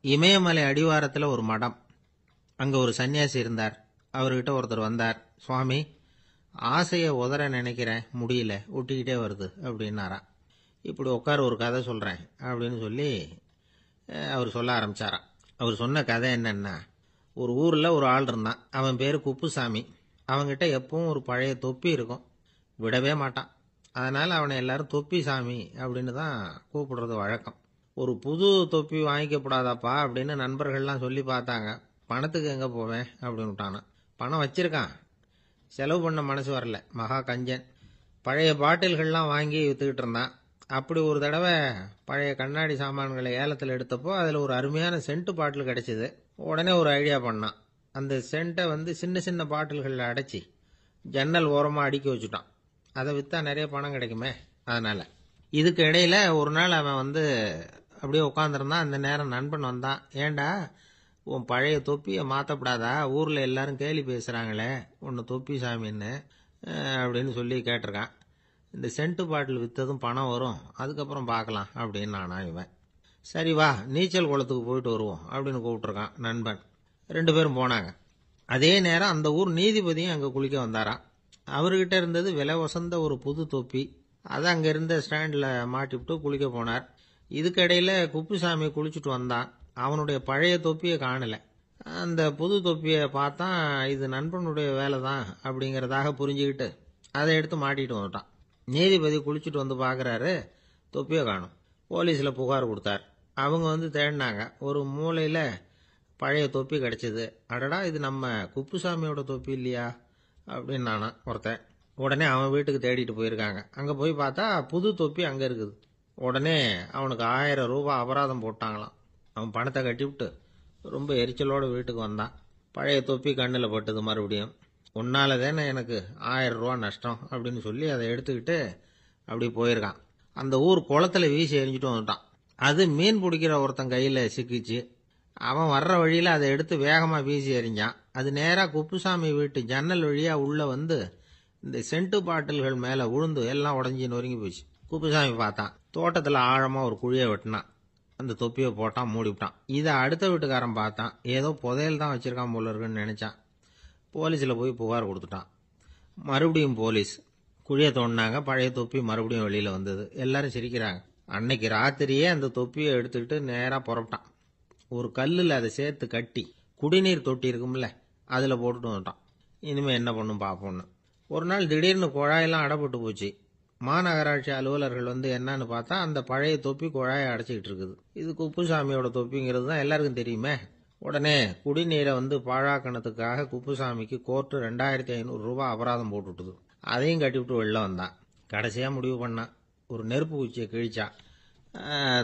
இமயமலை அடிவாரத்தில் ஒரு மடம். அங்கே ஒரு சன்னியாசி இருந்தார். அவர்கிட்ட ஒருத்தர் வந்தார். சுவாமி, ஆசையை உதற நினைக்கிறேன், முடியல, ஒட்டிக்கிட்டே வருது அப்படின்னாராம். இப்படி உட்கார, ஒரு கதை சொல்கிறேன் அப்படின்னு சொல்லி அவர் சொல்ல ஆரம்பித்தாராம். அவர் சொன்ன கதை என்னன்னா, ஒரு ஊரில் ஒரு ஆள் இருந்தான். அவன் பேர் குப்புசாமி. அவன்கிட்ட எப்பவும் ஒரு பழைய தொப்பி இருக்கும், விடவே மாட்டான். அதனால் அவனை எல்லாரும் தொப்பி சாமி அப்படின்னு தான் கூப்பிடுறது வழக்கம். ஒரு புது தொப்பி வாங்கிக்கப்படாதாப்பா அப்படின்னு நண்பர்கள்லாம் சொல்லி பார்த்தாங்க. பணத்துக்கு எங்கே போவேன் அப்படின்னு விட்டானான். பணம் வச்சிருக்கான், செலவு பண்ண மனசு வரல. மகா கஞ்சன். பழைய பாட்டில்கள்லாம் வாங்கி விற்றுக்கிட்டு இருந்தான். அப்படி ஒரு தடவை பழைய கண்ணாடி சாமான்களை ஏலத்தில் எடுத்தப்போ அதில் ஒரு அருமையான சென்ட்டு பாட்டில் கிடச்சிது. உடனே ஒரு ஐடியா பண்ணான். அந்த சென்ட்டை சின்ன சின்ன பாட்டில்களில் அடைச்சி ஜன்னல் ஓரமாக அடுக்கி வச்சுட்டான். அதை விற்றா நிறைய பணம் கிடைக்குமே. அதனால் இதுக்கு இடையில் ஒரு நாள் அவன் அப்படியே உட்காந்துருந்தான். அந்த நேரம் நண்பன் வந்தான். ஏண்டா, உன் பழைய தொப்பியை மாற்றப்படாதா? ஊரில் எல்லாரும் கேலி பேசுகிறாங்களே உன்னை தொப்பி சாமின்னு அப்படின்னு சொல்லி கேட்டிருக்கான். இந்த சென்ட்டு பாட்டில் விற்றதும் பணம் வரும், அதுக்கப்புறம் பார்க்கலாம் அப்படின்னு நானா இவன். சரி வா, நீச்சல் குளத்துக்கு போயிட்டு வருவோம் அப்படின்னு கூப்பிட்டுருக்கான் நண்பன். 2 பேரும் போனாங்க. அதே நேரம் அந்த ஊர் நீதிபதியும் அங்கே குளிக்க வந்தாராம். அவர்கிட்ட இருந்தது விலை வசந்த ஒரு புது தொப்பி. அதை அங்கே இருந்த ஸ்டாண்டில் மாட்டிவிட்டு குளிக்க போனார். இதுக்கிடையில் குப்புசாமி குளிச்சுட்டு வந்தான். அவனுடைய பழைய தொப்பியை காணலை. அந்த புது தொப்பியை பார்த்தா இது நண்பனுடைய வேலை தான் அப்படிங்கிறதாக புரிஞ்சுக்கிட்டு அதை எடுத்து மாட்டிட்டு வந்துட்டான். நீதிபதி குளிச்சுட்டு வந்து பார்க்குறாரு, தொப்பியை காணும். போலீஸில் புகார் கொடுத்தார். அவங்க தேடினாங்க. ஒரு மூலையில் பழைய தொப்பி கிடச்சிது. அடடா, இது நம்ம குப்புசாமியோட தொப்பி இல்லையா அப்படின்னு நானா ஒருத்தன். உடனே அவன் வீட்டுக்கு தேடிட்டு போயிருக்காங்க. அங்கே போய் பார்த்தா புது தொப்பி அங்கே இருக்குது. உடனே அவனுக்கு 1000 ரூபாய் அபராதம் போட்டாங்களாம். அவன் பணத்தை கட்டிவிட்டு ரொம்ப எரிச்சலோடு வீட்டுக்கு வந்தான். பழைய தொப்பி கண்ணில் பட்டது. மறுபடியும், உன்னால தானே எனக்கு 1000 ரூபா நஷ்டம் அப்படின்னு சொல்லி அதை எடுத்துக்கிட்டு அப்படி போயிருக்கான். அந்த ஊர் குளத்தில் வீசி எரிஞ்சிட்டு வந்துட்டான். அது மீன் பிடிக்கிற ஒருத்தன் கையில் சிக்கிச்சு. அவன் வர்ற வழியில் அதை எடுத்து வேகமாக வீசி எறிஞ்சான். அது நேராக குப்புசாமி வீட்டு ஜன்னல் வழியாக உள்ளே இந்த சென்ட்டு பாட்டில்கள் மேலே விழுந்து எல்லாம் உடஞ்சி நொறுங்கி போச்சு. குப்புசாமி பார்த்தான். தோட்டத்தில் ஆழமாக ஒரு குழியை வெட்டினான். அந்த தொப்பியை போட்டான், மூடிவிட்டான். இதை அடுத்த வீட்டுக்காரன் பார்த்தான். ஏதோ புதையல் தான் வச்சிருக்கான் போல இருக்குன்னு நினச்சான். போலீஸில் போய் புகார் கொடுத்துட்டான். மறுபடியும் போலீஸ் குழியை தோண்டினாங்க. பழைய தொப்பி மறுபடியும் வெளியில் வந்தது. எல்லாரும் சிரிக்கிறாங்க. அன்னைக்கு ராத்திரியே அந்த தொப்பியை எடுத்துக்கிட்டு நேராக புறப்பட்டான். ஒரு கல்லில் அதை சேர்த்து கட்டி குடிநீர் தொட்டி இருக்கும்ல, அதில் போட்டுட்டு வந்துட்டான். இனிமேல் என்ன பண்ணும் பார்ப்போன்னு. ஒரு நாள் திடீர்னு குழாயெல்லாம் அடைப்பட்டு போச்சு. மாநகராட்சி அலுவலர்கள் என்னன்னு பார்த்தா அந்த பழைய தொப்பி குழாயை அடைச்சிக்கிட்டு இருக்குது. இது குப்புசாமியோட தொப்பிங்கிறது தான் எல்லாருக்கும் தெரியுமே. உடனே குடிநீரை பாழாக்கணத்துக்காக குப்புசாமிக்கு கோர்ட்டு 2500 ரூபாய் அபராதம் போட்டுவிட்டுது. அதையும் கட்டிவிட்டு வெளில வந்தான். கடைசியாக முடிவு பண்ணான். ஒரு நெருப்பு குச்சியை கிழிச்சான்.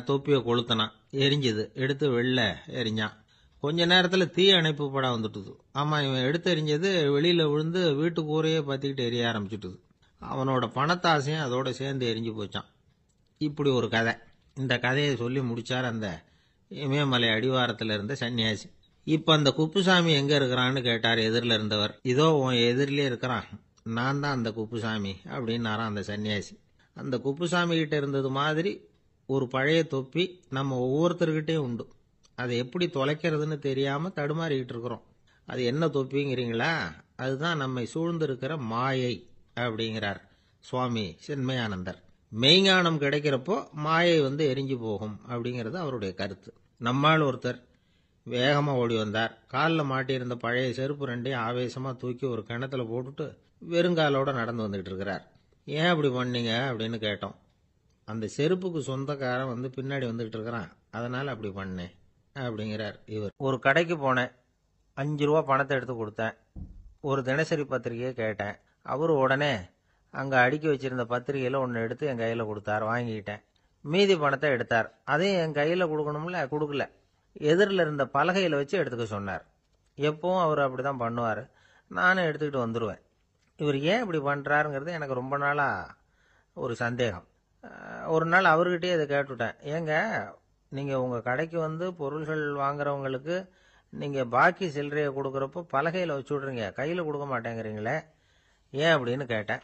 தொப்பியை கொளுத்தினான். எரிஞ்சுது. எடுத்து வெளில எரிஞ்சான். கொஞ்ச நேரத்தில் தீ அணைப்பு படம் வந்துட்டுது. ஆமாம், இவன் எடுத்து எரிஞ்சது வெளியில் விழுந்து வீட்டு கூரையே பற்றிக்கிட்டு எரிய ஆரம்பிச்சுட்டுது. அவனோட பணத்தாசையும் அதோட சேர்ந்து எரிஞ்சு போச்சான். இப்படி ஒரு கதை. இந்த கதையை சொல்லி முடிச்சார் அந்த இமயமலை அடிவாரத்தில் இருந்த சன்னியாசி. இப்போ அந்த குப்புசாமி எங்கே இருக்கிறான்னு கேட்டார் எதிரில் இருந்தவர். இதோ உன் எதிரிலே இருக்கிறான், நான் தான் அந்த குப்புசாமி அப்படின்னாரான் அந்த சன்னியாசி. அந்த குப்புசாமி கிட்ட இருந்தது மாதிரி ஒரு பழைய தொப்பி நம்ம ஒவ்வொருத்தர்கிட்டையும் உண்டு. அதை எப்படி தொலைக்கிறதுன்னு தெரியாமல் தடுமாறிக்கிட்டு இருக்கிறோம். அது என்ன தொப்பிங்கிறீங்களா? அதுதான் நம்மை சூழ்ந்திருக்கிற மாயை அப்படிங்கிறார் சுவாமி சின்மயானந்தர். மெய்ஞானம் கிடைக்கிறப்போ மாயை எரிஞ்சு போகும் அப்படிங்கிறது அவருடைய கருத்து. நம்மால் ஒருத்தர் வேகமாக ஓடி வந்தார். காலில் மாட்டியிருந்த பழைய செருப்பு 2ஐயும் ஆவேசமாக தூக்கி ஒரு கிணத்துல போட்டுட்டு வெறுங்காலோட நடந்து வந்துகிட்டு இருக்கிறார். ஏன் அப்படி பண்ணீங்க அப்படின்னு கேட்டோம். அந்த செருப்புக்கு சொந்தக்காரன் பின்னாடி வந்துகிட்டு இருக்கிறான், அதனால அப்படி பண்ணேன் அப்படிங்கிறார் இவர். ஒரு கடைக்கு போனேன். 5 ரூபா பணத்தை எடுத்து கொடுத்தேன். ஒரு தினசரி பத்திரிகையை கேட்டேன். அவர் உடனே அங்கே அடுக்கி வச்சிருந்த பத்திரிகையில் ஒன்று எடுத்து என் கையில் கொடுத்தார். வாங்கிக்கிட்டேன். மீதி பணத்தை எடுத்தார். அதையும் என் கையில் கொடுக்கணும்ல, கொடுக்கல. எதிரில் இருந்த பலகையில் வச்சு எடுத்துக்க சொன்னார். எப்பவும் அவர் அப்படி தான் பண்ணுவார். நானும் எடுத்துக்கிட்டு வந்துடுவேன். இவர் ஏன் இப்படி பண்ணுறாருங்கிறது எனக்கு ரொம்ப நாளாக ஒரு சந்தேகம். ஒரு நாள் அவர்கிட்டயே இதை கேட்டுவிட்டேன். ஏங்க, நீங்கள் உங்கள் கடைக்கு பொருள்கள் வாங்குறவங்களுக்கு நீங்கள் பாக்கி சில்லறையை கொடுக்குறப்போ பலகையில் வச்சு விட்றீங்க, கையில் கொடுக்க மாட்டேங்கிறீங்களே, ஏன் அப்படின்னு கேட்டேன்.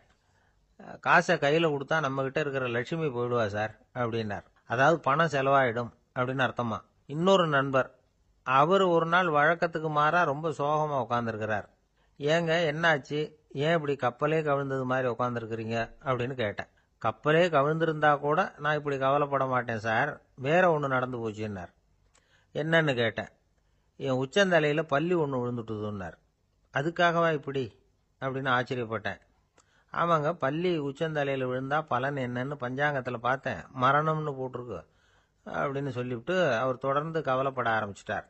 காசை கையில் கொடுத்தா நம்மக்கிட்ட இருக்கிற லட்சுமி போயிடுவா சார் அப்படின்னார். அதாவது பணம் செலவாயிடும் அப்படின்னு அர்த்தமா. இன்னொரு நண்பர் அவர் ஒரு நாள் வழக்கத்துக்கு மாறா ரொம்ப சோகமா உட்காந்துருக்கிறார். ஏங்க என்னாச்சு, ஏன் இப்படி கப்பலே கவிழ்ந்தது மாதிரி உட்காந்துருக்கிறீங்க அப்படின்னு கேட்டேன். கப்பலே கவிழ்ந்திருந்தா கூட நான் இப்படி கவலைப்பட மாட்டேன் சார், வேற ஒன்று நடந்து போச்சுன்னார். என்னன்னு கேட்டேன். என் உச்சந்தலையில் பல்லி ஒன்று விழுந்துட்டுதுன்னார். அதுக்காகவா இப்படி அப்படின்னு ஆச்சரியப்பட்டேன். ஆமாங்க, பல்லி உச்சந்தலையில் விழுந்தா பலன் என்னன்னு பஞ்சாங்கத்தில் பார்த்தேன், மரணம்னு போட்டிருக்கு அப்படின்னு சொல்லிவிட்டு அவர் தொடர்ந்து கவலைப்பட ஆரம்பிச்சிட்டார்.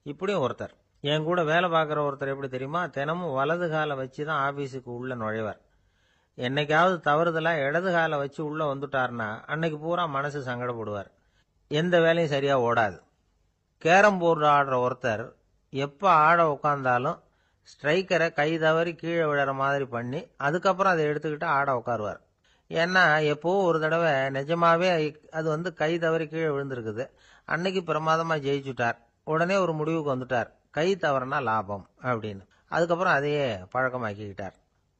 இப்படியும் ஒருத்தர், என் கூட வேலை பார்க்குற ஒருத்தர் எப்படி தெரியுமா, தினமும் வலது காலை வச்சு தான் ஆஃபீஸுக்கு உள்ள நுழைவார். என்னைக்காவது தவறுதலாக இடது காலை வச்சு உள்ளே வந்துட்டார்னா அன்னைக்கு பூரா மனசு சங்கடப்படுவார், எந்த வேலையும் சரியாக ஓடாது. கேரம் போர்டு ஆடுற ஒருத்தர் எப்போ ஆட உட்காந்தாலும் ஸ்ட்ரைக்கரை கை தவறி கீழே விழுற மாதிரி பண்ணி அதுக்கப்புறம் அதை எடுத்துக்கிட்டு ஆட உட்காருவார். ஏன்னா எப்போ ஒரு தடவை நிஜமாவே அது கை தவறி கீழே விழுந்திருக்குது, அன்னைக்கு பிரமாதமாக ஜெயிச்சுட்டார். உடனே ஒரு முடிவுக்கு வந்துட்டார், கை தவறுனா லாபம் அப்படின்னு. அதுக்கப்புறம் அதையே பழக்கமாக்கிக்கிட்டார்.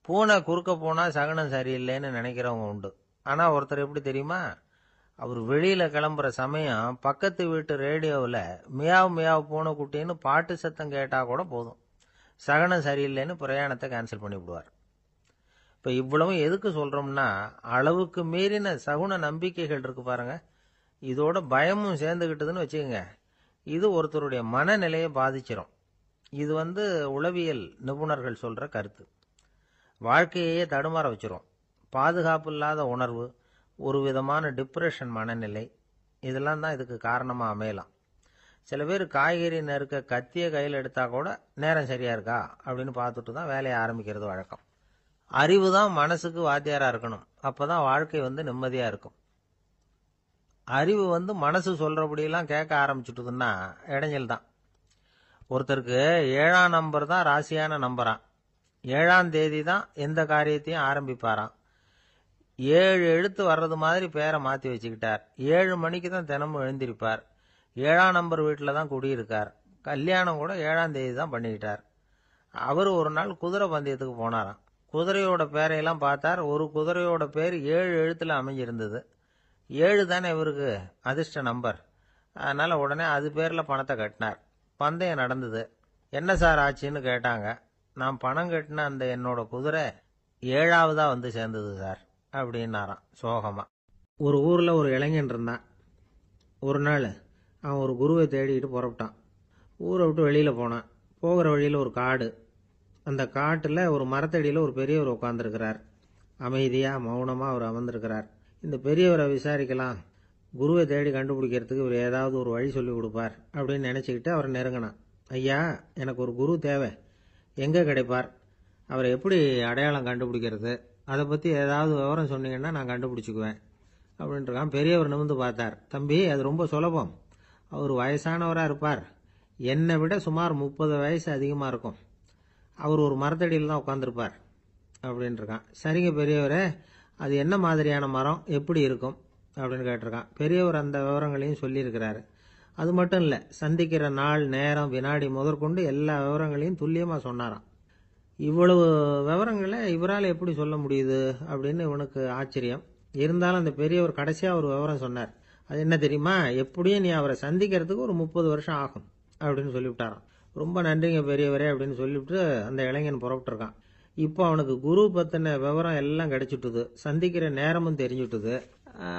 பூனை குறுக்க போனால் சகனம் சரியில்லைன்னு நினைக்கிறவங்க உண்டு. ஆனால் ஒருத்தர் எப்படி தெரியுமா, அவர் வெளியில் கிளம்புற சமயம் பக்கத்து வீட்டு ரேடியோவில் மியாவ் மியாவ் பூனை குட்டின்னு பாட்டு சத்தம் கேட்டால் கூட போதும், சகனம் சரியில்லைன்னு பிரயாணத்தை கேன்சல் பண்ணிவிடுவார். இப்போ இவ்வளவும் எதுக்கு சொல்கிறோம்னா, அளவுக்கு மீறின சகுன நம்பிக்கைகள் இருக்கு பாருங்க, இதோட பயமும் சேர்ந்துக்கிட்டதுன்னு வச்சுக்கோங்க, இது ஒருத்தருடைய மனநிலையை பாதிச்சிடும். இது உளவியல் நிபுணர்கள் சொல்கிற கருத்து. வாழ்க்கையே தடுமாற வச்சிரும். பாதுகாப்பு இல்லாத உணர்வு, ஒரு விதமான டிப்ரெஷன் மனநிலை, இதெல்லாம் தான் இதுக்கு காரணமாக அமையலாம். சில பேர் காய்கறி நறுக்க கத்திய கையில் எடுத்தா கூட நேரம் சரியா இருக்கா அப்படின்னு பார்த்துட்டு தான் வேலையை ஆரம்பிக்கிறது வழக்கம். அறிவு தான் மனசுக்கு வாத்தியாரா இருக்கணும், அப்பதான் வாழ்க்கை நிம்மதியா இருக்கும். அறிவு மனசு சொல்றபடியெல்லாம் கேட்க ஆரம்பிச்சுட்டுதுன்னா இடைஞ்சல் தான். ஒருத்தருக்கு 7ஆம் நம்பர் தான் ராசியான நம்பராம். 7ஆம் தேதி தான் எந்த காரியத்தையும் ஆரம்பிப்பாராம். 7 எழுத்து வர்றது மாதிரி பேரை மாற்றி வச்சுக்கிட்டார். 7 மணிக்கு தான் தினமும் எழுந்திருப்பார். 7ஆம் நம்பர் வீட்டில் தான் குடியிருக்கார். கல்யாணம் கூட 7ஆம் தேதி தான் பண்ணிக்கிட்டார். அவர் ஒரு நாள் குதிரை பந்தயத்துக்கு போனாராம். குதிரையோட பேரையெல்லாம் பார்த்தார். ஒரு குதிரையோட பேர் 7 எழுத்துல அமைஞ்சிருந்தது. 7 தானே இவருக்கு அதிர்ஷ்ட நம்பர். அதனால உடனே அது பேரில் பணத்தை கட்டினார். பந்தயம் நடந்தது. என்ன சார் ஆச்சுன்னு கேட்டாங்க. நான் பணம் கட்டின அந்த என்னோட குதிரை 7ஆவதா சேர்ந்தது சார் அப்படின்னாராம் சோகமா. ஒரு ஊரில் ஒரு இளைஞன் இருந்தான். ஒரு நாள் அவன் ஒரு குருவை தேடிக்கிட்டு புறப்பட்டான். ஊரை விட்டு வெளியில் போனான். போகிற வழியில் ஒரு காடு. அந்த காட்டில் ஒரு மரத்தடியில் ஒரு பெரியவர் உட்காந்துருக்கிறார். அமைதியாக மௌனமாக அவர் அமர்ந்திருக்கிறார். இந்த பெரியவரை விசாரிக்கலாம், குருவை தேடி கண்டுபிடிக்கிறதுக்கு இவர் ஏதாவது ஒரு வழி சொல்லி கொடுப்பார் அப்படின்னு நினச்சிக்கிட்டு அவரை நெருங்கினான். ஐயா, எனக்கு ஒரு குரு தேவை, எங்கே கிடைப்பார், அவரை எப்படி அடையாளம் கண்டுபிடிக்கிறது, அதை பற்றி ஏதாவது விவரம் சொன்னீங்கன்னா நான் கண்டுபிடிச்சிக்குவேன் அப்படின்ட்டுருக்கான். பெரியவர் நிமிர்ந்து பார்த்தார். தம்பி, அது ரொம்ப சுலபம். அவர் வயசானவராக இருப்பார், என்னை விட சுமார் 30 வயசு அதிகமாக இருக்கும். அவர் ஒரு மரத்தடியில் தான் உட்காந்துருப்பார் அப்படின்ட்டுருக்கான். சரிங்க பெரியவரே, அது என்ன மாதிரியான மரம், எப்படி இருக்கும் அப்படின்னு கேட்டிருக்கான். பெரியவர் அந்த விவரங்களையும் சொல்லியிருக்கிறாரு. அது மட்டும் இல்லை, சந்திக்கிற நாள், நேரம், வினாடி முதற்கொண்டு எல்லா விவரங்களையும் துல்லியமாக சொன்னாராம். இவ்வளவு விவரங்களை இவரால் எப்படி சொல்ல முடியுது அப்படின்னு இவனுக்கு ஆச்சரியம். இருந்தாலும் அந்த பெரியவர் கடைசியாக ஒரு விவரம் சொன்னார். அது என்ன தெரியுமா, எப்படியும் நீ அவரை சந்திக்கிறதுக்கு ஒரு 30 வருஷம் ஆகும் அப்படின்னு சொல்லிவிட்டாராம். ரொம்ப நன்றிங்க பெரியவரே அப்படின்னு சொல்லிவிட்டு அந்த இளைஞன் புறப்பட்டுருக்கான். இப்போ அவனுக்கு குரு பற்றின விவரம் எல்லாம் கிடைச்சிட்டுது, சந்திக்கிற நேரமும் தெரிஞ்சுட்டுது.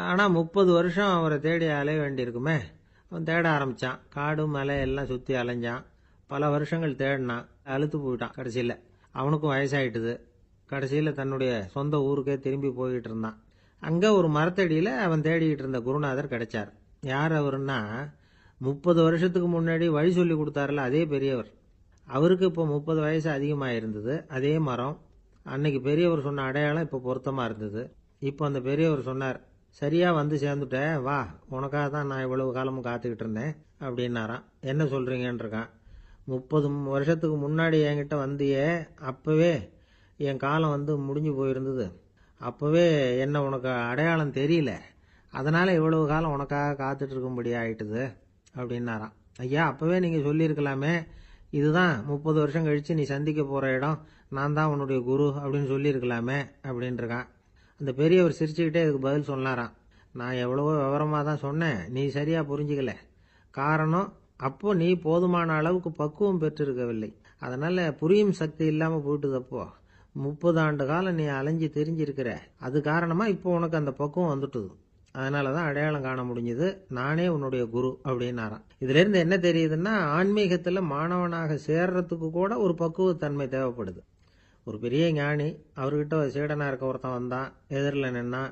ஆனால் 30 வருஷம் அவரை தேடி அலைய வேண்டியிருக்குமே. அவன் தேட ஆரம்பித்தான். காடு மலை எல்லாம் சுற்றி அலைஞ்சான். பல வருஷங்கள் தேடினான். அழுத்து போயிட்டான். கடைசியில் அவனுக்கும் வயசாயிட்டுது. கடைசியில் தன்னுடைய சொந்த ஊருக்கே திரும்பி போய்கிட்டு இருந்தான். அங்கே ஒரு மரத்தடியில் அவன் தேடிக்கிட்டு இருந்த குருநாதர் கிடைச்சார். யார் அவருன்னா, 30 வருஷத்துக்கு முன்னாடி வழி சொல்லி கொடுத்தாருல அதே பெரியவர். அவருக்கு இப்போ 30 வயசு அதிகமாக இருந்தது. அதே மரம். அன்னைக்கு பெரியவர் சொன்ன அடையாளம் இப்போ பொருத்தமாக இருந்தது. இப்போ அந்த பெரியவர் சொன்னார், சரியாக சேர்ந்துட்டேன், வா, உனக்காக தான் நான் இவ்வளவு காலமும் காத்துக்கிட்டு இருந்தேன் அப்படின்னாராம். என்ன சொல்கிறீங்கன்னு இருக்கான். 30 வருஷத்துக்கு முன்னாடி என்கிட்ட வந்தியே, அப்போவே என் காலம் முடிஞ்சு போயிருந்தது. அப்போவே என்ன உனக்கு அடையாளம் தெரியல, அதனால் இவ்வளவு காலம் உனக்காக காத்துட்டு இருக்கும்படி ஆயிட்டுது அப்படின்னாராம். ஐயா, அப்போவே நீங்கள் சொல்லியிருக்கலாமே, இதுதான் 30 வருஷம் கழித்து நீ சந்திக்க போகிற இடம், நான் தான் உன்னுடைய குரு அப்படின்னு சொல்லியிருக்கலாமே அப்படின்ட்டுருக்கான். அந்த பெரியவர் சிரிச்சுக்கிட்டே இதுக்கு பதில் சொன்னாராம். நான் எவ்வளவோ விவரமாக தான் சொன்னேன், நீ சரியாக புரிஞ்சிக்கல. காரணம், அப்போ நீ போதுமான அளவுக்கு பக்குவம் பெற்றிருக்கவில்லை. அதனால புரியும் சக்தி இல்லாம போயிட்டுதப்போ 30 ஆண்டு காலம் நீ அலைஞ்சு திரிஞ்சிருக்கிற. அது காரணமா இப்போ உனக்கு அந்த பக்குவம் வந்துட்டுது. அதனாலதான் அடையாளம் காண முடிஞ்சது. நானே உன்னுடைய குரு அப்படின்னாராம். இதுல இருந்து என்ன தெரியுதுன்னா, ஆன்மீகத்துல மாணவனாக சேர்றதுக்கு கூட ஒரு பக்குவத்தன்மை தேவைப்படுது. ஒரு பெரிய ஞானி, அவர்கிட்ட சீடனா இருக்க ஒருத்தன் வந்தான், எதிரில் நின்னா.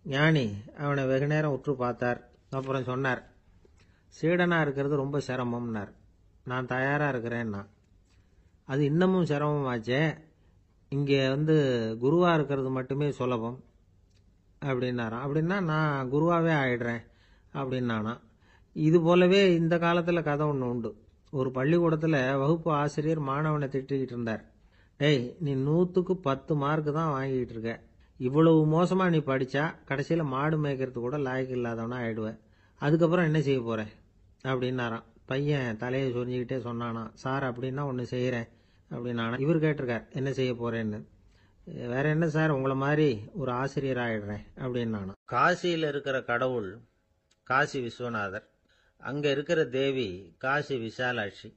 ஞானி அவனை வெகு நேரம் உற்று பார்த்தார். அப்புறம் சொன்னார், சீடனா இருக்கிறது ரொம்ப சிரமம்னார். நான் தயாரா இருக்கிறேன்னா. அது இன்னமும் சிரமமாச்சே, இங்கே குருவா இருக்கிறது மட்டுமே சுலபம் அப்படின்னாராம். அப்படின்னா நான் குருவாவே ஆயிடுறேன் அப்படின்னானா. இது போலவே இந்த காலத்துல கதை ஒன்று உண்டு. ஒரு பள்ளிக்கூடத்துல வகுப்பு ஆசிரியர் மாணவனை திட்டிக்கிட்டு இருந்தார். டேய், நீ 100க்கு 10 மார்க் தான் வாங்கிட்டு இருக்க. இவ்வளவு மோசமா நீ படிச்சா கடைசியில மாடு மேய்க்கிறது கூட லாய்க்கு இல்லாதவனா ஆயிடுவ. அதுக்கப்புறம் என்ன செய்ய போற அப்படின்னாராம். பையன் தலையை சொரிஞ்சுக்கிட்டே சொன்னானா, சார் அப்படின்னா ஒன்று செய்யறேன் அப்படின்னானா. இவர் கேட்டிருக்கார், என்ன செய்ய போறேன்னு. வேற என்ன சார், உங்களை மாதிரி ஒரு ஆசிரியர் ஆயிடுறேன் அப்படின்னானா. காசியில் இருக்கிற கடவுள் காசி விஸ்வநாதர், அங்க இருக்கிற தேவி காசி விசாலாட்சி.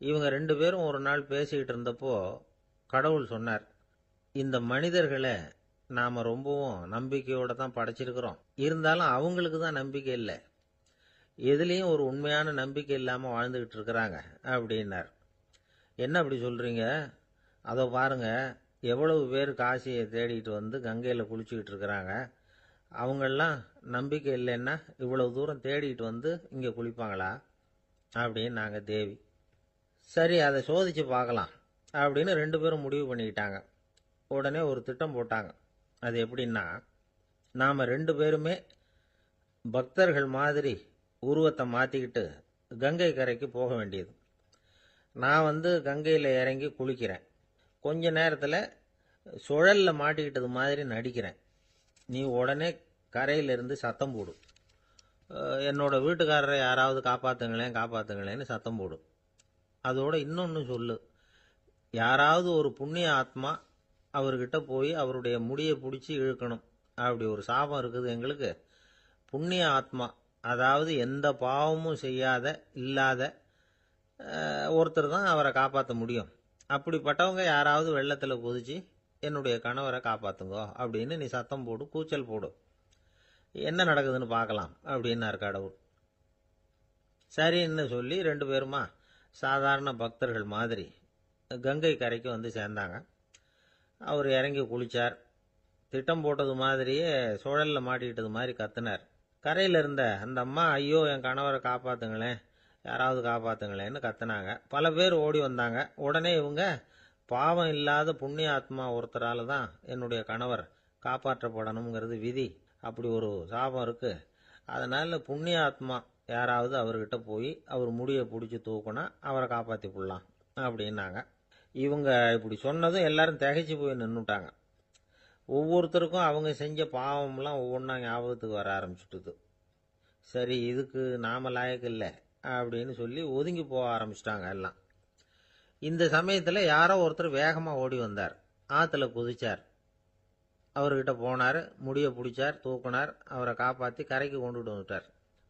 இவங்க 2 பேரும் ஒரு நாள் பேசிக்கிட்டு இருந்தப்போ கடவுள் சொன்னார், இந்த மனிதர்களை நாம ரொம்பவும் நம்பிக்கையோட தான் படைச்சிருக்கிறோம். இருந்தாலும் அவங்களுக்கு தான் நம்பிக்கை இல்லை. எதுலேயும் ஒரு உண்மையான நம்பிக்கை இல்லாமல் வாழ்ந்துகிட்டு இருக்கிறாங்க அப்படின்னார். என்ன அப்படி சொல்றீங்க? அதை பாருங்க, எவ்வளவு பேர் காசியை தேடிட்டு கங்கையில் குளிச்சுக்கிட்டு இருக்கிறாங்க. அவங்கெல்லாம் நம்பிக்கை இல்லைன்னா இவ்வளவு தூரம் தேடிட்டு இங்கே குளிப்பாங்களா அப்படின்னு நாங்கள் தேவி. சரி, அதை சோதிச்சு பார்க்கலாம் அப்படின்னு 2 பேரும் முடிவு பண்ணிக்கிட்டாங்க. உடனே ஒரு திட்டம் போட்டாங்க. அது எப்படின்னா, நாம் 2 பேருமே பக்தர்கள் மாதிரி உருவத்தை மாற்றிக்கிட்டு கங்கை கரைக்கு போக வேண்டியது. நான் கங்கையில் இறங்கி குளிக்கிறேன். கொஞ்ச நேரத்தில் சுழலில் மாட்டிக்கிட்டது மாதிரி நடிக்கிறேன். நீ உடனே கரையிலிருந்து சத்தம் போடு, என்னோட வீட்டுக்காரரை யாராவது காப்பாற்றுங்களேன் காப்பாற்றுங்களேன்னு சத்தம் போடு. அதோட இன்னொன்று சொல்லு, யாராவது ஒரு புண்ணிய ஆத்மா அவர்கிட்ட போய் அவருடைய முடியை பிடிச்சி இழுக்கணும். அப்படி ஒரு சாபம் இருக்குது எங்களுக்கு. புண்ணிய ஆத்மா, அதாவது எந்த பாவமும் செய்யாத இல்லாத ஒருத்தர் தான் அவரை காப்பாற்ற முடியும். அப்படிப்பட்டவங்க யாராவது வெள்ளத்தில் குதிச்சு என்னுடைய கணவரை காப்பாற்றுங்கோ அப்படின்னு நீ சத்தம் போடு, கூச்சல் போடு. என்ன நடக்குதுன்னு பார்க்கலாம் அப்படின்னார் கடவுள். சரின்னு சொல்லி 2 பேருமா சாதாரண பக்தர்கள் மாதிரி கங்கை கரைக்கு சேர்ந்தாங்க. அவர் இறங்கி குளிச்சார். திட்டம் போட்டது மாதிரியே சுழலில் மாட்டிக்கிட்டது மாதிரி கத்துனார். கரையில் இருந்த அந்த அம்மா, ஐயோ என் கணவரை காப்பாற்றுங்களேன், யாராவது காப்பாற்றுங்களேன்னு கத்துனாங்க. பல பேர் ஓடி வந்தாங்க. உடனே இவங்க, பாவம் இல்லாத புண்ணிய ஆத்மா ஒருத்தரால தான் என்னுடைய கணவர் காப்பாற்றப்படணுங்கிறது விதி, அப்படி ஒரு சாபம் இருக்கு. அதனால புண்ணிய ஆத்மா யாராவது அவர்கிட்ட போய் அவர் முடியை பிடிச்சி தூக்குனா அவரை காப்பாற்றி போடலாம் அப்படின்னாங்க. இவங்க இப்படி சொன்னதும் எல்லாரும் திகைச்சு போய் நின்றுட்டாங்க. ஒவ்வொருத்தருக்கும் அவங்க செஞ்ச பாவம்லாம் ஒவ்வொன்றா ஞாபகத்துக்கு வர ஆரம்பிச்சுட்டுது. சரி, இதுக்கு நாம லாயக்கு இல்லை அப்படின்னு சொல்லி ஒதுங்கி போக ஆரம்பிச்சிட்டாங்க எல்லாம். இந்த சமயத்தில் யாரோ ஒருத்தர் வேகமாக ஓடி வந்தார். ஆற்றுல குதிச்சார். அவர்கிட்ட போனார், முடியை பிடிச்சார், தூக்குனார், அவரை காப்பாற்றி கரைக்கு கொண்டுட்டு வந்துட்டார்.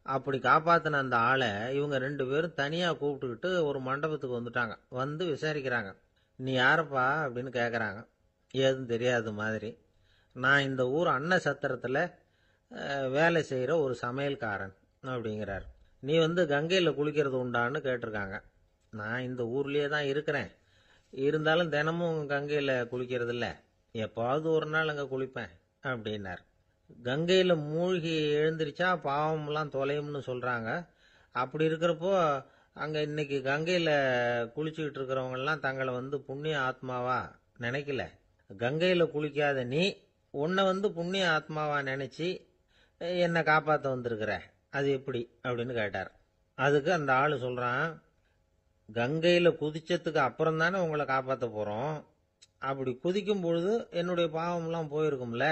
அப்படி காப்பாற்றின அந்த ஆளை இவங்க 2 பேரும் தனியாக கூப்பிட்டுக்கிட்டு ஒரு மண்டபத்துக்கு வந்துட்டாங்க. வந்து விசாரிக்கிறாங்க. நீ யாரப்பா அப்படின்னு கேட்குறாங்க. ஏதும் தெரியாத மாதிரி. நான் இந்த ஊர் அன்ன சத்திரத்தில் வேலை செய்கிற ஒரு சமையல்காரன் அப்படிங்கிறார். நீ கங்கையில் குளிக்கிறது உண்டான்னு கேட்டிருக்காங்க. நான் இந்த ஊர்லேயே தான் இருக்கிறேன், இருந்தாலும் தினமும் கங்கையில் குளிக்கிறது இல்லை, எப்பாவது ஒரு நாள் அங்கே குளிப்பேன் அப்படின்னார். கங்கையில் மூழ்கி எழுந்திரிச்சா பாவம்லாம் தொலையும்னு சொல்கிறாங்க. அப்படி இருக்கிறப்போ அங்கே இன்னைக்கு கங்கையில் குளிச்சுக்கிட்டு இருக்கிறவங்கெல்லாம் தங்களை புண்ணிய ஆத்மாவா நினைக்கல. கங்கையில் குளிக்காத நீ உன்னை புண்ணிய ஆத்மாவா நினைச்சி என்னை காப்பாற்ற வந்திருக்கிற, அது எப்படி அப்படின்னு கேட்டார். அதுக்கு அந்த ஆள் சொல்கிறான், கங்கையில் குதிச்சதுக்கு அப்புறம் தானே உங்களை காப்பாற்ற போகிறோம். அப்படி குதிக்கும் பொழுது என்னுடைய பாவம்லாம் போயிருக்கும்ல,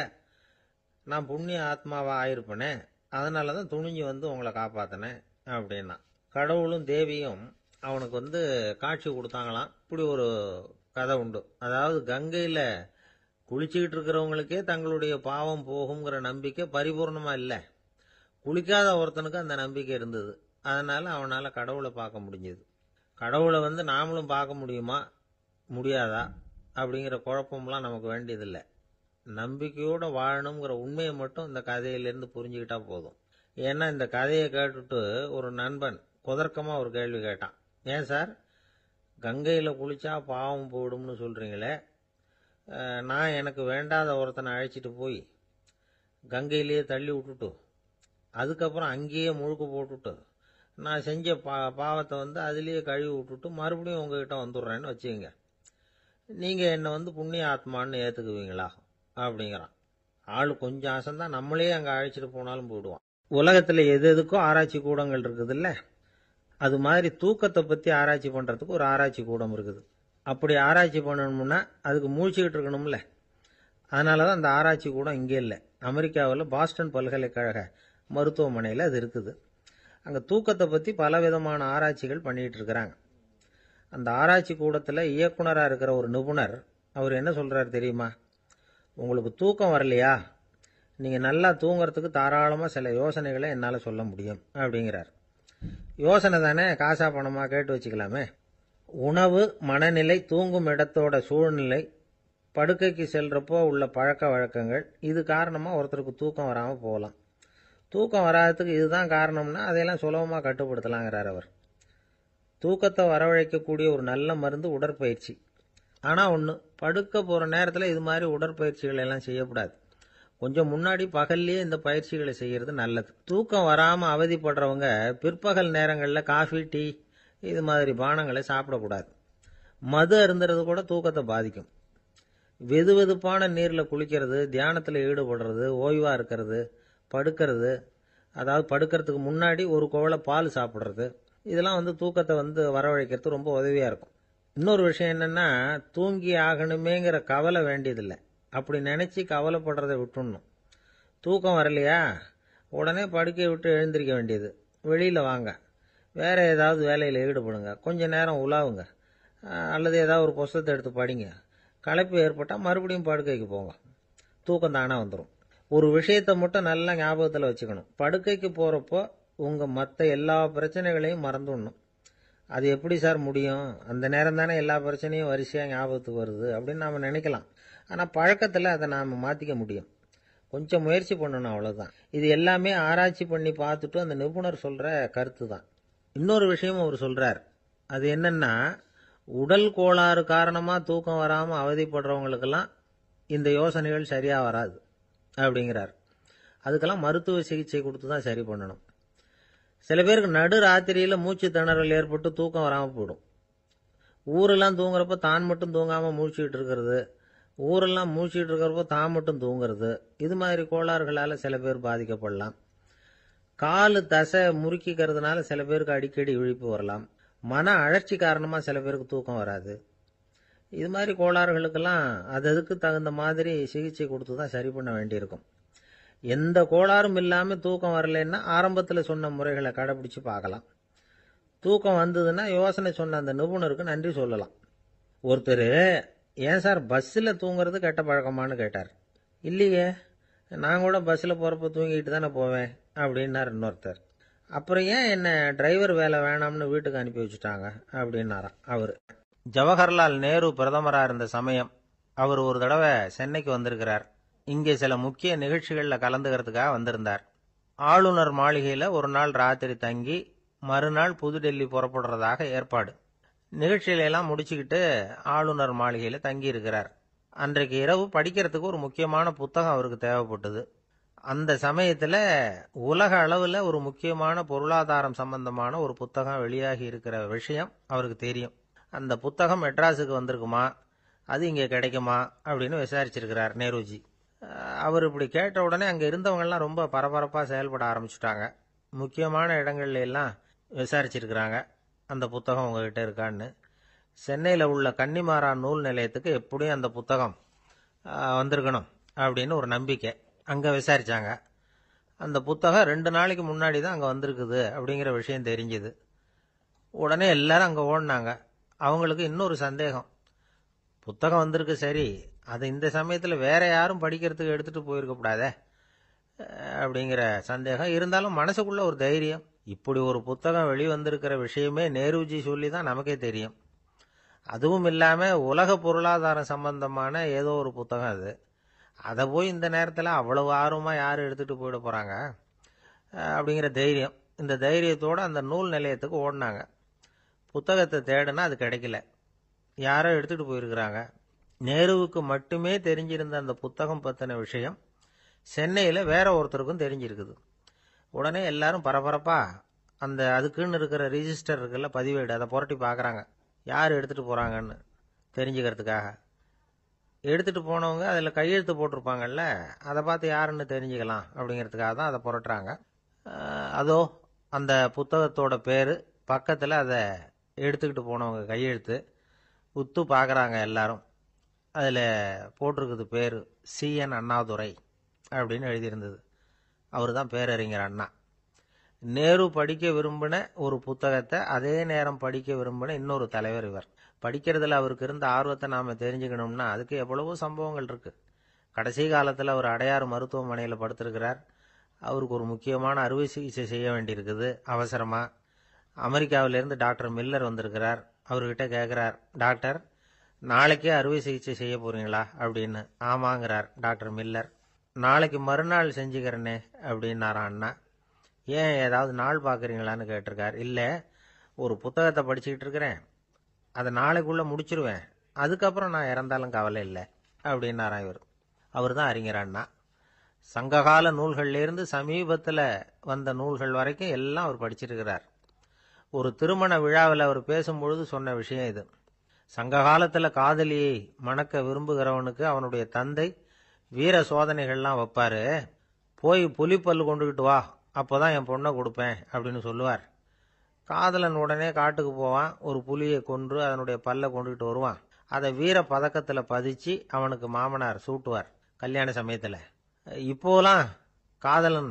நான் புண்ணிய ஆத்மாவா ஆயிருப்பேனே, அதனால தான் துணிஞ்சு உங்களை காப்பாற்றினேன் அப்படின்னா. கடவுளும் தேவியும் அவனுக்கு காட்சி கொடுத்தாங்களாம். இப்படி ஒரு கதை உண்டு. அதாவது கங்கையில் குளிச்சுக்கிட்டு இருக்கிறவங்களுக்கே தங்களுடைய பாவம் போகுங்கிற நம்பிக்கை பரிபூர்ணமாக இல்லை. குளிக்காத ஒருத்தனுக்கு அந்த நம்பிக்கை இருந்தது. அதனால் அவனால் கடவுளை பார்க்க முடிஞ்சது. கடவுளை நாமளும் பார்க்க முடியுமா முடியாதா அப்படிங்கிற குழப்பம்லாம் நமக்கு வேண்டியதில்லை. நம்பிக்கையோடு வாழணுங்கிற உண்மையை மட்டும் இந்த கதையிலேருந்து புரிஞ்சுக்கிட்டா போதும். ஏன்னா இந்த கதையை கேட்டுட்டு ஒரு நண்பன் குதர்க்கமாக ஒரு கேள்வி கேட்டான். ஏன் சார், கங்கையில் குளிச்சா பாவம் போயிடும்னு சொல்கிறீங்களே, நான் எனக்கு வேண்டாத ஒருத்தனை அழைச்சிட்டு போய் கங்கையிலேயே தள்ளி விட்டுட்டு அதுக்கப்புறம் அங்கேயே முழுக்க போட்டுட்டு நான் செஞ்ச பாவத்தை அதுலேயே கழுவி விட்டுட்டு மறுபடியும் உங்ககிட்ட வந்துடுறேன்னு வச்சுக்கோங்க, நீங்கள் என்னை புண்ணிய ஆத்மான்னு ஏற்றுக்குவீங்களா அப்படிங்கிறான். ஆள் கொஞ்சம் ஆசைந்தான், நம்மளே அங்கே அழைச்சிட்டு போனாலும் போயிடுவான். உலகத்தில் எது எதுக்கும் ஆராய்ச்சி கூடங்கள் இருக்குதுல்ல, அது மாதிரி தூக்கத்தை பற்றி ஆராய்ச்சி பண்ணுறதுக்கு ஒரு ஆராய்ச்சி கூடம் இருக்குது. அப்படி ஆராய்ச்சி பண்ணணும்னா அதுக்கு மூழ்கிக்கிட்டு இருக்கணும்ல. அதனால தான் அந்த ஆராய்ச்சி கூடம் இங்கே இல்லை. அமெரிக்காவில் பாஸ்டன் பல்கலைக்கழக மருத்துவமனையில் அது இருக்குது. அங்கே தூக்கத்தை பற்றி பலவிதமான ஆராய்ச்சிகள் பண்ணிகிட்டு இருக்கிறாங்க. அந்த ஆராய்ச்சி கூடத்தில் இயக்குனராக இருக்கிற ஒரு நிபுணர், அவர் என்ன சொல்கிறார் தெரியுமா? உங்களுக்கு தூக்கம் வரலையா, நீங்கள் நல்லா தூங்குறதுக்கு தாராளமாக சில யோசனைகளை என்னால் சொல்ல முடியும் அப்படிங்கிறார். யோசனை தானே, காசா பணமா கேட்டு வச்சுக்கலாமே. உணவு, மனநிலை, தூங்கும் இடத்தோட சூழ்நிலை, படுக்கைக்கு செல்றப்போ உள்ள பழக்க வழக்கங்கள், இது காரணமாக ஒருத்தருக்கு தூக்கம் வராமல் போகலாம். தூக்கம் வராததுக்கு இதுதான் காரணம்னா அதையெல்லாம் சுலபமாக கட்டுப்படுத்தலாங்கிறார் அவர். தூக்கத்தை வரவழைக்கக்கூடிய ஒரு நல்ல மருந்து உடற்பயிற்சி. ஆனால் ஒன்று, படுக்க போகிற நேரத்தில் இது மாதிரி உடற்பயிற்சிகள் எல்லாம் செய்யக்கூடாது. கொஞ்சம் முன்னாடி பகல்லையே இந்த பயிற்சிகளை செய்கிறது நல்லது. தூக்கம் வராமல் அவதிப்படுறவங்க பிற்பகல் நேரங்களில் காஃபி, டீ இது மாதிரி பானங்களை சாப்பிடக்கூடாது. மது அருந்துறது கூட தூக்கத்தை பாதிக்கும். வெது வெதுப்பான நீரில் குளிக்கிறது, தியானத்தில் ஈடுபடுறது, ஓய்வாக இருக்கிறது, படுக்கிறது, அதாவது படுக்கிறதுக்கு முன்னாடி ஒரு குவளை பால் சாப்பிட்றது, இதெல்லாம் தூக்கத்தை வரவழைக்கிறது ரொம்ப உதவியாக இருக்கும். இன்னொரு விஷயம் என்னென்னா, தூங்கி ஆகணுமேங்கிற கவலை வேண்டியதில்லை. அப்படி நினச்சி கவலைப்படுறதை விட்டுடணும். தூக்கம் வரலையா, உடனே படுக்கையை விட்டு எழுந்திருக்க வேண்டியது. வெளியில் வாங்க, வேறு ஏதாவது வேலையில் ஈடுபடுங்க, கொஞ்சம் நேரம் உலாவுங்க, அல்லது ஏதாவது ஒரு புஸ்தகத்தை எடுத்து படிங்க. களைப்பு ஏற்பட்டால் மறுபடியும் படுக்கைக்கு போங்க, தூக்கம் தானாக வந்துடும். ஒரு விஷயத்தை மட்டும் நல்லா ஞாபகத்தில் வச்சுக்கணும். படுக்கைக்கு போகிறப்போ உங்கள் மற்ற எல்லா பிரச்சனைகளையும் மறந்துடணும். அது எப்படி சார் முடியும், அந்த நேரம் தானே எல்லா பிரச்சனையும் வரிசையாக ஞாபகத்துக்கு வருது அப்படின்னு நாம் நினைக்கலாம். ஆனால் பழக்கத்தில் அதை நாம் மாற்றிக்க முடியும். கொஞ்சம் முயற்சி பண்ணணும், அவ்வளோதான். இது எல்லாமே ஆராய்ச்சி பண்ணி பார்த்துட்டு அந்த நிபுணர் சொல்கிற கருத்து தான். இன்னொரு விஷயமும் அவர் சொல்கிறார். அது என்னென்னா, உடல் கோளாறு காரணமாக தூக்கம் வராமல் அவதிப்படுறவங்களுக்கெல்லாம் இந்த யோசனைகள் சரியாக வராது அப்படிங்கிறார். அதுக்கெல்லாம் மருத்துவ சிகிச்சை கொடுத்து தான் சரி பண்ணணும். சில பேருக்கு நடு ராத்திரியில் மூச்சு திணறல் ஏற்பட்டு தூக்கம் வராமல் போயிடும். ஊரெல்லாம் தூங்குறப்போ தான் மட்டும் தூங்காமல் மூழ்கிட்டு இருக்கிறது, ஊரெல்லாம் மூழ்கிட்டு இருக்கிறப்போ தான் மட்டும் தூங்குறது, இது மாதிரி கோளாறுகளால் சில பேர் பாதிக்கப்படலாம். காலு தசை முறுக்கிக்கிறதுனால சில பேருக்கு அடிக்கடி இழிப்பு வரலாம். மன அழற்சி காரணமாக சில பேருக்கு தூக்கம் வராது. இது மாதிரி கோளாறுகளுக்கெல்லாம் அதுக்கு தகுந்த மாதிரி சிகிச்சை கொடுத்து தான் சரி பண்ண வேண்டியிருக்கும். எந்த கோளாறும் இல்லாமல் தூக்கம் வரலைன்னா ஆரம்பத்தில் சொன்ன முறைகளை கடைபிடிச்சு பார்க்கலாம். தூக்கம் வந்ததுன்னா யோசனை சொன்ன அந்த நிபுணருக்கு நன்றி சொல்லலாம். ஒருத்தர், ஏன் சார் பஸ்ஸில் தூங்குறது கெட்ட பழக்கமானு கேட்டார். இல்லையே, நான் கூட பஸ்ஸில் போகிறப்ப தூங்கிட்டு தானே போவேன் அப்படின்னார் இன்னொருத்தர். அப்புறம் ஏன் என்ன டிரைவர் வேலை வேணாம்னு வீட்டுக்கு அனுப்பி வச்சுட்டாங்க அப்படின்னாராம் அவர். ஜவஹர்லால் நேரு பிரதமராக இருந்த சமயம் அவர் ஒரு தடவை சென்னைக்கு வந்திருக்கிறார். இங்கே சில முக்கிய நிகழ்ச்சிகளில் கலந்துக்கிறதுக்காக வந்திருந்தார். ஆளுநர் மாளிகையில் ஒரு நாள் ராத்திரி தங்கி மறுநாள் புதுடெல்லி புறப்படுறதாக ஏற்பாடு. நிகழ்ச்சியிலெல்லாம் முடிச்சுக்கிட்டு ஆளுநர் மாளிகையில் தங்கி இருக்கிறார். அன்றைக்கு இரவு படிக்கிறதுக்கு ஒரு முக்கியமான புத்தகம் அவருக்கு தேவைப்பட்டது. அந்த சமயத்தில் உலக அளவில் ஒரு முக்கியமான பொருளாதாரம் சம்பந்தமான ஒரு புத்தகம் வெளியாகி இருக்கிற விஷயம் அவருக்கு தெரியும். அந்த புத்தகம் மெட்ராஸுக்கு வந்திருக்குமா, அது இங்கே கிடைக்குமா அப்படின்னு விசாரிச்சிருக்கிறார் நேருஜி. அவர் இப்படி கேட்ட உடனே அங்கே இருந்தவங்கெல்லாம் ரொம்ப பரபரப்பாக செயல்பட ஆரம்பிச்சுட்டாங்க. முக்கியமான இடங்கள்ல எல்லாம் விசாரிச்சிருக்கிறாங்க, அந்த புத்தகம் உங்ககிட்ட இருக்கான்னு. சென்னையில் உள்ள கன்னிமாரா நூல் நிலையத்துக்கு எப்படியும் அந்த புத்தகம் வந்திருக்கணும் அப்படின்னு ஒரு நம்பிக்கை. அங்கே விசாரித்தாங்க. அந்த புத்தகம் 2 நாளைக்கு முன்னாடி தான் அங்கே வந்திருக்குது அப்படிங்கிற விஷயம் தெரிஞ்சுது. உடனே எல்லாரும் அங்கே ஓடினாங்க. அவங்களுக்கு இன்னொரு சந்தேகம், புத்தகம் வந்திருக்கு சரி, அது இந்த சமயத்தில் வேற யாரும் படிக்கிறதுக்கு எடுத்துகிட்டு போயிருக்கக்கூடாதே அப்படிங்கிற சந்தேகம். இருந்தாலும் மனசுக்குள்ள ஒரு தைரியம், இப்படி ஒரு புத்தகம் வெளிவந்திருக்கிற விஷயமே நேருஜி சொல்லி தான் நமக்கே தெரியும். அதுவும் இல்லாமல் உலக பொருளாதாரம் சம்பந்தமான ஏதோ ஒரு புத்தகம் அது. அதை போய் இந்த நேரத்தில் அவ்வளவு ஆர்வமாக யார் எடுத்துகிட்டு போயிட போகிறாங்க அப்படிங்கிற தைரியம். இந்த தைரியத்தோடு அந்த நூல் நிலையத்துக்கு ஓடினாங்க. புத்தகத்தை தேடுனா அது கிடைக்கல. யாரோ எடுத்துகிட்டு போயிருக்கிறாங்க. நேருவுக்கு மட்டுமே தெரிஞ்சிருந்த அந்த புத்தகம் பற்றின விஷயம் சென்னையில் வேற ஒருத்தருக்கும் தெரிஞ்சிருக்குது. உடனே எல்லாரும் பரபரப்பா அந்த அதுக்குன்னு இருக்கிற ரிஜிஸ்டர் இருக்குல்ல, பதிவேடு, அதை புரட்டி பார்க்குறாங்க யார் எடுத்துகிட்டு போகிறாங்கன்னு தெரிஞ்சுக்கிறதுக்காக. எடுத்துகிட்டு போனவங்க அதில் கையெழுத்து போட்டிருப்பாங்கல்ல, அதை பார்த்து யாருன்னு தெரிஞ்சுக்கலாம் அப்படிங்கிறதுக்காக தான் அதை புரட்டுறாங்க. அதோ அந்த புத்தகத்தோட பேர் பக்கத்தில் அதை எடுத்துக்கிட்டு போனவங்க கையெழுத்து உத்து பார்க்குறாங்க எல்லாரும். அதில் போட்டிருக்குது பேர் CN அண்ணாதுரை அப்படின்னு எழுதியிருந்தது. அவர் தான் பேரறிஞர் அண்ணா. நேரு படிக்க விரும்பின ஒரு புத்தகத்தை அதே நேரம் படிக்க விரும்பின இன்னொரு தலைவர் இவர். படிக்கிறதுல அவருக்கு இருந்த ஆர்வத்தை நாம் தெரிஞ்சுக்கணும்னா அதுக்கு எவ்வளவோ சம்பவங்கள் இருக்கு. கடைசி காலத்தில் அவர் அடையாறு மருத்துவமனையில் படுத்திருக்கிறார். அவருக்கு ஒரு முக்கியமான அறுவை சிகிச்சை செய்ய வேண்டியிருக்குது அவசரமாக. அமெரிக்காவிலேருந்து டாக்டர் மில்லர் வந்திருக்கிறார். அவர்கிட்ட கேட்குறார், டாக்டர் நாளைக்கே அறுவை சிகிச்சை செய்ய போறீங்களா அப்படின்னு. ஆமாங்கிறார் டாக்டர் மில்லர். நாளைக்கு மறுநாள் செஞ்சுக்கிறேனே அப்படின்னாரான் அண்ணா. ஏன் ஏதாவது நாள் பார்க்குறீங்களான்னு கேட்டிருக்கார். இல்லை, ஒரு புத்தகத்தை படிச்சுக்கிட்டு இருக்கிறேன், அதை நாளைக்குள்ளே முடிச்சிருவேன், அதுக்கப்புறம் நான் இறந்தாலும் கவலை இல்லை அப்படின்னாரான் இவர். அவர் தான் அறிஞர் அண்ணா. சங்ககால நூல்கள்லேருந்து சமீபத்தில் வந்த நூல்கள் வரைக்கும் எல்லாம் அவர் படிச்சிருக்கிறார். ஒரு திருமண விழாவில் அவர் பேசும்பொழுது சொன்ன விஷயம் இது. சங்க காலத்தில் காதலியை மணக்க விரும்புகிறவனுக்கு அவனுடைய தந்தை வீர சோதனைகள்லாம் வைப்பாரு. போய் புலிப்பல்லு கொண்டுகிட்டு வா, அப்போதான் என் பொண்ணை கொடுப்பேன் அப்படின்னு சொல்லுவார். காதலன் உடனே காட்டுக்கு போவான், ஒரு புலியை கொன்று அதனுடைய பல்லை கொண்டுகிட்டு வருவான். அதை வீர பதக்கத்தில் பதிச்சு அவனுக்கு மாமனார் சூட்டுவார் கல்யாண சமயத்தில். இப்போலாம் காதலன்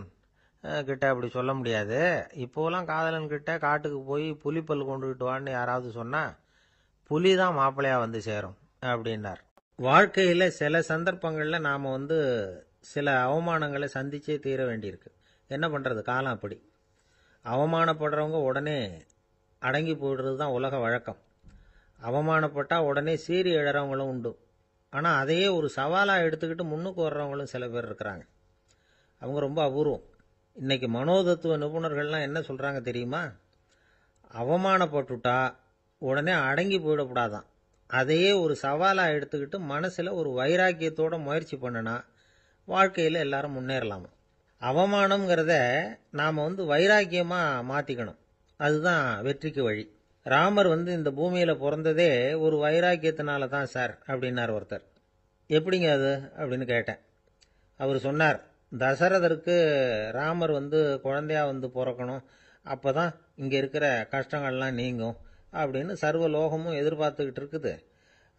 கிட்ட அப்படி சொல்ல முடியாது. இப்போலாம் காதலன் கிட்ட காட்டுக்கு போய் புலிப்பல்லு கொண்டுகிட்டு வான்னு யாராவது சொன்னா புலி தான் மாப்பிள்ளையா வந்து சேரும் அப்படின்னார். வாழ்க்கையில் சில சந்தர்ப்பங்களில் நாம் சில அவமானங்களை சந்திச்சே தீர வேண்டியிருக்கு. என்ன பண்ணுறது, காலம் அப்படி. அவமானப்படுறவங்க உடனே அடங்கி போயிடுறது தான் உலக வழக்கம். அவமானப்பட்டால் உடனே சீறி எழறவங்களும் உண்டு. ஆனால் அதையே ஒரு சவாலாக எடுத்துக்கிட்டு முன்னுக்கு வர்றவங்களும் சில பேர் இருக்கிறாங்க. அவங்க ரொம்ப அபூர்வம். இன்னைக்கு மனோதத்துவ நிபுணர்கள்லாம் என்ன சொல்கிறாங்க தெரியுமா? அவமானப்பட்டுட்டா உடனே அடங்கி போயிடக்கூடாதான். அதையே ஒரு சவாலாக எடுத்துக்கிட்டு மனசில் ஒரு வைராக்கியத்தோட முயற்சி பண்ணினா வாழ்க்கையில் எல்லாரும் முன்னேறலாமா. அவமானம்ங்கிறத நாம் வைராக்கியமாக மாற்றிக்கணும். அதுதான் வெற்றிக்கு வழி. ராமர் இந்த பூமியில் பிறந்ததே ஒரு வைராக்கியத்தினால தான் சார் அப்படின்னார் ஒருத்தர். எப்படிங்க அது அப்படின்னு கேட்டேன். அவர் சொன்னார், தசரதருக்கு ராமர் குழந்தையா பிறக்கணும், அப்போ தான் இங்கே இருக்கிற கஷ்டங்கள்லாம் நீங்கும் அப்படின்னு சர்வ லோகமும் எதிர்பார்த்துக்கிட்டு இருக்குது.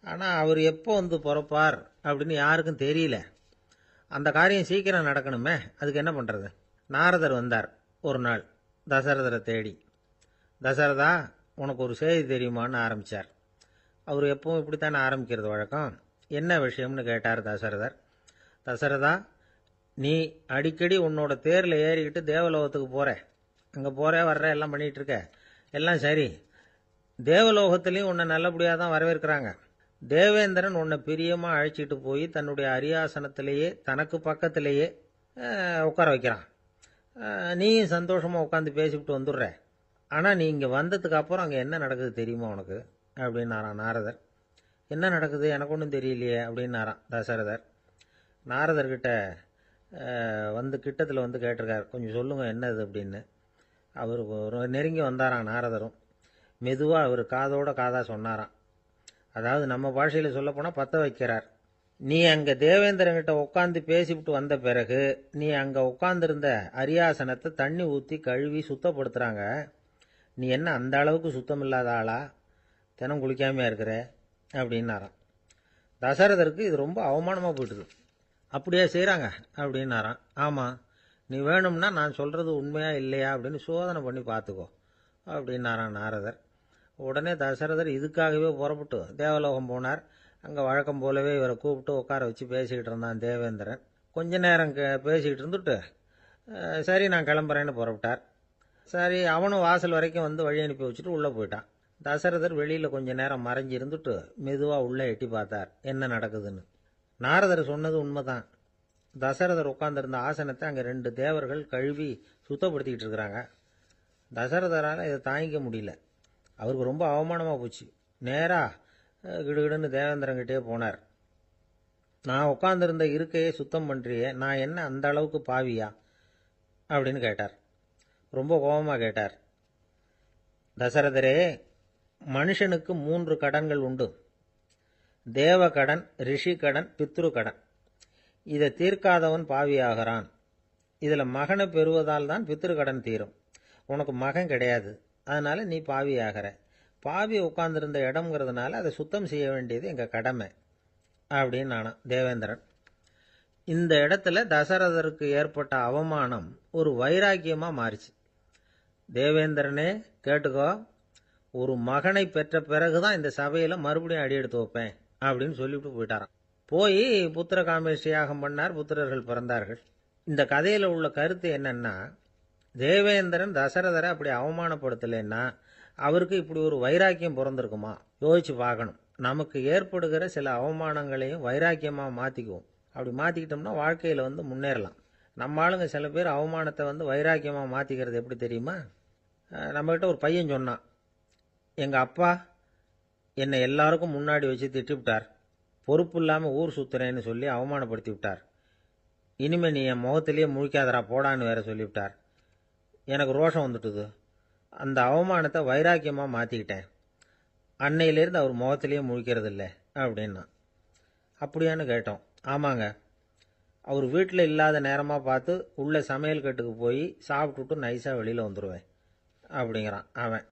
ஆனால் அவர் எப்போ பிறப்பார் அப்படின்னு யாருக்கும் தெரியல. அந்த காரியம் சீக்கிரம் நடக்கணுமே, அதுக்கு என்ன பண்ணுறது? நாரதர் வந்தார் ஒரு நாள் தசரதரை தேடி. தசரதா, உனக்கு ஒரு செய்தி தெரியுமான்னு ஆரம்பித்தார். அவர் எப்பவும் இப்படித்தானே ஆரம்பிக்கிறது வழக்கம். என்ன விஷயம்னு கேட்டார் தசரதர். தசரதா, நீ அடிக்கடி உன்னோட தேரில் ஏறிக்கிட்டு தேவலோகத்துக்கு போகிற, அங்கே போகிற வர்ற எல்லாம் பண்ணிகிட்டு இருக்க, எல்லாம் சரி. தேவலோகத்திலையும் உன்னை நல்லபடியாக தான் வரவேற்கிறாங்க. தேவேந்திரன் உன்னை பிரியமாக அழைச்சிட்டு போய் தன்னுடைய அரியாசனத்திலேயே தனக்கு பக்கத்திலேயே உட்கார வைக்கிறான். நீயும் சந்தோஷமாக உட்காந்து பேசிவிட்டு வந்துடுற. ஆனால் நீ இங்கே வந்ததுக்கு அப்புறம் அங்கே என்ன நடக்குது தெரியுமா உனக்கு அப்படின்னாரான் நாரதர். என்ன நடக்குது எனக்கு ஒன்றும் தெரியலையே அப்படின்னாரான் தசரதர். நாரதர்கிட்ட கிட்டத்தில் கேட்டிருக்கார், கொஞ்சம் சொல்லுங்கள் என்னது அப்படின்னு. அவர் நெருங்கி வந்தாரான் நாரதரும். மெதுவாக அவர் காதோட காதாக சொன்னாராம். அதாவது நம்ம பாஷையில் சொல்லப்போனால் பற்ற வைக்கிறார். நீ அங்கே தேவேந்திரங்கிட்ட உட்காந்து பேசிவிட்டு வந்த பிறகு நீ அங்கே உட்காந்துருந்த அரியாசனத்தை தண்ணி ஊற்றி கழுவி சுத்தப்படுத்துகிறாங்க. நீ என்ன அந்த அளவுக்கு சுத்தம் இல்லாத ஆளா, தினம் குளிக்காமையாக இருக்கிற அப்படின்னாராம். தசரதருக்கு இது ரொம்ப அவமானமாக போயிட்டுது. அப்படியே செய்கிறாங்க அப்படின்னாராம். ஆமாம், நீ வேணும்னா நான் சொல்கிறது உண்மையா இல்லையா அப்படின்னு சோதனை பண்ணி பார்த்துக்கோ அப்படின்னாரான் நாரதர். உடனே தசரதர் இதுக்காகவே புறப்பட்டு தேவலோகம் போனார். அங்கே வழக்கம் போலவே இவரை கூப்பிட்டு உட்கார வச்சு பேசிக்கிட்டு இருந்தான் தேவேந்திரன். கொஞ்ச நேரம் பேசிக்கிட்டு இருந்துட்டு சரி நான் கிளம்புறேன்னு புறப்பட்டார். சரி, அவனும் வாசல் வரைக்கும் வந்து வழி அனுப்பி வச்சுட்டு உள்ளே போயிட்டான். தசரதர் வெளியில் கொஞ்ச நேரம் மறைஞ்சி இருந்துட்டு மெதுவாக உள்ளே எட்டி பார்த்தார் என்ன நடக்குதுன்னு. நாரதர் சொன்னது உண்மைதான். தசரதர் உட்கார்ந்திருந்த ஆசனத்தை அங்கே 2 தேவர்கள் கழுவி சுத்தப்படுத்திக்கிட்டு இருக்கிறாங்க. தசரதரால் இதை தாங்கிக்க முடியல. அவருக்கு ரொம்ப அவமானமாக போச்சு. நேராக கிடுகிடுன்னு தேவேந்திரங்கிட்டே போனார். நான் உட்கார்ந்திருந்த இருக்கையை சுத்தம் பண்ணுறியே, நான் என்ன அந்த அளவுக்கு பாவியா அப்படின்னு கேட்டார். ரொம்ப கோபமாக கேட்டார். தசரதரே, மனுஷனுக்கு 3 கடன்கள் உண்டு. தேவ கடன், ரிஷி கடன், பித்ரு கடன். இதை தீர்க்காதவன் பாவியாகிறான். இதில் மகனை பெறுவதால் தான் பித்ரு கடன் தீரும். உனக்கு மகன் கிடையாது, அதனால நீ பாவியாகிற. பாவி உட்கார்ந்திருந்த இடம்ங்கிறதுனால அதை சுத்தம் செய்ய வேண்டியது எங்கள் கடமை அப்படின்னு நானா தேவேந்திரன். இந்த இடத்துல தசரதருக்கு ஏற்பட்ட அவமானம் ஒரு வைராக்கியமாக மாறிச்சு. தேவேந்திரனே கேட்டுக்கோ, ஒரு மகனை பெற்ற பிறகுதான் இந்த சபையில் மறுபடியும் அடி எடுத்து வைப்பேன் அப்படின்னு சொல்லிவிட்டு போயிட்டாராம். போய் புத்திர காமேஷ்டி யாகம் பண்ணார். புத்திரர்கள் பிறந்தார்கள். இந்த கதையில் உள்ள கருத்து என்னன்னா, தேவேந்திரன் தசரதரை அப்படி அவமானப்படுத்தலைன்னா அவருக்கு இப்படி ஒரு வைராக்கியம் பிறந்திருக்குமா? யோசிச்சு பார்க்கணும். நமக்கு ஏற்படுகிற சில அவமானங்களையும் வைராக்கியமாக மாற்றிக்குவோம். அப்படி மாற்றிக்கிட்டோம்னா வாழ்க்கையில் வந்து முன்னேறலாம். நம்ம ஆளுங்க சில பேர் அவமானத்தை வந்து வைராக்கியமாக மாற்றிக்கிறது எப்படி தெரியுமா? நம்மகிட்ட ஒரு பையன் சொன்னான், எங்கள் அப்பா என்னை எல்லாருக்கும் முன்னாடி வச்சு திட்டிவிட்டார், பொறுப்பு இல்லாமல் ஊர் சுற்றுறேன்னு சொல்லி அவமானப்படுத்தி விட்டார். இனிமேல் நீ என் முகத்திலேயே முழிக்காதரா போடான்னு வேற சொல்லிவிட்டார். எனக்கு ரோஷம் வந்துட்டுது. அந்த அவமானத்தை வைராக்கியமாக மாற்றிக்கிட்டேன். அன்னையிலேருந்து அவர் முகத்திலேயே முழிக்கிறது இல்லை அப்படின்னா. அப்படியான்னு கேட்டோம். ஆமாங்க, அவர் வீட்டில் இல்லாத நேரமாக பார்த்து உள்ள சமையல் கட்டுக்கு போய் சாப்பிட்டுட்டு நைஸாக வெளியில் வந்துடுவேன் அப்படிங்கிறான் அவன்.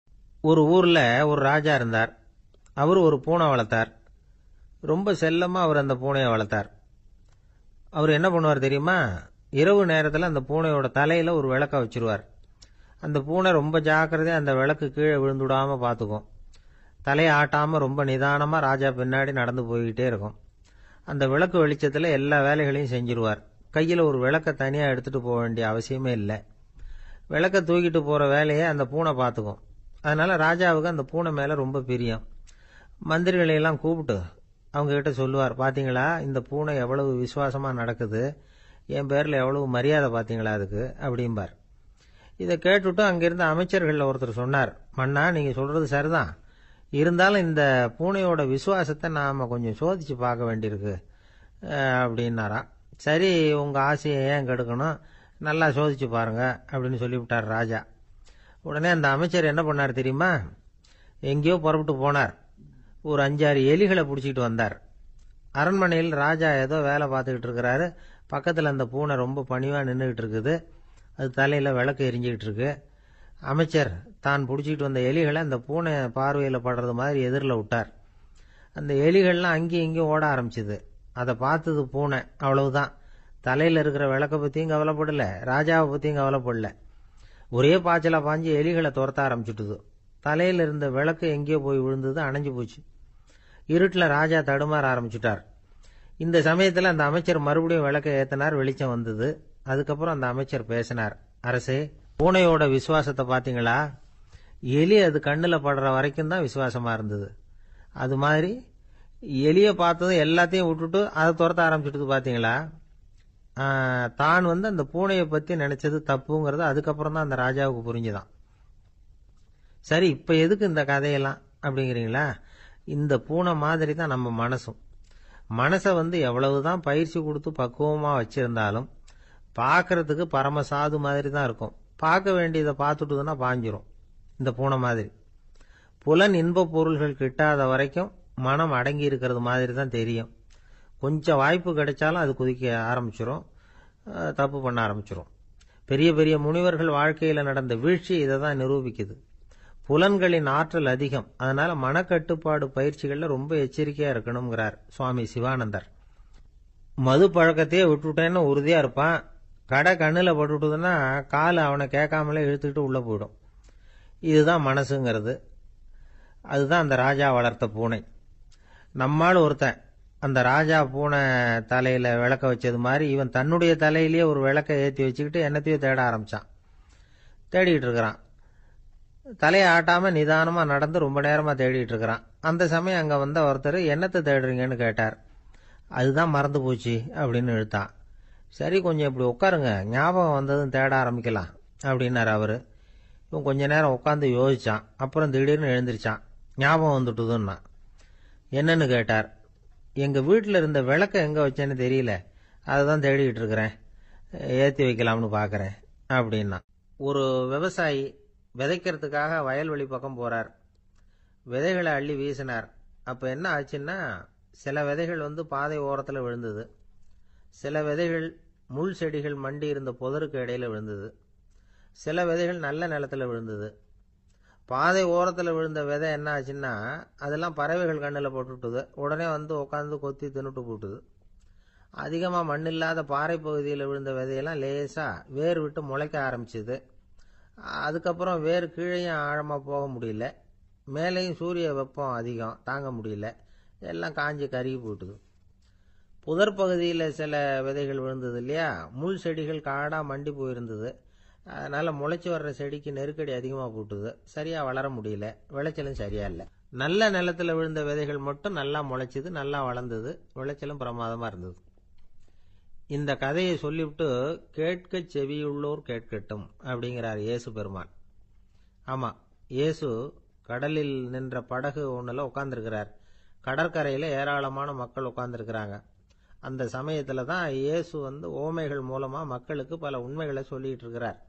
ஒரு ஊரில் ஒரு ராஜா இருந்தார். அவர் ஒரு பூனை வளர்த்தார். ரொம்ப செல்லமாக அவர் அந்த பூனையை வளர்த்தார். அவர் என்ன பண்ணுவார் தெரியுமா? இரவு நேரத்தில் அந்த பூனையோட தலையில் ஒரு விளக்க வச்சுருவார். அந்த பூனை ரொம்ப ஜாக்கிரதையாக அந்த விளக்கு கீழே விழுந்துடாமல் பார்த்துக்கும். தலையை ஆட்டாமல் ரொம்ப நிதானமாக ராஜா பின்னாடி நடந்து போய்கிட்டே இருக்கும். அந்த விளக்கு வெளிச்சத்தில் எல்லா வேலைகளையும் செஞ்சிருவார். கையில் ஒரு விளக்கை தனியாக எடுத்துகிட்டு போக வேண்டிய அவசியமே இல்லை. விளக்கை தூக்கிட்டு போகிற வேலையை அந்த பூனை பார்த்துக்கும். அதனால் ராஜாவுக்கு அந்த பூனை மேலே ரொம்ப பிரியம். மந்திரிகளையெல்லாம் கூப்பிட்டு அவங்கக்கிட்ட சொல்லுவார், பார்த்தீங்களா இந்த பூனை எவ்வளவு விசுவாசமாக நடக்குது, என் பேரில் எவ்வளவு மரியாதை பார்த்தீங்களா அதுக்கு அப்படிம்பார். இதை கேட்டுவிட்டு அங்கிருந்த அமைச்சர்களில் ஒருத்தர் சொன்னார், மன்னா நீங்கள் சொல்கிறது சரிதான், இருந்தாலும் இந்த பூனையோட விசுவாசத்தை நாம் கொஞ்சம் சோதித்து பார்க்க வேண்டியிருக்கு அப்படின்னாராம். சரி, உங்கள் ஆசையை ஏன் கெடுக்கணும், நல்லா சோதிச்சு பாருங்க அப்படின்னு சொல்லிவிட்டார் ராஜா. உடனே அந்த அமைச்சர் என்ன பண்ணார் தெரியுமா? எங்கேயோ புறப்பட்டு போனார். ஒரு 5-6 எலிகளை பிடிச்சிக்கிட்டு வந்தார். அரண்மனையில் ராஜா ஏதோ வேலை பார்த்துக்கிட்டு இருக்கிறாரு. பக்கத்தில் அந்த பூனை ரொம்ப பணிவாக நின்றுக்கிட்டு இருக்குது. அது தலையில் விளக்கு எரிஞ்சிக்கிட்டு இருக்கு. அமைச்சர் தான் பிடிச்சிக்கிட்டு வந்த எலிகளை அந்த பூனை பார்வையில் படுறது மாதிரி எதிரில் விட்டார். அந்த எலிகள்லாம் அங்கேயும் இங்கேயும் ஓட ஆரம்பிச்சுது. அதை பார்த்தது பூனை, அவ்வளவுதான். தலையில் இருக்கிற விளக்கை பற்றியும் கவலைப்படலை, ராஜாவை பற்றியும் கவலைப்படல. ஒரே பாய்ச்சலாக பாஞ்சு எலிகளை துரத்த ஆரம்பிச்சுட்டுது. தலையில் இருந்த விளக்கு எங்கேயோ போய் விழுந்தது, அணைஞ்சு போச்சு. இருட்டில் ராஜா தடுமாற ஆரம்பிச்சுட்டார். இந்த சமயத்தில் அந்த அமைச்சர் மறுபடியும் விளக்கை ஏற்றினார். வெளிச்சம் வந்தது. அதுக்கப்புறம் அந்த அமைச்சர் பேசினார், அரசே, பூனையோட விசுவாசத்தை பார்த்தீங்களா? எலி அது கண்ணில் படுற வரைக்கும் தான் விசுவாசமாக இருந்தது. அது மாதிரி எலியை பார்த்ததும் எல்லாத்தையும் விட்டுட்டு அதை துரத்த ஆரம்பிச்சுட்டு பார்த்தீங்களா? தான் அந்த பூனையை பற்றி நினைச்சது தப்புங்கிறது அதுக்கப்புறம் தான் அந்த ராஜாவுக்கு புரிஞ்சுதான். சரி, இப்போ எதுக்கு இந்த கதையெல்லாம் அப்படிங்கிறீங்களா? இந்த பூனை மாதிரி தான் நம்ம மனசும். மனசை எவ்வளவுதான் பயிற்சி கொடுத்து பக்குவமாக வச்சிருந்தாலும் பார்க்கறதுக்கு பரமசாது மாதிரி தான் இருக்கும். பார்க்க வேண்டியதை பார்த்துட்டுதுன்னா பாஞ்சிரும். இந்த பூனை மாதிரி புலன் இன்ப பொருள்கள் கிட்டாத வரைக்கும் மனம் அடங்கி இருக்கிறது மாதிரி தான் தெரியும். கொஞ்சம் வாய்ப்பு கிடைச்சாலும் அது குதிக்க ஆரம்பிச்சிரும், தப்பு பண்ண ஆரம்பிச்சிரும். பெரிய பெரிய முனிவர்கள் வாழ்க்கையில் நடந்த வீழ்ச்சி இதை தான் நிரூபிக்குது. புலன்களின் ஆற்றல் அதிகம். அதனால மனக்கட்டுப்பாடு பயிற்சிகளில் ரொம்ப எச்சரிக்கையா இருக்கணுங்கிறார் சுவாமி சிவானந்தர். மது பழக்கத்தையே விட்டுட்டேன்னு உறுதியா இருப்பான். கடை கண்ணில் பட்டுட்டுதுன்னா கால் அவனை கேட்காமலே இழுத்துக்கிட்டு உள்ள போயிடும். இதுதான் மனசுங்கிறது. அதுதான் அந்த ராஜா வளர்த்த பூனை. நம்மால் ஒருத்தன் அந்த ராஜா பூனை தலையில விளக்க வச்சது மாதிரி இவன் தன்னுடைய தலையிலேயே ஒரு விளக்க ஏற்றி வச்சுக்கிட்டு என்னத்தையோ தேட ஆரம்பிச்சான். தேடிக்கிட்டு இருக்கிறான். தலையை ஆட்டாம நிதானமா நடந்து ரொம்ப நேரமா தேடிட்டு இருக்கிறான். அந்த சமயம் அங்க வந்த ஒருத்தர், என்னத்தை தேடுறீங்கன்னு கேட்டார். அதுதான் மறந்து போச்சு அப்படின்னு இழுத்தான். சரி, கொஞ்சம் இப்படி உட்காருங்க, ஞாபகம் வந்ததும் தேட ஆரம்பிக்கலாம் அப்படின்னாரு அவரு. இவன் கொஞ்ச நேரம் உட்காந்து யோசிச்சான். அப்புறம் திடீர்னு எழுந்திருச்சான். ஞாபகம் வந்துட்டுதுன்னா. என்னன்னு கேட்டார். எங்க வீட்டில் இருந்த விளக்க எங்க வச்சேன்னு தெரியல, அதுதான் தேடிட்டு இருக்கிறேன், ஏற்றி வைக்கலாம்னு பார்க்கறேன் அப்படின்னா. ஒரு விவசாயி விதைக்கிறதுக்காக வயல்வெளி பக்கம் போறார். விதைகளை அள்ளி வீசினார். அப்போ என்ன ஆச்சுன்னா, சில விதைகள் பாதை ஓரத்தில் விழுந்தது. சில விதைகள் முள் செடிகள் மண்டி இருந்த புதருக்கு இடையில விழுந்தது. சில விதைகள் நல்ல நிலத்தில் விழுந்தது. பாதை ஓரத்தில் விழுந்த விதை என்ன ஆச்சுன்னா, அதெல்லாம் பறவைகள் கண்ணில் போட்டுட்டுது. உடனே உட்காந்து கொத்தி தின்னுட்டு போட்டுது. அதிகமாக மண் இல்லாத பாறை பகுதியில் விழுந்த விதையெல்லாம் லேசாக வேர் விட்டு முளைக்க ஆரம்பிச்சுது. அதுக்கப்புறம் வேர் கீழேயும் ஆழமாக போக முடியல, மேலேயும் சூரிய வெப்பம் அதிகம் தாங்க முடியல, எல்லாம் காஞ்சி கருகி போட்டுது. புதர் பகுதியில் சில விதைகள் விழுந்தது இல்லையா, முள் செடிகள் காடாக மண்டி போயிருந்தது. அதனால முளைச்சி வர்ற செடிக்கு நெருக்கடி அதிகமாக போட்டுது, சரியா வளர முடியல, விளைச்சலும் சரியா இல்லை. நல்ல நிலத்தில் விழுந்த விதைகள் மட்டும் நல்லா முளைச்சிது, நல்லா வளர்ந்தது, விளைச்சலும் பிரமாதமாக இருந்தது. இந்த கதையை சொல்லிவிட்டு, கேட்க செவியுள்ளோர் கேட்கட்டும் அப்படிங்கிறார் இயேசு பெருமான். ஆமா, இயேசு கடலில் நின்ற படகு ஒன்றில் உட்காந்துருக்கிறார். கடற்கரையில் ஏராளமான மக்கள் உட்காந்துருக்கிறாங்க. அந்த சமயத்தில் தான் இயேசு ஓமைகள் மூலமாக மக்களுக்கு பல உண்மைகளை சொல்லிட்டு இருக்கிறார்.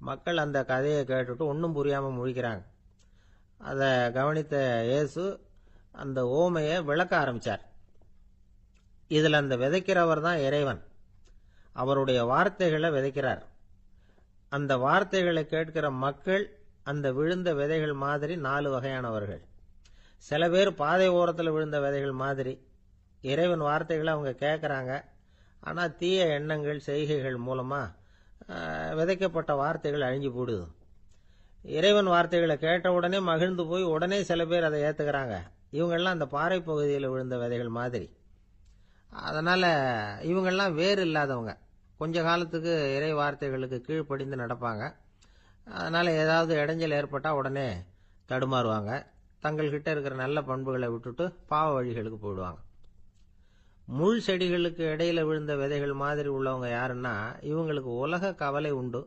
மக்கள் அந்த கதையை கேட்டுட்டு ஒன்றும் புரியாமல் முழிக்கிறாங்க. அதை கவனித்த இயேசு அந்த ஓமையை விளக்க ஆரம்பித்தார். இதில் அந்த விதைக்கிறவர் தான் இறைவன். அவருடைய வார்த்தைகளை விதைக்கிறார். அந்த வார்த்தைகளை கேட்கிற மக்கள் அந்த விழுந்த விதைகள் மாதிரி 4 வகையானவர்கள். சில பேர் பாதை ஓரத்தில் விழுந்த விதைகள் மாதிரி. இறைவன் வார்த்தைகளை அவங்க கேட்குறாங்க, ஆனால் தீய எண்ணங்கள் செய்கைகள் மூலமாக விதைக்கப்பட்ட வார்த்தைகள் அழிஞ்சு போடுது. இறைவன் வார்த்தைகளை கேட்ட உடனே மகிழ்ந்து போய் உடனே சில பேர் அதை ஏற்றுக்கிறாங்க. இவங்கெல்லாம் அந்த பாறை பகுதியில் விழுந்த விதைகள் மாதிரி. அதனால் இவங்கெல்லாம் வேறு இல்லாதவங்க. கொஞ்ச காலத்துக்கு இறை வார்த்தைகளுக்கு கீழ்ப்படிந்து நடப்பாங்க. அதனால் ஏதாவது இடைஞ்சல் ஏற்பட்டால் உடனே தடுமாறுவாங்க. தங்கள்கிட்ட இருக்கிற நல்ல பண்புகளை விட்டுட்டு பாவ வழிகளுக்கு போயிடுவாங்க. முள் செடிகளுக்கு இடையில விழுந்த விதைகள் மாதிரி உள்ளவங்க யாருன்னா, இவங்களுக்கு உலக கவலை உண்டு,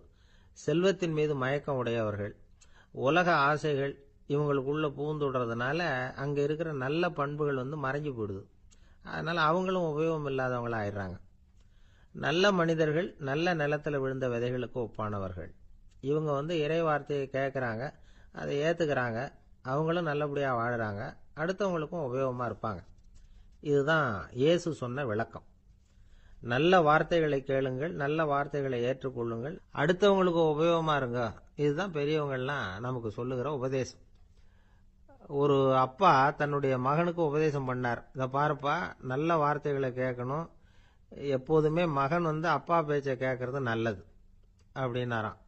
செல்வத்தின் மீது மயக்கம் உடையவர்கள். உலக ஆசைகள் இவங்களுக்குள்ள பூந்துடுறதுனால அங்கே இருக்கிற நல்ல பண்புகள் மறைஞ்சு போயிடுது. அதனால் அவங்களும் உபயோகம் இல்லாதவங்களா ஆயிடுறாங்க. நல்ல மனிதர்கள் நல்ல நிலத்தில் விழுந்த விதைகளுக்கு ஒப்பானவர்கள். இவங்க இறை வார்த்தையை கேட்குறாங்க, அதை ஏற்றுக்கிறாங்க, அவங்களும் நல்லபடியாக வாழுறாங்க, அடுத்தவங்களுக்கும் உபயோகமாக இருப்பாங்க. இதுதான் இயேசு சொன்ன விளக்கம். நல்ல வார்த்தைகளை கேளுங்கள், நல்ல வார்த்தைகளை ஏற்றுக்கொள்ளுங்கள், அடுத்தவங்களுக்கு உபயோகமாக இருங்க. இதுதான் பெரியவங்கள்லாம் நமக்கு சொல்லுகிற உபதேசம். ஒரு அப்பா தன்னுடைய மகனுக்கு உபதேசம் பண்ணார். இதை பாருப்பா, நல்ல வார்த்தைகளை கேட்கணும், எப்போதுமே மகன் அப்பா பேச்சை கேட்கறது நல்லது அப்படின்னாராம்.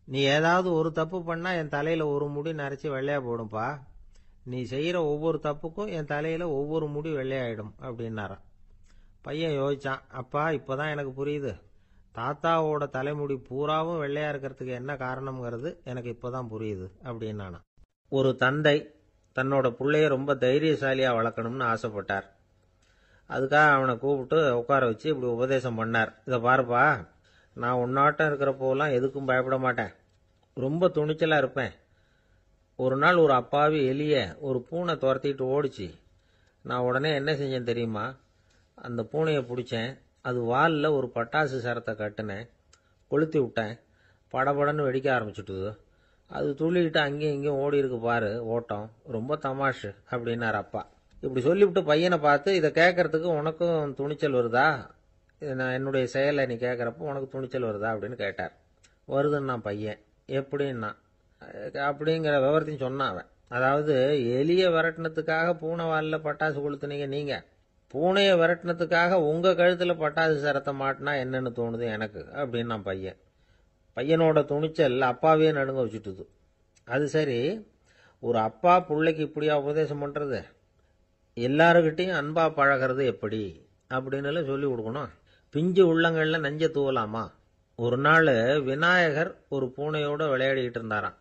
நீ ஏதாவது ஒரு தப்பு பண்ணா என் தலையில ஒரு முடி நரைச்சி வெள்ளையா போடும்பா, நீ செய்யற ஒவ்வொரு தப்புக்கும் என் தலையில ஒவ்வொரு முடி வெள்ளையாயிடும் அப்படின்னாராம். பையன் யோசிச்சான், அப்பா இப்பதான் எனக்கு புரியுது, தாத்தாவோட தலைமுடி பூராவும் வெள்ளையா இருக்கிறதுக்கு என்ன காரணம்ங்கிறது எனக்கு இப்பதான் புரியுது அப்படின்னானா. ஒரு தந்தை தன்னோட பிள்ளைய ரொம்ப தைரியசாலியா வளர்க்கணும்னு ஆசைப்பட்டார். அதுக்காக அவனை கூப்பிட்டு உட்கார வச்சு இப்படி உபதேசம் பண்ணார். இதை பாருப்பா, நான் உன்னாட்டம் இருக்கிறப்போலாம் எதுக்கும் பயப்பட மாட்டேன், ரொம்ப துணிச்சலா இருப்பேன். ஒரு நாள் ஒரு அப்பாவி எலிய ஒரு பூனை துரத்திட்டு ஓடிச்சு. நான் உடனே என்ன செஞ்சேன் தெரியுமா? அந்த பூனையை பிடிச்சேன், அது வாலில் ஒரு பட்டாசு சரத்தை கட்டினேன், கொளுத்தி விட்டேன், படபடன்னு வெடிக்க ஆரம்பிச்சுட்டுது. அது துள்ளிக்கிட்டு அங்கேயும் இங்கேயும் ஓடி இருக்கு பாரு ஓட்டம், ரொம்ப தமாஷு அப்படின்னார் அப்பா. இப்படி சொல்லிவிட்டு பையனை பார்த்து, இதை கேட்கறதுக்கு உனக்கும் துணிச்சல் வருதா, நான் என்னுடைய செயலை நீ கேட்குறப்போ உனக்கு துணிச்சல் வருதா அப்படின்னு கேட்டார். வருதுன்னா பையன். எப்படின்னா அப்படிங்கிற விவரத்தையும் சொன்னான் அவன். அதாவது, எலியை விரட்டினத்துக்காக பூனை வாலில் பட்டாசு கொளுத்துனீங்க நீங்க, பூனையை விரட்டினத்துக்காக உங்க கழுத்துல பட்டாசு சரத்தை மாட்டினா என்னன்னு தோணுது எனக்கு அப்படின்னா பையன். பையனோட துணிச்சல் அப்பாவே நடுங்க வச்சுட்டுது. அது சரி, ஒரு அப்பா பிள்ளைக்கு இப்படியா உபதேசம் பண்றது? எல்லாருக்கிட்டையும் அன்பா பழகிறது எப்படி அப்படின்னு சொல்லி கொடுக்கணும். பிஞ்சு உள்ளங்கள்ல நஞ்ச தூவலாமா? ஒரு நாள் விநாயகர் ஒரு பூனையோட விளையாடிக்கிட்டு இருந்தாராம்.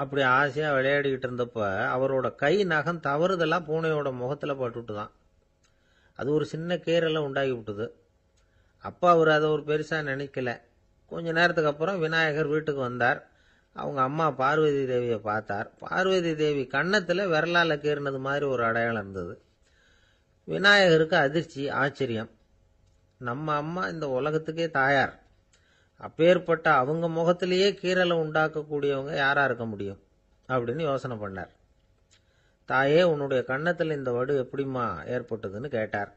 அப்படி ஆசையாக விளையாடிக்கிட்டு இருந்தப்ப அவரோட கை நகம் தவறுதெல்லாம் பூனையோட முகத்தில் பட்டுட்டு தான். அது ஒரு சின்ன கீறலை உண்டாகி விட்டுது. அப்போ அவர் அதை ஒரு பெருசாக நினைக்கல. கொஞ்ச நேரத்துக்கு அப்புறம் விநாயகர் வீட்டுக்கு வந்தார். அவங்க அம்மா பார்வதி தேவியை பார்த்தார். பார்வதி தேவி கன்னத்தில் விரலால் கீறினது மாதிரி ஒரு அடையாளம் இருந்தது. விநாயகருக்கு அதிர்ச்சி, ஆச்சரியம். நம்ம அம்மா இந்த உலகத்துக்கே தாயார். அப்பேற்பட்ட அவங்க முகத்திலேயே கீறலை உண்டாக்கக்கூடியவங்க யாரா இருக்க முடியும் அப்படின்னு யோசனை பண்ணார். தாயே, உன்னுடைய கன்னத்தில் இந்த வடு எப்படிம்மா ஏற்பட்டதுன்னு கேட்டார்.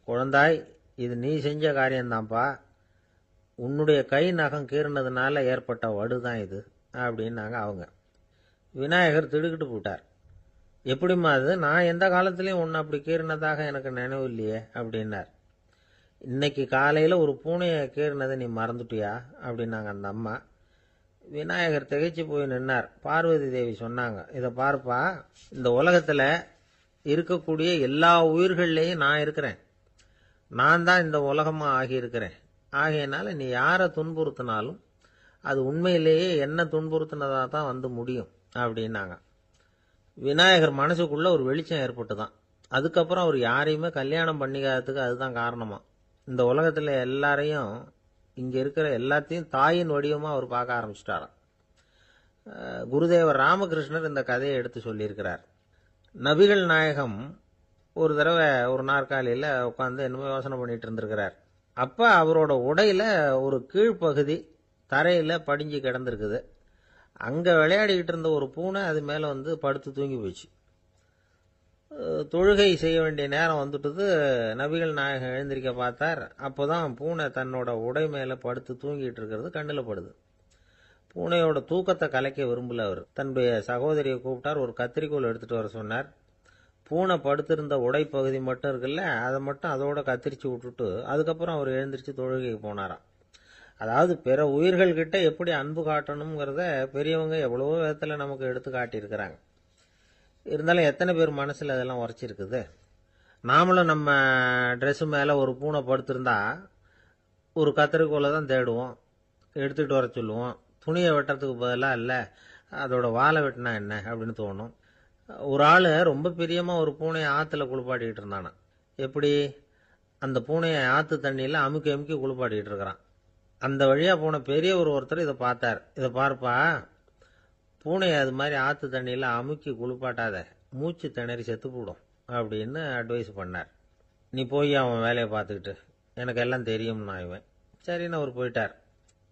குழந்தாய், இது நீ செஞ்ச காரியம்தான்ப்பா. உன்னுடைய கை நகம் கீறினதுனால ஏற்பட்ட வடு தான் இது அப்படின்னாங்க அவங்க. விநாயகர் திடுக்கிட்டு போட்டார். எப்படிம்மா அது? நான் எந்த காலத்திலையும் உன்னை அப்படி கீறினதாக எனக்கு நினைவு இல்லையே அப்படின்னார். இன்னைக்கு காலையில் ஒரு பூனையை கீறினதை நீ மறந்துட்டியா அப்படின்னாங்க அந்த அம்மா. விநாயகர் திகைச்சு போய் நின்னார். பார்வதி தேவி சொன்னாங்க, இதை பார்ப்பா, இந்த உலகத்தில் இருக்கக்கூடிய எல்லா உயிர்கள்லேயும் நான் இருக்கிறேன். நான் தான் இந்த உலகமாக ஆகியிருக்கிறேன். ஆகையினால நீ யாரை துன்புறுத்தினாலும் அது உண்மையிலேயே என்ன துன்புறுத்தினதாக தான் வந்து முடியும் அப்படின்னாங்க. விநாயகர் மனசுக்குள்ள ஒரு வெளிச்சம் ஏற்பட்டுதான். அதுக்கப்புறம் அவர் யாரையுமே கல்யாணம் பண்ணிக்காததுக்கு அதுதான் காரணமா. இந்த உலகத்தில் எல்லாரையும், இங்கே இருக்கிற எல்லாத்தையும் தாயின் வடிவமாக அவர் பார்க்க ஆரம்பிச்சிட்டாராம். குருதேவர் ராமகிருஷ்ணர் இந்த கதையை எடுத்து சொல்லியிருக்கிறார். நபிகள் நாயகம் ஒரு தடவை ஒரு நாற்காலியில் உட்காந்து என்னமோ யோசனை பண்ணிட்டு இருந்திருக்கிறார். அப்போ அவரோட உடையில ஒரு கீழ்ப்பகுதி தரையில் படிஞ்சு கிடந்திருக்குது. அங்கே விளையாடிக்கிட்டு இருந்த ஒரு பூனை அது மேலே வந்து படுத்து தூங்கி போச்சு. தொழுகை செய்ய வேண்டிய நேரம் வந்துட்டது. நபிகள் நாயகம் எழுந்திருக்க பார்த்தார். அப்போதான் பூனை தன்னோட உடை மேலே படுத்து தூங்கிட்டு இருக்கிறது கண்ணில் படுது. பூனையோட தூக்கத்தை கலைக்க விரும்பல அவர். தன்னுடைய சகோதரியை கூப்பிட்டார். ஒரு கத்திரிக்கோல் எடுத்துட்டு வர சொன்னார். பூனை படுத்திருந்த உடைப்பகுதி மட்டும் இருக்குல்ல, அதை மட்டும் அதோட கத்திரிச்சு விட்டுட்டு அதுக்கப்புறம் அவர் எழுந்திரிச்சு தொழுகைக்கு போனாராம். அதாவது பிற உயிர்கள்கிட்ட எப்படி அன்பு காட்டணுங்கிறத பெரியவங்க எவ்வளவோ விதத்தில் நமக்கு எடுத்து காட்டியிருக்கிறாங்க. இருந்தாலும் எத்தனை பேர் மனசில் அதெல்லாம் உரைச்சிருக்குது. நாமளும் நம்ம ட்ரெஸ்ஸு மேலே ஒரு பூனை படுத்திருந்தா ஒரு கத்திரிக்கோலை தான் தேடுவோம், எடுத்துகிட்டு வர சொல்லுவோம். துணியை வெட்டுறதுக்கு பதிலாக இல்லை அதோட வாழை வெட்டினா என்ன அப்படின்னு தோணும். ஒரு ஆள் ரொம்ப பிரியமாக ஒரு பூனையை ஆற்றுல குளிப்பாட்டிக்கிட்டு இருந்தானா. எப்படி? அந்த பூனையை ஆற்று தண்ணியில் அமுக்கி அமுக்கி குளிப்பாட்டிக்கிட்டு இருக்கிறான். அந்த வழியாக போன பெரியவர் ஒருத்தர் இதை பார்த்தார். இதை பார்ப்பா, பூனையை அது மாதிரி ஆற்று தண்ணியில் அமுக்கி குளிப்பாட்டாத, மூச்சு திணறி செத்து போடும் அப்படின்னு அட்வைஸ் பண்ணார். நீ போய் அவன் வேலையை பார்த்துக்கிட்டு, எனக்கு எல்லாம் தெரியும்னா இவன். சரின்னு அவர் போயிட்டார்.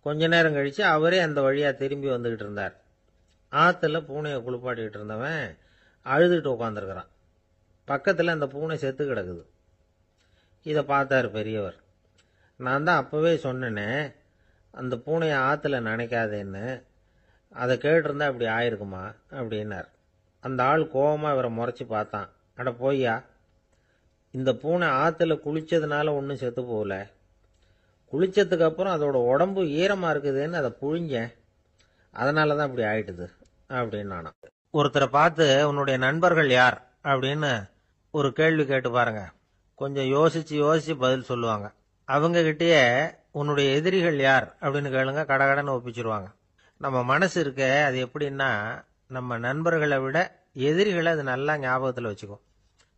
கொஞ்ச நேரம் கழித்து அவரே அந்த வழியாக திரும்பி வந்துக்கிட்டு இருந்தார். ஆற்றுல பூனையை குளிப்பாட்டிக்கிட்டு இருந்தவன் அழுதுகிட்டு உட்காந்துருக்கிறான். பக்கத்தில் அந்த பூனை செத்து கிடக்குது. இதை பார்த்தார் பெரியவர். நான் தான் அப்போவே சொன்னேனே அந்த பூனையை ஆற்றுல நினைக்காதேன்னு, அதை கேட்டிருந்தா இப்படி ஆயிருக்குமா அப்படின்னார். அந்த ஆள் கோபமாக இவரை முறைச்சி பார்த்தான். அட போய்யா, இந்த பூனை ஆற்றுல குளித்ததுனால ஒன்றும் செத்து போகல, குளித்ததுக்கு அப்புறம் அதோட உடம்பு ஈரமாக இருக்குதுன்னு அதை புழிஞ்சேன், அதனால தான் இப்படி ஆயிட்டுது அப்படின்னு நானும். ஒருத்தரை பார்த்து உன்னுடைய நண்பர்கள் யார் அப்படின்னு ஒரு கேள்வி கேட்டு பாருங்க. கொஞ்சம் யோசிச்சு யோசிச்சு பதில் சொல்லுவாங்க. அவங்க கிட்டேயே உன்னுடைய எதிரிகள் யார் அப்படின்னு கேளுங்க, கடகடன்னு ஒப்பிச்சிருவாங்க. நம்ம மனசு இருக்க, அது எப்படின்னா நம்ம நண்பர்களை விட எதிரிகளை அது நல்லா ஞாபகத்தில் வச்சுக்கும்.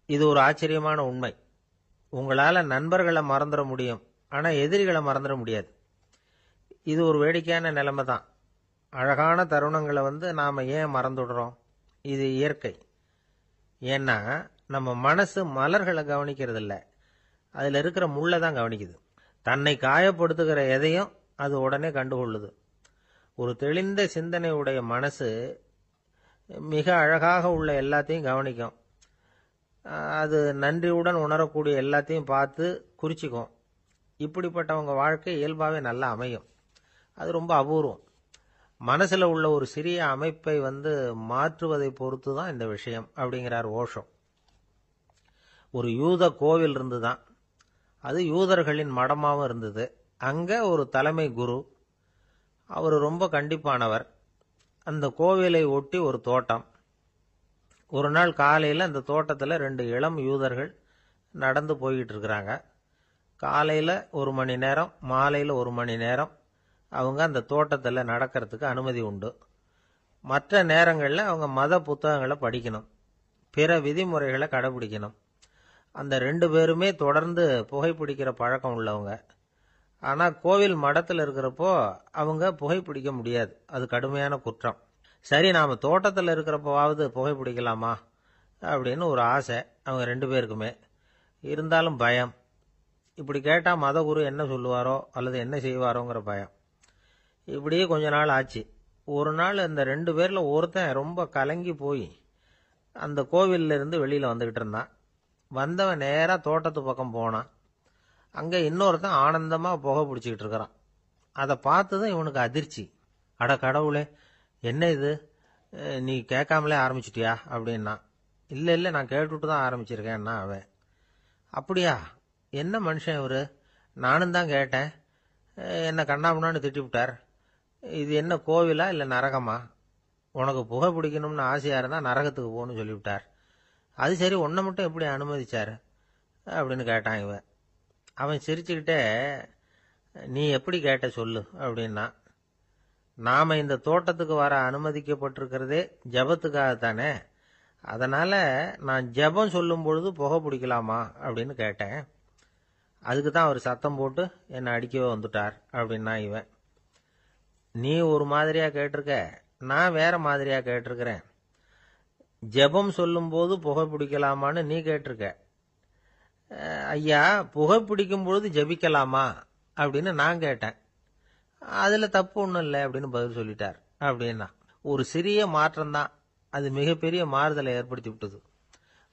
இது ஒரு ஆச்சரியமான உண்மை. உங்களால் நண்பர்களை மறந்துட முடியும், ஆனால் எதிரிகளை மறந்துட முடியாது. இது ஒரு வேடிக்கையான நிலைமை தான். அழகான தருணங்களை நாம் ஏன் மறந்துடுறோம்? இது இயற்கை. ஏன்னா நம்ம மனசு மலர்களை கவனிக்கிறது இல்லை, அதில் இருக்கிற முள்ளை தான் கவனிக்குது. தன்னை காயப்படுத்துகிற எதையும் அது உடனே கண்டுகொள்ளுது. ஒரு தெளிந்த சிந்தனை உடைய மனசு மிக அழகாக உள்ள எல்லாத்தையும் கவனிக்கும். அது நன்றியுடன் உணரக்கூடிய எல்லாத்தையும் பார்த்து குறிச்சிக்கும். இப்படிப்பட்டவங்க வாழ்க்கை இயல்பாகவே நல்லா அமையும். அது ரொம்ப அபூர்வம். மனசில் உள்ள ஒரு சிறிய அமைப்பை மாற்றுவதை பொறுத்து தான் இந்த விஷயம் அப்படிங்கிறார் ஓஷோ. ஒரு யூத கோவில் இருந்துதான், அது யூதர்களின் மடமாகவும் இருந்தது. அங்கே ஒரு தலைமை குரு, அவர் ரொம்ப கண்டிப்பானவர். அந்த கோவிலை ஒட்டி ஒரு தோட்டம். ஒரு நாள் காலையில் அந்த தோட்டத்தில் 2 இளம் யூதர்கள் நடந்து போய்கிட்டு இருக்கிறாங்க. காலையில் 1 மணி நேரம், மாலையில் 1 மணி நேரம் அவங்க அந்த தோட்டத்தில் நடக்கிறதுக்கு அனுமதி உண்டு. மற்ற நேரங்களில் அவங்க மத புத்தகங்களை படிக்கணும், பிற விதிமுறைகளை கடைபிடிக்கணும். அந்த 2 பேருமே தொடர்ந்து புகைப்பிடிக்கிற பழக்கம் உள்ளவங்க. ஆனால் கோவில் மடத்தில் இருக்கிறப்போ அவங்க புகைப்பிடிக்க முடியாது, அது கடுமையான குற்றம். சரி, நாம் தோட்டத்தில் இருக்கிறப்போவாவது புகைப்பிடிக்கலாமா அப்படின்னு ஒரு ஆசை அவங்க 2 பேருக்குமே. இருந்தாலும் பயம். இப்படி கேட்டால் மதகுரு என்ன சொல்லுவாரோ அல்லது என்ன செய்வாரோங்கிற பயம். இப்படியே கொஞ்ச நாள் ஆச்சு. ஒரு நாள் இந்த 2 பேரில் ஒருத்தன் ரொம்ப கலங்கி போய் அந்த கோவில்ல இருந்து வெளியில் வந்துக்கிட்டு இருந்தான். வந்தவன் நேராக தோட்டத்து பக்கம் போனான். அங்கே இன்னொருத்தன் ஆனந்தமாக புகை பிடிச்சிக்கிட்டு இருக்கிறான். அதை பார்த்துதான் இவனுக்கு அதிர்ச்சி. அட கடவுளே, என்ன இது, நீ கேட்காமலே ஆரம்பிச்சிட்டியா அப்படின்னா. இல்லை இல்லை, நான் கேட்டுட்டு தான் ஆரம்பிச்சிருக்கேன்னா அவன். அப்படியா, என்ன மனுஷன் இவர், நானும் தான் கேட்டேன், என்ன கண்ணாமுன்னான்னு திட்டிவிட்டார். இது என்ன கோவிலா இல்லை நரகமா? உனக்கு புகை பிடிக்கணும்னு ஆசையாக இருந்தால் நரகத்துக்கு போகணும்னு சொல்லிவிட்டார். அது சரி, உன்னை மட்டும் எப்படி அனுமதிச்சார் அப்படின்னு கேட்டான் இவன். அவன் சிரிச்சுக்கிட்டே, நீ எப்படி கேட்ட சொல்லு அப்படின்னா. நாம் இந்த தோட்டத்துக்கு வர அனுமதிக்கப்பட்டிருக்கிறதே ஜபத்துக்காகத்தானே, அதனால் நான் ஜபம் சொல்லும் பொழுது புகை பிடிக்கலாமா அப்படின்னு கேட்டேன். அதுக்கு தான் அவர் சத்தம் போட்டு என்னை அடிக்கவே வந்துட்டார் அப்படின்னா இவன். நீ ஒரு மாதிரியாக கேட்டிருக்க, நான் வேற மாதிரியாக கேட்டிருக்கிறேன். ஜெபம் சொல்லும்போது புகை பிடிக்கலாமான்னு நீ கேட்டிருக்க. ஐயா, புகை பிடிக்கும் பொழுது ஜெபிக்கலாமா அப்படின்னு நான் கேட்டேன். அதில் தப்பு ஒன்றும் இல்லை அப்படின்னு பதில் சொல்லிட்டார் அப்படின்னா. ஒரு சிறிய மாற்றம்தான் அது மிகப்பெரிய மாறுதலை ஏற்படுத்தி விட்டது.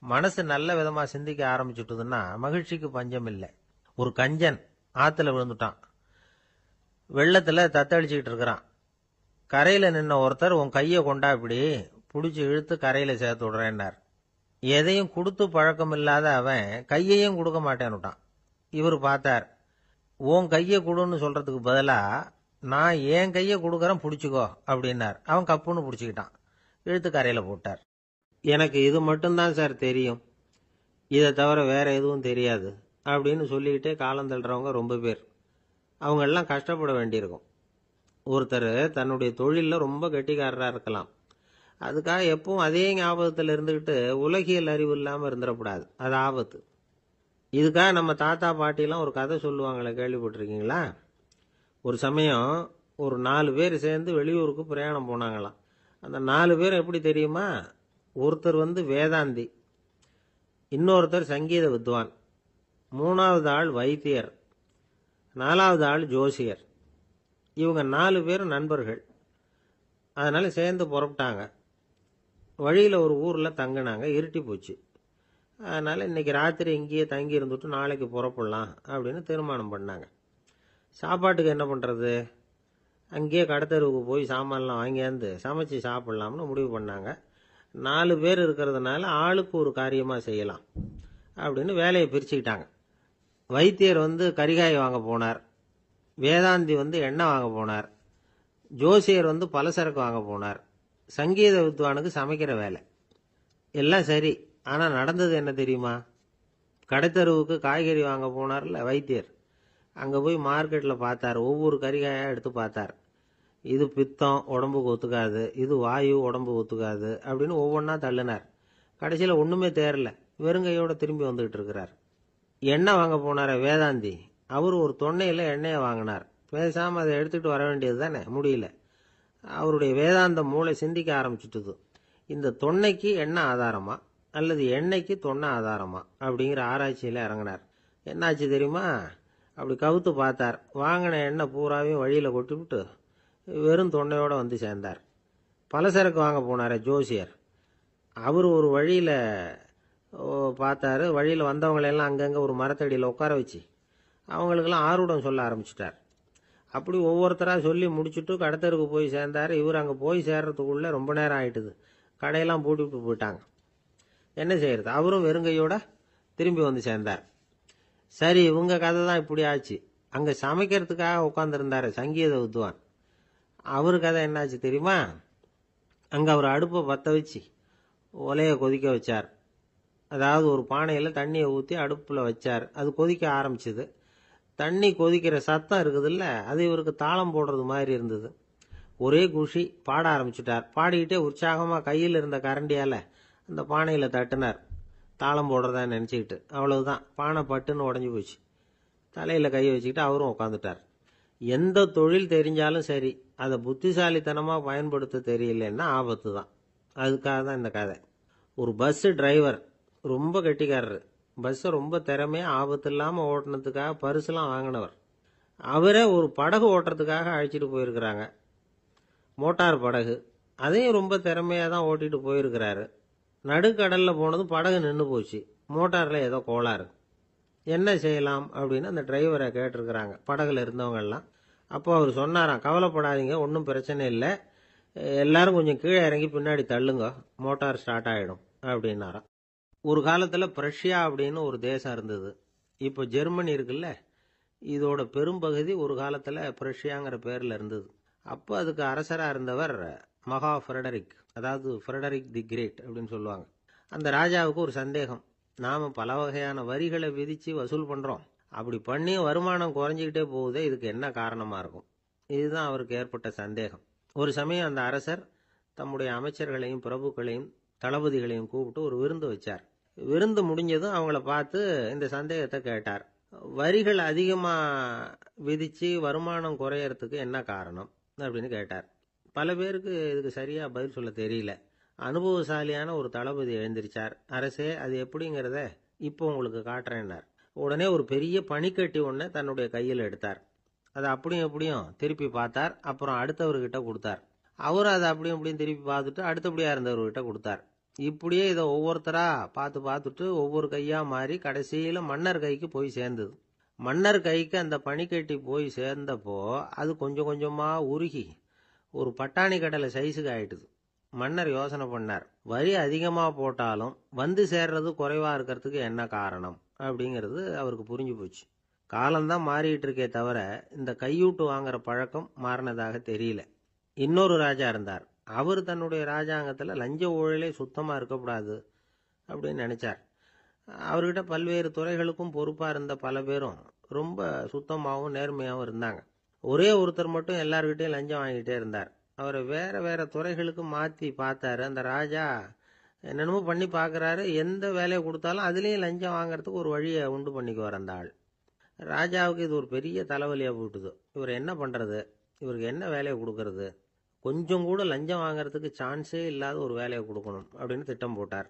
மனசு நல்ல விதமாக சிந்திக்க ஆரம்பிச்சுட்டுதுன்னா மகிழ்ச்சிக்கு பஞ்சம் இல்லை. ஒரு கஞ்சன் ஆற்றுல விழுந்துட்டான். வெள்ளத்தில் தத்தளிச்சுக்கிட்டு இருக்கிறான். கரையில் நின்ன ஒருத்தர், உன் கையை கொண்டா இப்படி பிடிச்சி இழுத்து கரையில் சேர்த்து விடுறேன்னார். எதையும் கொடுத்து பழக்கம் இல்லாத அவன் கையையும் கொடுக்க மாட்டேன்னுட்டான். இவர் பார்த்தார். உன் கையை கொடுன்னு சொல்றதுக்கு பதிலாக நான் என் கையை கொடுக்குறேன் பிடிச்சிக்கோ அப்படின்னார். அவன் கப்புன்னு பிடிச்சிக்கிட்டான், இழுத்து கரையில் போட்டார். எனக்கு இது மட்டும்தான் சார் தெரியும், இதை தவிர வேற எதுவும் தெரியாது அப்படின்னு சொல்லிக்கிட்டே காலம் தள்ளுறவங்க ரொம்ப பேர். அவங்கெல்லாம் கஷ்டப்பட வேண்டியிருக்கும். ஒருத்தர் தன்னுடைய தொழிலில் ரொம்ப கெட்டிக்காரராக இருக்கலாம். அதுக்காக எப்பவும் அதே ஞாபகத்தில் இருந்துக்கிட்டு உலகியல் அறிவு இல்லாமல் இருந்துடக்கூடாது, அது ஆபத்து. இதுக்காக நம்ம தாத்தா பாட்டிலாம் ஒரு கதை சொல்லுவாங்களே, கேள்விப்பட்டிருக்கீங்களா? ஒரு சமயம் ஒரு 4 பேர் சேர்ந்து வெளியூருக்கு பிரயாணம் போனாங்களாம். அந்த 4 பேர் எப்படி தெரியுமா? ஒருத்தர் வேதாந்தி, இன்னொருத்தர் சங்கீத வித்வான், 3வது ஆள் வைத்தியர், 4வது ஆள் ஜோசியர். இவங்க 4 பேரும் நண்பர்கள். அதனால சேர்ந்து புறப்பட்டாங்க. வழியில் ஒரு ஊரில் தங்கினாங்க. இருட்டி போச்சு. அதனால் இன்னைக்கு ராத்திரி இங்கேயே தங்கி இருந்துட்டு நாளைக்கு புறப்படலாம் அப்படின்னு தீர்மானம் பண்ணாங்க. சாப்பாட்டுக்கு என்ன பண்ணுறது? அங்கேயே கடத்தெருவுக்கு போய் சாமான்லாம் வாங்கியாந்து சமைச்சு சாப்பிட்லாம்னு முடிவு பண்ணாங்க. 4 பேர் இருக்கிறதுனால ஆளுக்கு ஒரு காரியமாக செய்யலாம் அப்படின்னு வேலையை பிரிச்சுக்கிட்டாங்க. வைத்தியர் கரிகாய் வாங்க போனார், வேதாந்தி எண்ணெய் வாங்க போனார், ஜோசியர் பலசரக்கு வாங்க போனார், சங்கீத வித்வானுக்கு சமைக்கிற வேலை. எல்லாம் சரி, ஆனால் நடந்தது என்ன தெரியுமா? கடைத்தருவுக்கு காய்கறி வாங்க போனார்ல வைத்தியர், அங்கே போய் மார்க்கெட்டில் பார்த்தார். ஒவ்வொரு கரிகாயாக எடுத்து பார்த்தார். இது பித்தம், உடம்புக்கு ஒத்துக்காது, இது வாயு, உடம்பு ஒத்துக்காது அப்படின்னு ஒவ்வொன்றா தள்ளினார். கடைசியில் ஒன்றுமே தேரல, வெறுங்கையோடு திரும்பி வந்துகிட்டு இருக்கிறார். எண்ணெய் வாங்க போனார வேதாந்தி, அவர் ஒரு தொன்னையில் எண்ணெயை வாங்கினார். பேசாமல் அதை எடுத்துகிட்டு வர வேண்டியது தானே, முடியல. அவருடைய வேதாந்த மூளை சிந்திக்க ஆரம்பிச்சுட்டுது. இந்த தொன்னைக்கு எண்ணெய் ஆதாரமா அல்லது எண்ணெய்க்கு தொன்னை ஆதாரமா அப்படிங்கிற ஆராய்ச்சியில் இறங்கினார். என்னாச்சு தெரியுமா? அப்படி கவுத்து பார்த்தார். வாங்கின எண்ணெய் பூராவையும் வழியில் கொட்டிவிட்டு வெறும் தொன்னையோடு சேர்ந்தார். பலசரக்கு வாங்க போனார் ஜோசியர். அவர் ஒரு வழியில் பார்த்தாரு. வழியில் வந்தவங்களெல்லாம் அங்கங்கே ஒரு மரத்தடியில் உட்கார வச்சு அவங்களுக்கெல்லாம் ஆர்வம் சொல்ல ஆரம்பிச்சிட்டார். அப்படி ஒவ்வொருத்தராக சொல்லி முடிச்சுட்டு கடத்தருக்கு போய் சேர்ந்தார். இவர் அங்கே போய் சேர்றதுக்குள்ளே ரொம்ப நேரம் ஆயிட்டுது. கடையெல்லாம் பூட்டிவிட்டு போயிட்டாங்க. என்ன செய்யறது? அவரும் வெறுங்கையோட திரும்பி சேர்ந்தார். சரி, இவங்க கதை தான் இப்படி ஆச்சு. அங்கே சமைக்கிறதுக்காக உட்காந்துருந்தார் சங்கீத வித்வான். அவரு கதை என்னாச்சு தெரியுமா? அங்கே அவர் அடுப்பை பற்ற வச்சு ஒலையை கொதிக்க வச்சார். அதாவது ஒரு பானையில் தண்ணியை ஊற்றி அடுப்பில் வச்சார். அது கொதிக்க ஆரம்பிச்சுது. தண்ணி கொதிக்கிற சத்தம் இருக்குதுல்ல, அது இவருக்கு தாளம் போடுறது மாதிரி இருந்தது. ஒரே குஷி, பாட ஆரம்பிச்சுட்டார். பாடிக்கிட்டே உற்சாகமா கையில் இருந்த கரண்டியால அந்த பானையில தட்டினார், தாளம் போடுறதா நினைச்சுக்கிட்டு. அவ்வளவுதான், பானை பட்டுன்னு உடஞ்சி போச்சு. தலையில கை வச்சுக்கிட்டு அவரும் உட்காந்துட்டார். எந்த தொழில் தெரிஞ்சாலும் சரி, அதை புத்திசாலித்தனமா பயன்படுத்த தெரியலன்னா ஆபத்து தான். அதுக்காக தான் இந்த கதை. ஒரு பஸ் டிரைவர் ரொம்ப கெட்டிக்காரரு. பஸ்ஸை ரொம்ப திறமையா ஆபத்து இல்லாம ஓட்டினதுக்காக பரிசுலாம் வாங்கினவர். அவரே ஒரு படகு ஓட்டுறதுக்காக அழைச்சிட்டு போயிருக்கிறாங்க, மோட்டார் படகு. அதையும் ரொம்ப திறமையா தான் ஓட்டிட்டு போயிருக்கிறாரு. நடுக்கடல்ல போனதும் படகு நின்று போச்சு. மோட்டார்ல ஏதோ கோளாறு. என்ன செய்யலாம் அப்படின்னு அந்த டிரைவரை கேட்டிருக்கிறாங்க படகுல இருந்தவங்க எல்லாம். அப்போ அவர் சொன்னாராம், கவலைப்படாதீங்க, ஒன்றும் பிரச்சனை இல்லை, எல்லாரும் கொஞ்சம் கீழே இறங்கி பின்னாடி தள்ளுங்க, மோட்டார் ஸ்டார்ட் ஆகிடும் அப்படின்னாராம். ஒரு காலத்தில் பிரஷ்யா அப்படின்னு ஒரு தேசம் இருந்தது. இப்போ ஜெர்மனி இருக்குல்ல, இதோட பெரும்பகுதி ஒரு காலத்தில் பிரஷ்யாங்கிற பேரில் இருந்தது. அப்போ அதுக்கு அரசராக இருந்தவர் மகா ஃப்ரெடரிக், அதாவது ஃப்ரெடரிக் தி கிரேட் அப்படின்னு சொல்லுவாங்க. அந்த ராஜாவுக்கு ஒரு சந்தேகம், நாம் பல வகையான வரிகளை விதித்து வசூல் பண்ணுறோம், அப்படி பண்ணி வருமானம் குறைஞ்சிக்கிட்டே போகுதே, இதுக்கு என்ன காரணமாக இருக்கும்? இதுதான் அவருக்கு ஏற்பட்ட சந்தேகம். ஒரு சமயம் அந்த அரசர் தம்முடைய அமைச்சர்களையும் பிரபுக்களையும் தளபதிகளையும் கூப்பிட்டு ஒரு விருந்து வச்சார். விருந்து முடிஞ்சதும் அவங்கள பார்த்து இந்த சந்தேகத்தை கேட்டார். வரிகள் அதிகமாக விதித்து வருமானம் குறையறதுக்கு என்ன காரணம் அப்படின்னு கேட்டார். பல பேருக்கு இதுக்கு சரியாக பதில் சொல்ல தெரியல. அனுபவசாலியான ஒரு தளபதி எழுந்திருச்சார். அரசே, அது எப்படிங்கிறத இப்போ உங்களுக்கு காட்டுறேன்னார். உடனே ஒரு பெரிய பனிக்கட்டி ஒன்றை தன்னுடைய கையில் எடுத்தார். அதை அப்படியும் எப்படியும் திருப்பி பார்த்தார். அப்புறம் அடுத்தவர்கிட்ட கொடுத்தார். அவர் அதை அப்படியும் எப்படியும் திருப்பி பார்த்துட்டு அடுத்தபடியாக இருந்தவர்கிட்ட கொடுத்தார். இப்படியே இதை ஒவ்வொருத்தரா பார்த்துட்டு ஒவ்வொரு கையா மாறி கடைசியில் மன்னர் கைக்கு போய் சேர்ந்தது. மன்னர் கைக்கு அந்த பனிக்கட்டி போய் சேர்ந்தப்போ அது கொஞ்சம் கொஞ்சமா உருகி ஒரு பட்டாணி கடலை சைஸுக்கு ஆயிட்டுது. மன்னர் யோசனை பண்ணார், வரி அதிகமாக போட்டாலும் வந்து சேர்றது குறைவா இருக்கிறதுக்கு என்ன காரணம் அப்படிங்கிறது அவருக்கு புரிஞ்சு போச்சு. காலம்தான் மாறிட்டு இருக்கே தவிர இந்த கையூட்டு வாங்குற பழக்கம் மாறினதாக தெரியல. இன்னொரு ராஜா இருந்தார். அவர் தன்னுடைய ராஜாங்கத்தில் லஞ்ச ஊழலே சுத்தமாக இருக்கக்கூடாது அப்படின்னு நினைச்சார். அவர்கிட்ட பல்வேறு துறைகளுக்கும் பொறுப்பாக இருந்த பல பேரும் ரொம்ப சுத்தமாகவும் நேர்மையாகவும் இருந்தாங்க. ஒரே ஒருத்தர் மட்டும் எல்லார்கிட்டையும் லஞ்சம் வாங்கிட்டே இருந்தார். அவரை வேற வேற துறைகளுக்கு மாற்றி பார்த்தாரு. அந்த ராஜா என்னென்னமோ பண்ணி பார்க்குறாரு. எந்த வேலையை கொடுத்தாலும் அதுலேயும் லஞ்சம் வாங்குறதுக்கு ஒரு வழியை உண்டு பண்ணிக்குவார் அந்த ஆள். ராஜாவுக்கு இது ஒரு பெரிய தலைவலியாக போட்டுது. இவர் என்ன பண்ணுறது, இவருக்கு என்ன வேலையை கொடுக்கறது, கொஞ்சம் கூட லஞ்சம் வாங்கிறதுக்கு சான்ஸே இல்லாத ஒரு வேலையை கொடுக்கணும் அப்படின்னு திட்டம் போட்டார்.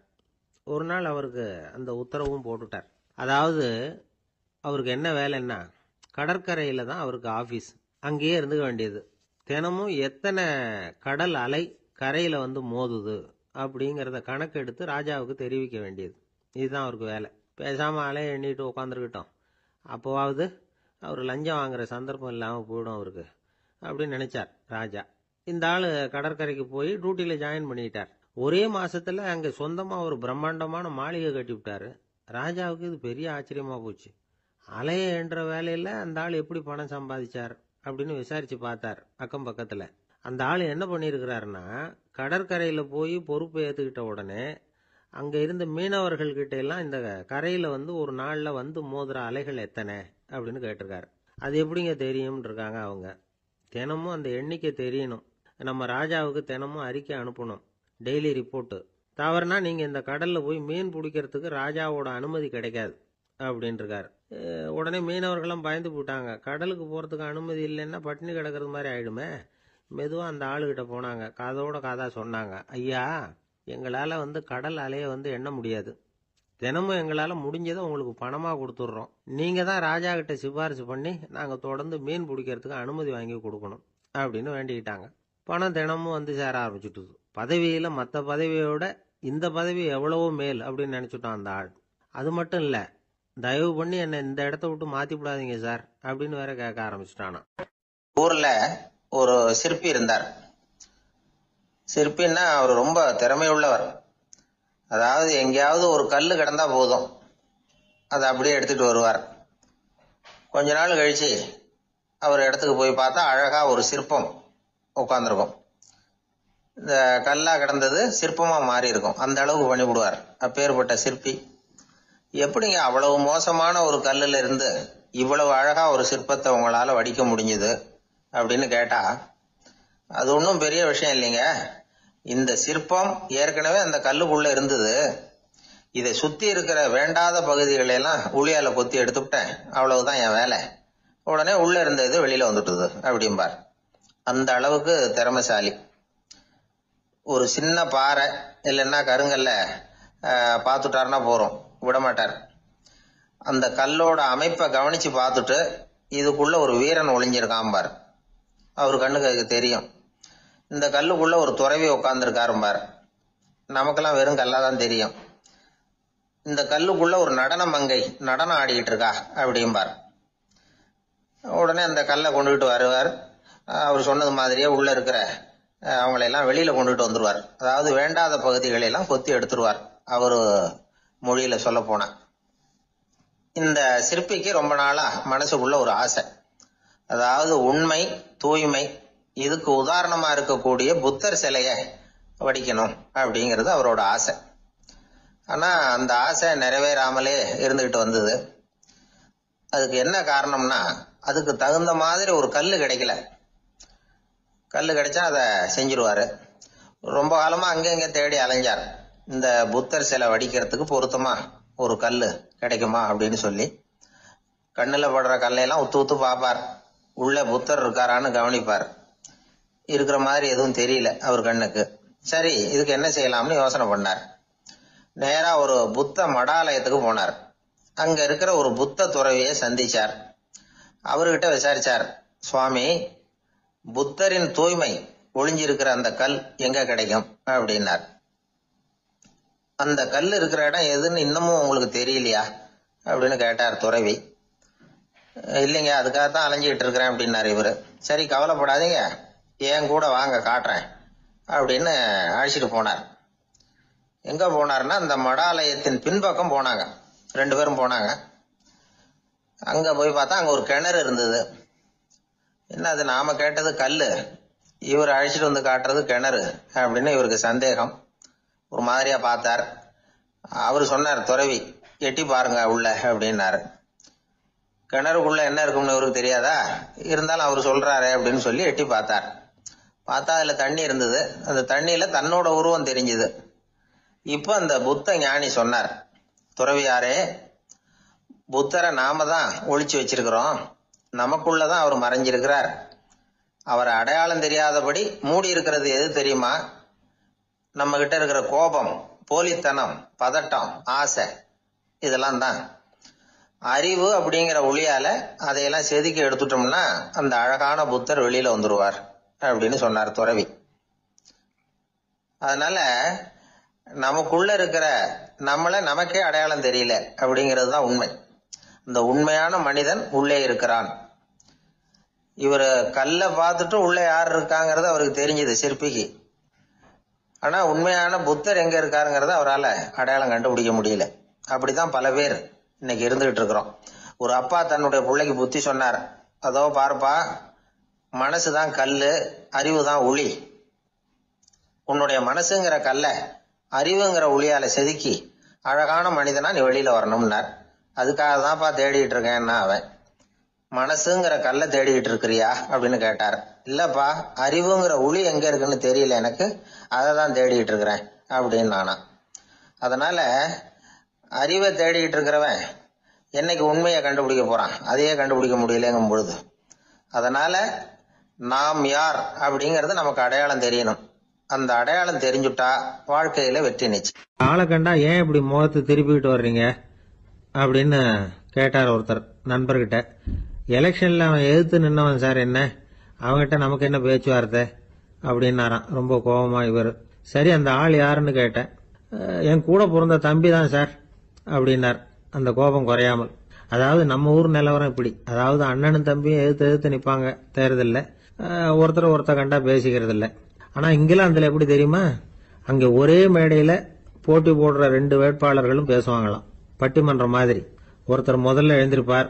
ஒரு நாள் அவருக்கு அந்த உத்தரவும் போட்டுட்டார். அதாவது அவருக்கு என்ன வேலைன்னா, கடற்கரையில் தான் அவருக்கு ஆஃபீஸ். அங்கேயே இருந்துக்க வேண்டியது. தினமும் எத்தனை கடல் அலை கரையில் வந்து மோதுது அப்படிங்கிறத கணக்கெடுத்து ராஜாவுக்கு தெரிவிக்க வேண்டியது. இதுதான் அவருக்கு வேலை. பேசாமல் அலையை எண்ணிட்டு உட்காந்துருக்கட்டும், அப்போவாவது அவர் லஞ்சம் வாங்குற சந்தர்ப்பம் இல்லாமல் போயிடும் அவருக்கு அப்படின்னு நினைச்சார் ராஜா. இந்த ஆள் கடற்கரைக்கு போய் டியூட்டியில் ஜாயின் பண்ணிட்டார். ஒரே மாசத்துல அங்கே சொந்தமாக ஒரு பிரம்மாண்டமான மாளிகை கட்டி விட்டாரு. ராஜாவுக்கு இது பெரிய ஆச்சரியமாக போச்சு. அலையை என்ற வேலையில் அந்த ஆள் எப்படி பணம் சம்பாதிச்சார் அப்படின்னு விசாரிச்சு பார்த்தார் அக்கம் பக்கத்தில். அந்த ஆள் என்ன பண்ணியிருக்கிறாருன்னா, கடற்கரையில் போய் பொறுப்பை ஏற்றுக்கிட்ட உடனே அங்கே இருந்த மீனவர்கள்கிட்ட எல்லாம் இந்த கரையில் வந்து ஒரு நாளில் வந்து மோதுற அலைகள் எத்தனை அப்படின்னு கேட்டிருக்காரு. அது எப்படிங்க தெரியும்னு இருக்காங்க அவங்க. தினமும் அந்த எண்ணிக்கை தெரியணும். நம்ம ராஜாவுக்கு தினமும் அறிக்கை அனுப்பணும், டெய்லி ரிப்போர்ட்டு. தவறுனா நீங்கள் இந்த கடலில் போய் மீன் பிடிக்கிறதுக்கு ராஜாவோட அனுமதி கிடைக்காது அப்படின்ட்டுருக்காரு. உடனே மீனவர்களும் பயந்து போட்டாங்க. கடலுக்கு போகிறதுக்கு அனுமதி இல்லைன்னா பட்டினி கிடக்கிறது மாதிரி ஆயிடுமே. மெதுவாக அந்த ஆளுகிட்ட போனாங்க. காதோட காதா சொன்னாங்க, ஐயா, எங்களால் வந்து கடல் அலையை வந்து எண்ண முடியாது. தினமும் எங்களால் முடிஞ்சதை உங்களுக்கு பணமாக கொடுத்துட்றோம். நீங்கள் தான் ராஜா கிட்ட சிபாரிசு பண்ணி நாங்கள் தொடர்ந்து மீன் பிடிக்கிறதுக்கு அனுமதி வாங்கி கொடுக்கணும் அப்படின்னு வேண்டிக்கிட்டாங்க. பணம் தினமும் வந்து சேர ஆரம்பிச்சுட்டுது. பதவியில் மற்ற பதவியோட இந்த பதவி எவ்வளவோ மேல் அப்படின்னு நினச்சிட்டோம் அந்த ஆள். அது மட்டும் இல்லை, தயவு பண்ணி என்னை இந்த இடத்த விட்டு மாற்றி விடாதீங்க சார் அப்படின்னு வேற கேட்க ஆரம்பிச்சுட்டானா. ஊரில் ஒரு சிற்பி இருந்தார். சிற்பின்னா அவர் ரொம்ப திறமை உள்ளவர். அதாவது எங்கேயாவது ஒரு கல் கிடந்தா போதும், அதை அப்படியே எடுத்துட்டு வருவார். கொஞ்ச நாள் கழிச்சு அவர் இடத்துக்கு போய் பார்த்தா அழகா ஒரு சிற்பம் உட்காந்துருக்கும். இந்த கல்லா கிடந்தது சிற்பமா மாறி இருக்கும். அந்த அளவுக்கு பண்ணிவிடுவார். அப்பேற்பட்ட சிற்பி. எப்படிங்க அவ்வளவு மோசமான ஒரு கல்லுல இருந்து இவ்வளவு அழகா ஒரு சிற்பத்தை உங்களால வடிக்க முடிஞ்சது அப்படின்னு கேட்டா, அது ஒன்றும் பெரிய விஷயம் இல்லைங்க. இந்த சிற்பம் ஏற்கனவே அந்த கல்லுக்குள்ள இருந்தது. இதை சுத்தி இருக்கிற வேண்டாத பகுதிகளை எல்லாம் உளியால கொத்தி எடுத்துவிட்டேன், அவ்வளவுதான் என் வேலை. உடனே உள்ள இருந்த இது வெளியில வந்துட்டுது அப்படிம்பார். அந்த அளவுக்கு திறமைசாலி. ஒரு சின்ன பாறை இல்லைன்னா கருங்கல்ல பார்த்துட்டாருன்னா போறோம், விடமாட்டார். அந்த கல்லோட அமைப்பை கவனிச்சு பார்த்துட்டு இதுக்குள்ள ஒரு வீரன் ஒளிஞ்சிருக்காம்பார். அவர் கண்ணுக்கு அதுக்கு தெரியும். இந்த கல்லுக்குள்ள ஒரு துறவி உட்கார்ந்துருக்காரும்பார். நமக்கெல்லாம் வெறும் கல்லாதான் தெரியும். இந்த கல்லுக்குள்ள ஒரு நடன மங்கை நடனம் ஆடிக்கிட்டு இருக்கா அப்படிம்பார். உடனே அந்த கல்லை கொண்டுகிட்டு வருவார். அவர் சொன்னது மாதிரியே உள்ள இருக்கிற அவங்களையெல்லாம் வெளியில கொண்டுட்டு வந்துருவார். அதாவது வேண்டாத பகுதிகளை எல்லாம் கொத்தி எடுத்துருவார். அவர் மொழியில சொல்ல போனா, இந்த சிற்பிக்கு ரொம்ப நாளா மனசுக்குள்ள ஒரு ஆசை. அதாவது உண்மை, தூய்மை, இதுக்கு உதாரணமா இருக்கக்கூடிய புத்தர் சிலைய வடிக்கணும் அப்படிங்கிறது அவரோட ஆசை. ஆனா அந்த ஆசை நிறைவேறாமலே இருந்துகிட்டு வந்தது. அதுக்கு என்ன காரணம்னா, அதுக்கு தகுந்த மாதிரி ஒரு கல்லு கிடைக்கல. கல்லு கிடைச்சா அதை செஞ்சிருவாரு. ரொம்ப காலமா அங்கங்க தேடி அலைஞ்சார். இந்த புத்தர் சிலை வடிக்கிறதுக்கு பொருத்தமா ஒரு கல்லு கிடைக்குமா அப்படின்னு சொல்லி கண்ணுல படுற கல்லையெல்லாம் உத்து உத்து பார்ப்பார். உள்ள புத்தர் இருக்காரான்னு கவனிப்பார். இருக்கிற மாதிரி எதுவும் தெரியல அவர் கண்ணுக்கு. சரி, இதுக்கு என்ன செய்யலாம்னு யோசனை பண்ணார். நேரா ஒரு புத்த மடாலயத்துக்கு போனார். அங்க இருக்கிற ஒரு புத்த துறவியை சந்திச்சார். அவர்கிட்ட விசாரிச்சார், சுவாமி, புத்தரின் தூய்மை ஒளிஞ்சிருக்கிற அந்த கல் எங்க கிடைக்கும் அப்படின்னார். அந்த கல் இருக்கிற இடம் எதுன்னு இன்னமும் உங்களுக்கு தெரியலையா அப்படின்னு கேட்டார் துறவி. இல்லைங்க, அதுக்காகத்தான் அலைஞ்சிக்கிட்டு இருக்கிறேன் அப்படின்னாரு இவரு. சரி, கவலைப்படாதீங்க, ஏன் கூட வாங்க காட்டுறேன் அப்படின்னு அழைச்சிட்டு போனார். எங்க போனார்னா, அந்த மடாலயத்தின் பின்பக்கம் போனாங்க. 2 பேரும் போனாங்க. அங்க போய் பார்த்தா அங்க ஒரு கிணறு இருந்தது. என்ன அது, நாம கேட்டது கல்லு, இவர் அழைச்சிட்டு வந்து காட்டுறது கிணறு அப்படின்னு இவருக்கு சந்தேகம். ஒரு மாதிரியா பார்த்தார். அவரு சொன்னார், துறவி எட்டி பாருங்க உள்ள அப்படின்னாரு. கிணறுக்குள்ள என்ன இருக்கும்னு இவருக்கு தெரியாதா, இருந்தாலும் அவர் சொல்றாரு அப்படின்னு சொல்லி எட்டி பார்த்தார். பார்த்தா அதுல தண்ணி இருந்தது. அந்த தண்ணியில தன்னோட உருவம் தெரிஞ்சுது. இப்ப அந்த புத்த ஞானி சொன்னார், துறவியாரே, புத்தரை நாம தான் ஒளிச்சு வச்சிருக்கிறோம், நமக்குள்ளதான் அவர் மறைஞ்சிருக்கிறார். அவரை அடையாளம் தெரியாதபடி மூடி இருக்கிறது எது தெரியுமா? நம்ம கிட்ட இருக்கிற கோபம், போலித்தனம், பதட்டம், ஆசை, இதெல்லாம் தான். அறிவு அப்படிங்கிற ஒளியால அதையெல்லாம் செதுக்கி எடுத்துட்டோம்னா அந்த அழகான புத்தர் வெளியில வந்துருவார் அப்படின்னு சொன்னார் துறவி. அதனால நமக்குள்ள இருக்கிற நம்மள நமக்கே அடையாளம் தெரியல அப்படிங்கிறது தான் உண்மை. இந்த உண்மையான மனிதன் உள்ளே இருக்கிறான். இவரு கல்லை பார்த்துட்டு உள்ள யார் இருக்காங்கிறது அவருக்கு தெரிஞ்சது சிற்பிக்கு. ஆனா உண்மையான புத்தர் எங்க இருக்காருங்கிறத அவரால் அடையாளம் கண்டுபிடிக்க முடியல. அப்படிதான் பல பேர் இன்னைக்கு இருந்துகிட்டு இருக்கிறோம். ஒரு அப்பா தன்னுடைய பிள்ளைக்கு புத்தி சொன்னார், அதோ பாருப்பா, மனசுதான் கல்லு, அறிவு தான் உளி. உன்னுடைய மனசுங்கிற கல்ல அறிவுங்கிற ஒளியால செதுக்கி அழகான மனிதனா நீ வெளியில வரணும்னார். அதுக்காக தான்ப்பா தேடிட்டு இருக்கேன்னா அவன். மனசுங்கிற கல்ல தேடிட்டு இருக்கிறியா அப்படின்னு கேட்டார். இல்லப்பா, அறிவுங்கிற ஒளி எங்க இருக்குன்னு தெரியல எனக்கு, அதை தான் தேடிட்டு இருக்கிறேன் அப்படின்னு நானா. அதனால அறிவை தேடிட்டு இருக்கிறவன் என்னைக்கு உண்மையை கண்டுபிடிக்க போறான்? அதையே கண்டுபிடிக்க முடியலங்கும் பொழுது. அதனால நாம் யார் அப்படிங்கறது நமக்கு அடையாளம் தெரியணும். அந்த அடையாளம் தெரிஞ்சுட்டா வாழ்க்கையில வெற்றி நிச்சயம். ஆளை கண்டா ஏன் இப்படி முகத்தை திருப்பிக்கிட்டு வர்றீங்க அப்படின்னு கேட்டார் ஒருத்தர் நண்பர்கிட்ட. எலெக்ஷன்ல அவன் எதிர்த்து நின்னவன் சார், என்ன அவன்கிட்ட நமக்கு என்ன பேச்சுவார்த்தை அப்படின்னாராம் ரொம்ப கோபமா இவர். சரி, அந்த ஆள் யாருன்னு கேட்டேன். என் கூட பிறந்த தம்பி தான் சார் அப்படின்னார் அந்த கோபம் குறையாமல். அதாவது நம்ம ஊர் நிலவரம் இப்படி. அதாவது அண்ணனும் தம்பியும் எதிர்த்து நிற்பாங்க தேர்தல்ல, ஒருத்தர் கண்டா பேசிக்கிறது இல்லை. ஆனா இங்கிலாந்துல எப்படி தெரியுமா, அங்க ஒரே மேடையில போட்டி போடுற 2 வேட்பாளர்களும் பேசுவாங்களாம், பட்டிமன்றம் மாதிரி. ஒருத்தர் முதல்ல எழுந்திருப்பார்,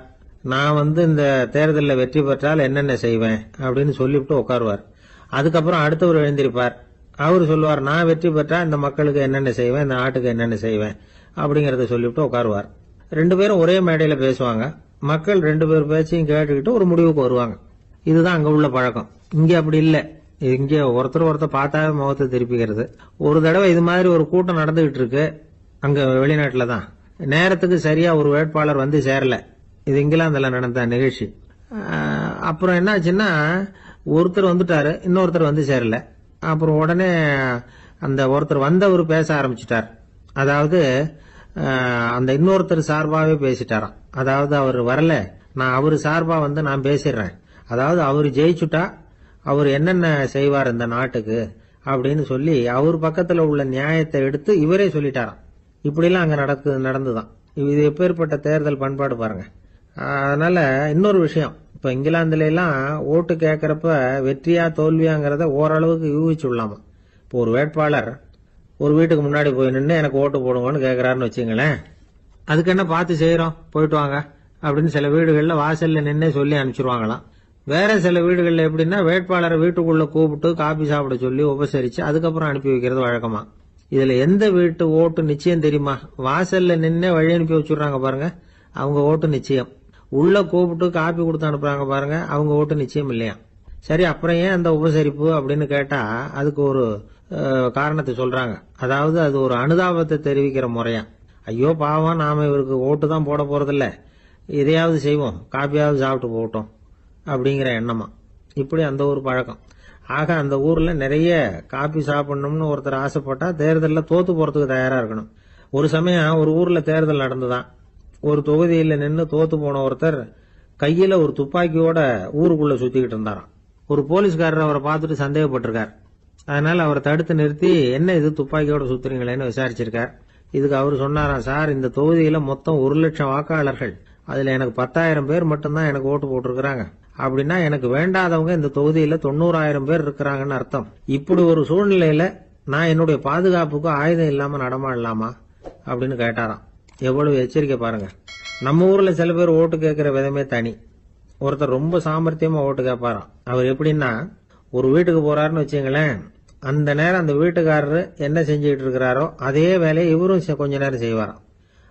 நான் இந்த தேர்தலில் வெற்றி பெற்றால் என்னென்ன செய்வேன் அப்படின்னு சொல்லிவிட்டு உட்காருவார். அதுக்கப்புறம் அடுத்தவர் எழுந்திருப்பார், அவரு சொல்லுவார், நான் வெற்றி பெற்றா இந்த மக்களுக்கு என்னென்ன செய்வேன், இந்த நாட்டுக்கு என்னென்ன செய்வேன் அப்படிங்கறத சொல்லிவிட்டு உட்காருவார். 2 பேரும் ஒரே மேடையில பேசுவாங்க. மக்கள் 2 பேர் பேச்சையும் கேட்டுக்கிட்டு ஒரு முடிவுக்கு வருவாங்க. இதுதான் அங்க உள்ள பழக்கம். இங்க அப்படி இல்லை. இங்கே ஒருத்தர் பார்த்தாவே முகத்தை திருப்பிக்கிறது. ஒரு தடவை இது மாதிரி ஒரு கூட்டம் நடந்துகிட்டு இருக்கு, அங்க வெளிநாட்டுல தான். நேரத்துக்கு சரியா ஒரு வேட்பாளர் வந்து சேரல. இது இங்கிலாந்துல நடந்த நிகழ்ச்சி. அப்புறம் என்னாச்சுன்னா, ஒருத்தர் வந்துட்டாரு, இன்னொருத்தர் வந்து சேரல. அப்புறம் உடனே அந்த ஒருத்தர் வந்தவர் பேச ஆரம்பிச்சுட்டார். அதாவது அந்த இன்னொருத்தர் சார்பாவே பேசிட்டாராம். அதாவது அவர் வரல, நான் அவரு சார்பா வந்து நான் பேசிடுறேன். அதாவது அவர் ஜெயிச்சுட்டா அவர் என்னென்ன செய்வார் இந்த நாட்டுக்கு அப்படின்னு சொல்லி அவர் பக்கத்துல உள்ள நியாயத்தை எடுத்து இவரே சொல்லிட்டாராம். இப்படிலாம் அங்க நடந்துதான். இது எப்பேற்பட்ட தேர்தல் பண்பாடு பாருங்க. அதனால இன்னொரு விஷயம், இப்ப இங்கிலாந்துல எல்லாம் ஓட்டு கேட்கறப்ப வெற்றியா தோல்வியாங்கிறத ஓரளவுக்கு யூகிச்சு விடலாமா. இப்போ ஒரு வேட்பாளர் ஒரு வீட்டுக்கு முன்னாடி போய் நின்று எனக்கு ஓட்டு போடுங்கன்னு கேட்கறாருன்னு வச்சுங்களேன், அதுக்கு என்ன பார்த்து செய்யறோம், போயிட்டு வாங்க அப்படின்னு சில வீடுகள்ல வாசல்ல நின்னே சொல்லி அனுப்பிச்சிருவாங்களாம். வேற சில வீடுகள்ல எப்படின்னா வேட்பாளரை வீட்டுக்குள்ள கூப்பிட்டு காபி சாப்பிட சொல்லி உபசரிச்சு அதுக்கப்புறம் அனுப்பி வைக்கிறது வழக்கமா. இதுல எந்த வீட்டு ஓட்டு நிச்சயம் தெரியுமா? வாசல்ல நின்னே வழி அனுப்பி வச்சுடுறாங்க பாருங்க, அவங்க ஓட்டு நிச்சயம். உள்ள கூப்பிட்டு காபி கொடுத்து அனுப்புறாங்க பாருங்க, அவங்க ஓட்டு நிச்சயம் இல்லையா. சரி, அப்புறம் ஏன் அந்த உபசரிப்பு அப்படின்னு கேட்டா அதுக்கு ஒரு காரணத்தை சொல்றாங்க. அதாவது அது ஒரு அனுதாபத்தை தெரிவிக்கிற முறையா. ஐயோ பாவம், நாம இவருக்கு ஓட்டு தான் போட போறதில்ல, இதையாவது செய்வோம், காப்பியாவது சாப்பிட்டு போகட்டும் அப்படிங்கிற எண்ணமா. இப்படி அந்த ஒரு பழக்கம். ஆக அந்த ஊர்ல நிறைய காபி சாப்பிடணும்னு ஒருத்தர் ஆசைப்பட்டா தேர்தலில் தோத்து போறதுக்கு தயாரா இருக்கணும். ஒரு சமயம் ஒரு ஊர்ல தேர்தல் நடந்துதான். ஒரு தொகுதியில நின்று தோத்து போன ஒருத்தர் கையில ஒரு துப்பாக்கியோட ஊருக்குள்ள சுத்திக்கிட்டு இருந்தாராம். ஒரு போலீஸ்காரர் அவரை பார்த்துட்டு சந்தேகப்பட்டிருக்கார். அதனால அவரை தடுத்து நிறுத்தி என்ன இது துப்பாக்கியோட சுத்துறீங்களேன்னு விசாரிச்சிருக்கார். இதுக்கு அவர் சொன்னாராம், சார், இந்த தொகுதியில மொத்தம் 1,00,000 வாக்காளர்கள், அதுல எனக்கு 10,000 பேர் மட்டும்தான் எனக்கு ஓட்டு போட்டிருக்கிறாங்க. அப்படின்னா எனக்கு வேண்டாதவங்க இந்த தொகுதியில 90,000 பேர் இருக்கிறாங்கன்னு அர்த்தம். இப்படி ஒரு சூழ்நிலையில நான் என்னுடைய பாதுகாப்புக்கு ஆயுதம் இல்லாம நடமாடலாமா அப்படின்னு கேட்டாராம். எவ்வளவு எச்சரிக்கை பாருங்க. நம்ம ஊர்ல சில பேர் ஓட்டு கேட்கிற விதமே தனி. ஒருத்தர் ரொம்ப சாமர்த்தியமா ஓட்டு கேட்பாராம். அவர் எப்படின்னா, ஒரு வீட்டுக்கு போறாருன்னு வச்சுங்களேன், அந்த நேரம் அந்த வீட்டுக்காரரு என்ன செஞ்சுக்கிட்டு இருக்கிறாரோ அதே வேலையை இவரும் கொஞ்ச நேரம் செய்வாராம்,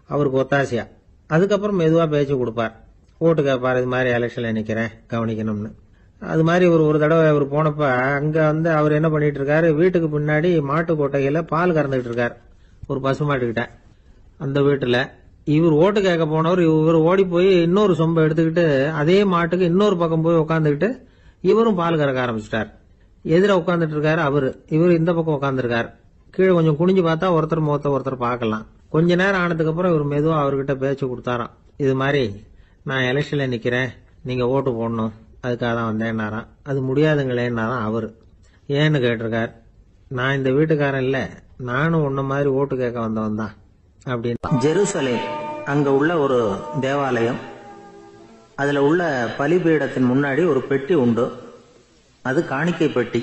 அவருக்கு ஒத்தாசையா. அதுக்கப்புறம் மெதுவா பேச்சு கொடுப்பார், ஓட்டு கேட்பார், இது மாதிரி எலெக்ஷன்ல நிக்கிறேன் கவனிக்கணும்னு. அது மாதிரி ஒரு தடவை அவர் போனப்ப அங்க வந்து அவர் என்ன பண்ணிட்டு இருக்காரு, வீட்டுக்கு பின்னாடி மாட்டு கொட்டையில பால் கறந்துகிட்டு இருக்காரு ஒரு பசு மாட்டுக்கிட்ட. அந்த வீட்டுல இவர் ஓட்டு கேட்க போனவர் இவர் ஓடி போய் இன்னொரு சொம்பை எடுத்துக்கிட்டு அதே மாட்டுக்கு இன்னொரு பக்கம் போய் உட்காந்துக்கிட்டு இவரும் பால் கறக்க ஆரம்பிச்சிட்டார். எதிர உட்காந்துட்டு இருக்காரு அவரு, இவர் இந்த பக்கம் உட்காந்துருக்காரு. கீழே கொஞ்சம் குனிஞ்சு பார்த்தா ஒருத்தர் முகத்தை ஒருத்தர் பார்க்கலாம். கொஞ்ச நேரம் ஆனதுக்கு அப்புறம் இவர் மெதுவா அவர்கிட்ட பேச்சு கொடுத்தாராம். இது மாதிரி நான் எலெக்ஷன்ல நிக்கிறேன், நீங்க ஓட்டு போடணும், அதுக்காக தான் வந்தேன்னாராம். அது முடியாதுங்களேன்னாராம் அவரு. ஏன்னு கேட்டிருக்கார். நான் இந்த வீட்டுக்காரன் இல்ல, நானும் உன்ன மாதிரி ஓட்டு கேட்க வந்தவன் தான் அப்படின்னு. ஜெருசலேம் அங்க உள்ள ஒரு தேவாலயம், அதுல உள்ள பலிபீடத்தின் முன்னாடி ஒரு பெட்டி உண்டு. அது காணிக்கை பெட்டி.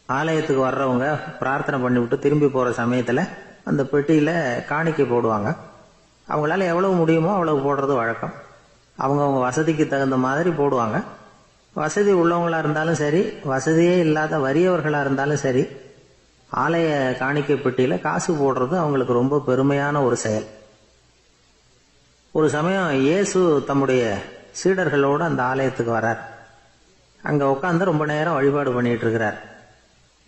ஆலயத்துக்கு வர்றவங்க பிரார்த்தனை பண்ணிவிட்டு திரும்பி போற சமயத்துல அந்த பெட்டியில காணிக்கை போடுவாங்க. அவங்களால எவ்வளவு முடியுமோ அவ்வளவு போடுறது வழக்கம். அவங்கவுங்க வசதிக்கு தகுந்த மாதிரி போடுவாங்க. வசதி உள்ளவங்களா இருந்தாலும் சரி, வசதியே இல்லாத வறியவர்களா இருந்தாலும் சரி, ஆலய காணிக்கை பெட்டியில காசு போடுறது அவங்களுக்கு ரொம்ப பெருமையான ஒரு செயல். ஒரு சமயம் இயேசு தம்முடைய சீடர்களோடு அந்த ஆலயத்துக்கு வரார். அங்க உட்காந்து ரொம்ப நேரம் வழிபாடு பண்ணிட்டு இருக்கிறார்.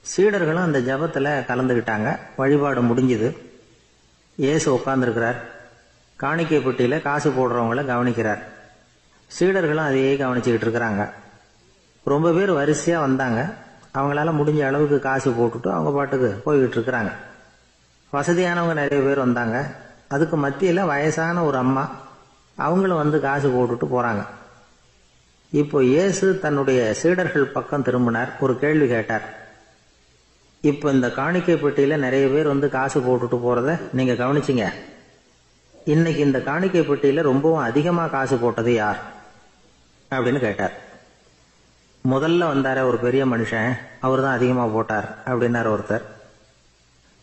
சீடர்களும் அந்த ஜபத்துல கலந்துகிட்டாங்க. வழிபாடு முடிஞ்சுது. இயேசு உட்கார்ந்துருக்கிறார். காணிக்கை பெட்டியில காசு போடுறவங்கள கவனிக்கிறார். சீடர்களும் அதையே கவனிச்சுக்கிட்டு இருக்கிறாங்க. ரொம்ப பேர் வரிசையா வந்தாங்க. அவங்களால முடிஞ்ச அளவுக்கு காசு போட்டுட்டு அவங்க பாட்டுக்கு போய்கிட்டு இருக்கிறாங்க. வசதியானவங்க நிறைய பேர் வந்தாங்க. அதுக்கு மத்தியில வயசான ஒரு அம்மா, அவங்களும் வந்து காசு போட்டுட்டு போறாங்க. இப்போ இயேசு தன்னுடைய சீடர்கள் பக்கம் திரும்பினார். ஒரு கேள்வி கேட்டார். இப்போ இந்த காணிக்கை பெட்டியில நிறைய பேர் வந்து காசு போட்டுட்டு போறத நீங்க கவனிச்சிங்க. இன்னைக்கு இந்த காணிக்கை பெட்டியில ரொம்பவும் அதிகமா காசு போட்டது யார் அப்படின்னு கேட்டார். முதல்ல வந்தார ஒரு பெரிய மனுஷன், அவர் தான் அதிகமா போட்டார் அப்படின்னாரு ஒருத்தர்.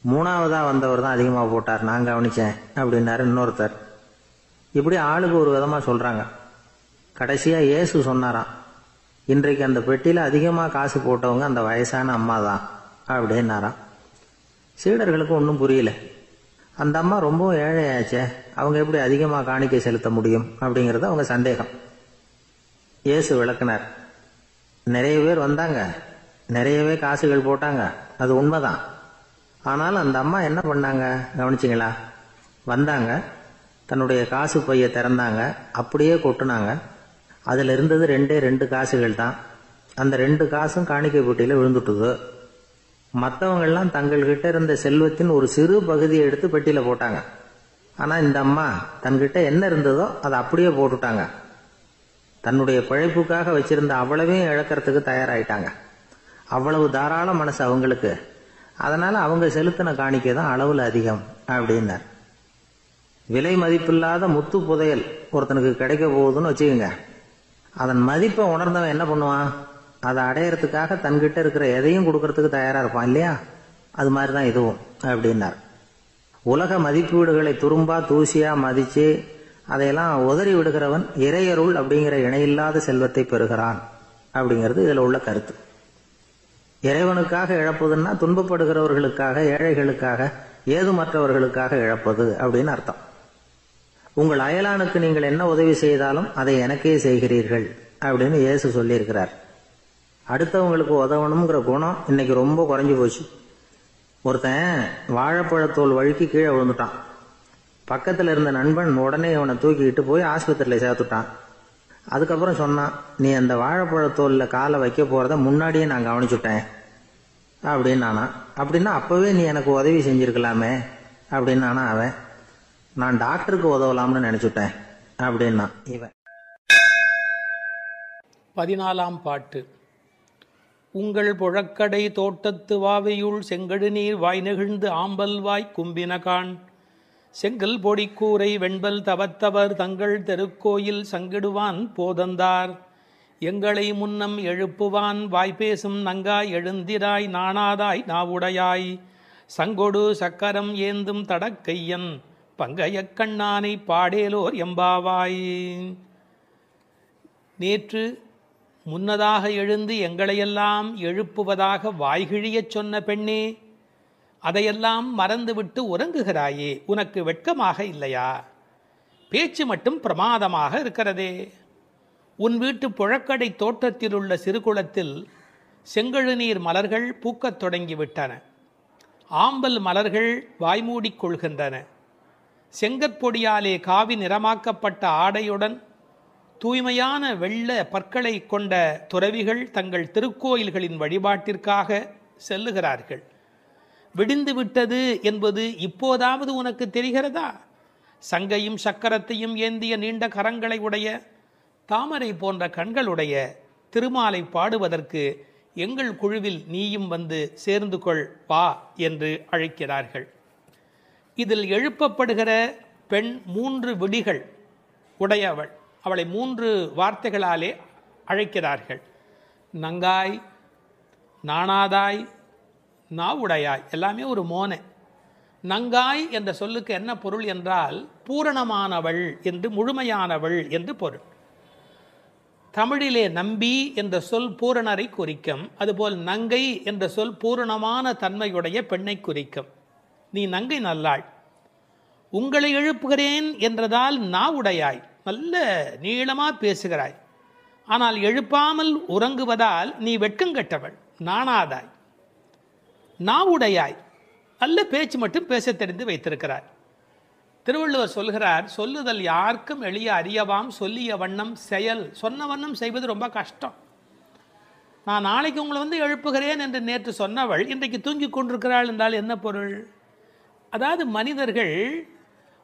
மூணாவதா வந்தவர் தான் அதிகமா போட்டார், நான் கவனிச்சேன் அப்படின்னாரு இன்னொருத்தர். இப்படி ஆளுக்கு ஒரு விதமா சொல்றாங்க. கடைசியா இயேசு சொன்னாராம், இன்றைக்கு அந்த பெட்டியில அதிகமா காசு போட்டவங்க அந்த வயசான அம்மா தான் அப்படின்னாராம். சீடர்களுக்கு ஒன்றும் புரியல. அந்த அம்மா ரொம்பவும் ஏழையாச்சே, அவங்க எப்படி அதிகமா காணிக்கை செலுத்த முடியும் அப்படிங்கறது அவங்க சந்தேகம். இயேசு விளக்குனார். நிறைய பேர் வந்தாங்க, நிறையவே காசுகள் போட்டாங்க, அது உண்மைதான். ஆனால் அந்த அம்மா என்ன பண்ணாங்க கவனிச்சிங்களா? வந்தாங்க, தன்னுடைய காசு பையை திறந்தாங்க, அப்படியே கொட்டுனாங்க. அதில் இருந்தது 2 காசுகள் தான். அந்த 2 காசும் காணிக்கை பெட்டியில் விழுந்துட்டுது. மற்றவங்கள்லாம் தங்கள்கிட்ட இருந்த செல்வத்தின் ஒரு சிறு பகுதியை எடுத்து பெட்டியில் போட்டாங்க. ஆனால் இந்த அம்மா தன்கிட்ட என்ன இருந்ததோ அதை அப்படியே போட்டுட்டாங்க. தன்னுடைய பிழைப்புக்காக வச்சிருந்த அவ்வளவையும் இழக்கிறதுக்கு தயாராயிட்டாங்க. அவ்வளவு தாராள மனசு அவங்களுக்கு. அதனால அவங்க செலுத்தின காணிக்கை தான் அளவில் அதிகம் அப்படின்னார். விலை மதிப்பில்லாத முத்து புதையல் ஒருத்தனுக்கு கிடைக்க போகுதுன்னு வச்சுக்கோங்க. அதன் மதிப்பை உணர்ந்தவன் என்ன பண்ணுவான்? அதை அடையறதுக்காக தன்கிட்ட இருக்கிற எதையும் கொடுக்கறதுக்கு தயாரா இருப்பான் இல்லையா? அது மாதிரி தான் இதுவும் அப்படின்னார். உலக மதிப்பீடுகளை துரும்பா தூசியா மதிச்சு அதையெல்லாம் உதறி விடுகிறவன் இறையருள் அப்படிங்கிற இணையில்லாத செல்வத்தை பெறுகிறான் அப்படிங்கிறது இதுல உள்ள கருத்து. இறைவனுக்காக இழப்பதுன்னா துன்பப்படுகிறவர்களுக்காக, ஏழைகளுக்காக, ஏதுமற்றவர்களுக்காக இழப்பது அப்படின்னு அர்த்தம். உங்கள் அயலானுக்கு நீங்கள் என்ன உதவி செய்தாலும் அதை எனக்கே செய்கிறீர்கள் அப்படின்னு இயேசு சொல்லியிருக்கிறார். அடுத்தவங்களுக்கு உதவணுங்கிற குணம் இன்னைக்கு ரொம்ப குறைஞ்சி போச்சு. ஒருத்தன் வாழைப்பழத்தோல் வழுக்கி கீழே விழுந்துட்டான். பக்கத்தில் இருந்த நண்பன் உடனே அவனை தூக்கிக்கிட்டு போய் ஆஸ்பத்திரியில் சேர்த்துட்டான். அதுக்கப்புறம் சொன்னான், நீ அந்த வாழைப்பழத்தோலில் காலை வைக்க போகிறத முன்னாடியே நான் கவனிச்சுட்டேன் அப்படின்னு நானா. அப்படின்னா அப்போவே நீ எனக்கு உதவி செஞ்சிருக்கலாமே அப்படின்னு நானா. அவன், நான் டாக்டருக்கு உதவலாம்னு நினச்சிட்டேன் அப்படின்னா இவன். 14ஆம் பாட்டு. உங்கள் புழக்கடை தோட்டத்து வாவையுள் செங்கடு நீர் வாய் நெகிழ்ந்து ஆம்பல் வாய் கும்பினகான் செங்கல் பொடிக்கூரை வெண்பல் தவத்தவர் தங்கள் தெருக்கோயில் சங்கிடுவான் போதந்தார் எங்களை முன்னம் எழுப்புவான் வாய்பேசும் நங்காய் எழுந்திராய் நாணாதாய் நாவுடையாய் சங்கொடு சக்கரம் ஏந்தும் தடக்கையன் பங்கைய கண்ணானை பாடேலோர் எம்பாவாய். நேற்று முன்னதாக எழுந்து எங்களையெல்லாம் எழுப்புவதாக வாய்கிழியச் சொன்ன பெண்ணே, அதையெல்லாம் மறந்துவிட்டு உறங்குகிறாயே, உனக்கு வெட்கமாக இல்லையா? பேச்சு மட்டும் பிரமாதமாக இருக்கிறதே. உன் வீட்டு புழக்கடை தோட்டத்தில் உள்ள சிறுகுளத்தில் செங்கழுநீர் மலர்கள் பூக்கத் தொடங்கிவிட்டன. ஆம்பல் மலர்கள் வாய்மூடிக் கொள்கின்றன. செங்கற்பொடியாலே காவி நிறமாக்கப்பட்ட ஆடையுடன் தூய்மையான வெள்ள பற்களை கொண்ட துறவிகள் தங்கள் திருக்கோயில்களின் வழிபாட்டிற்காக செல்லுகிறார்கள். விடிந்து விட்டது என்பது இப்போதாவது உனக்கு தெரிகிறதா? சங்கையும் சக்கரத்தையும் ஏந்திய நீண்ட கரங்களை உடைய, தாமரை போன்ற கண்களுடைய திருமாலை பாடுவதற்கு எங்கள் குழுவில் நீயும் வந்து சேர்ந்து கொள் வா என்று அழைக்கிறார்கள். இதில் எழுப்பப்படுகிற பெண் 3 விடிகள் உடையவள். அவளை 3 வார்த்தைகளாலே அழைக்கிறார்கள். நங்காய், நாணாதாய், நாவுடையாய், எல்லாமே ஒரு மோனை. நங்காய் என்ற சொல்லுக்கு என்ன பொருள் என்றால் பூரணமானவள் என்று, முழுமையானவள் என்று பொருள். தமிழிலே நம்பி என்ற சொல் பூரணரை குறிக்கும். அதுபோல் நங்கை என்ற சொல் பூரணமான தன்மையுடைய பெண்ணை குறிக்கும். நீ நங்கை நல்லாள். உங்களை எழுப்புகிறேன் என்றதால் நாவுடையாய், நல்ல நீளமா பேசுகிறாய். ஆனால் எழுப்பாமல் உறங்குவதால் நீ வெட்கங்கெட்டவள், நாணாதாய். நாவுடையாய், நல்ல பேச்சு மட்டும் பேச தெரிந்து வைத்திருக்கிறார். திருவள்ளுவர் சொல்கிறார், சொல்லுதல் யாருக்கும் எளிய அறியவாம் சொல்லிய வண்ணம் செயல். சொன்ன வண்ணம் செய்வது ரொம்ப கஷ்டம். நான் நாளைக்கு உங்களை வந்து எழுப்புகிறேன் என்று நேற்று சொன்னவள் இன்றைக்கு தூங்கி கொண்டிருக்கிறாள் என்றால் என்ன பொருள்? அதாவது மனிதர்கள்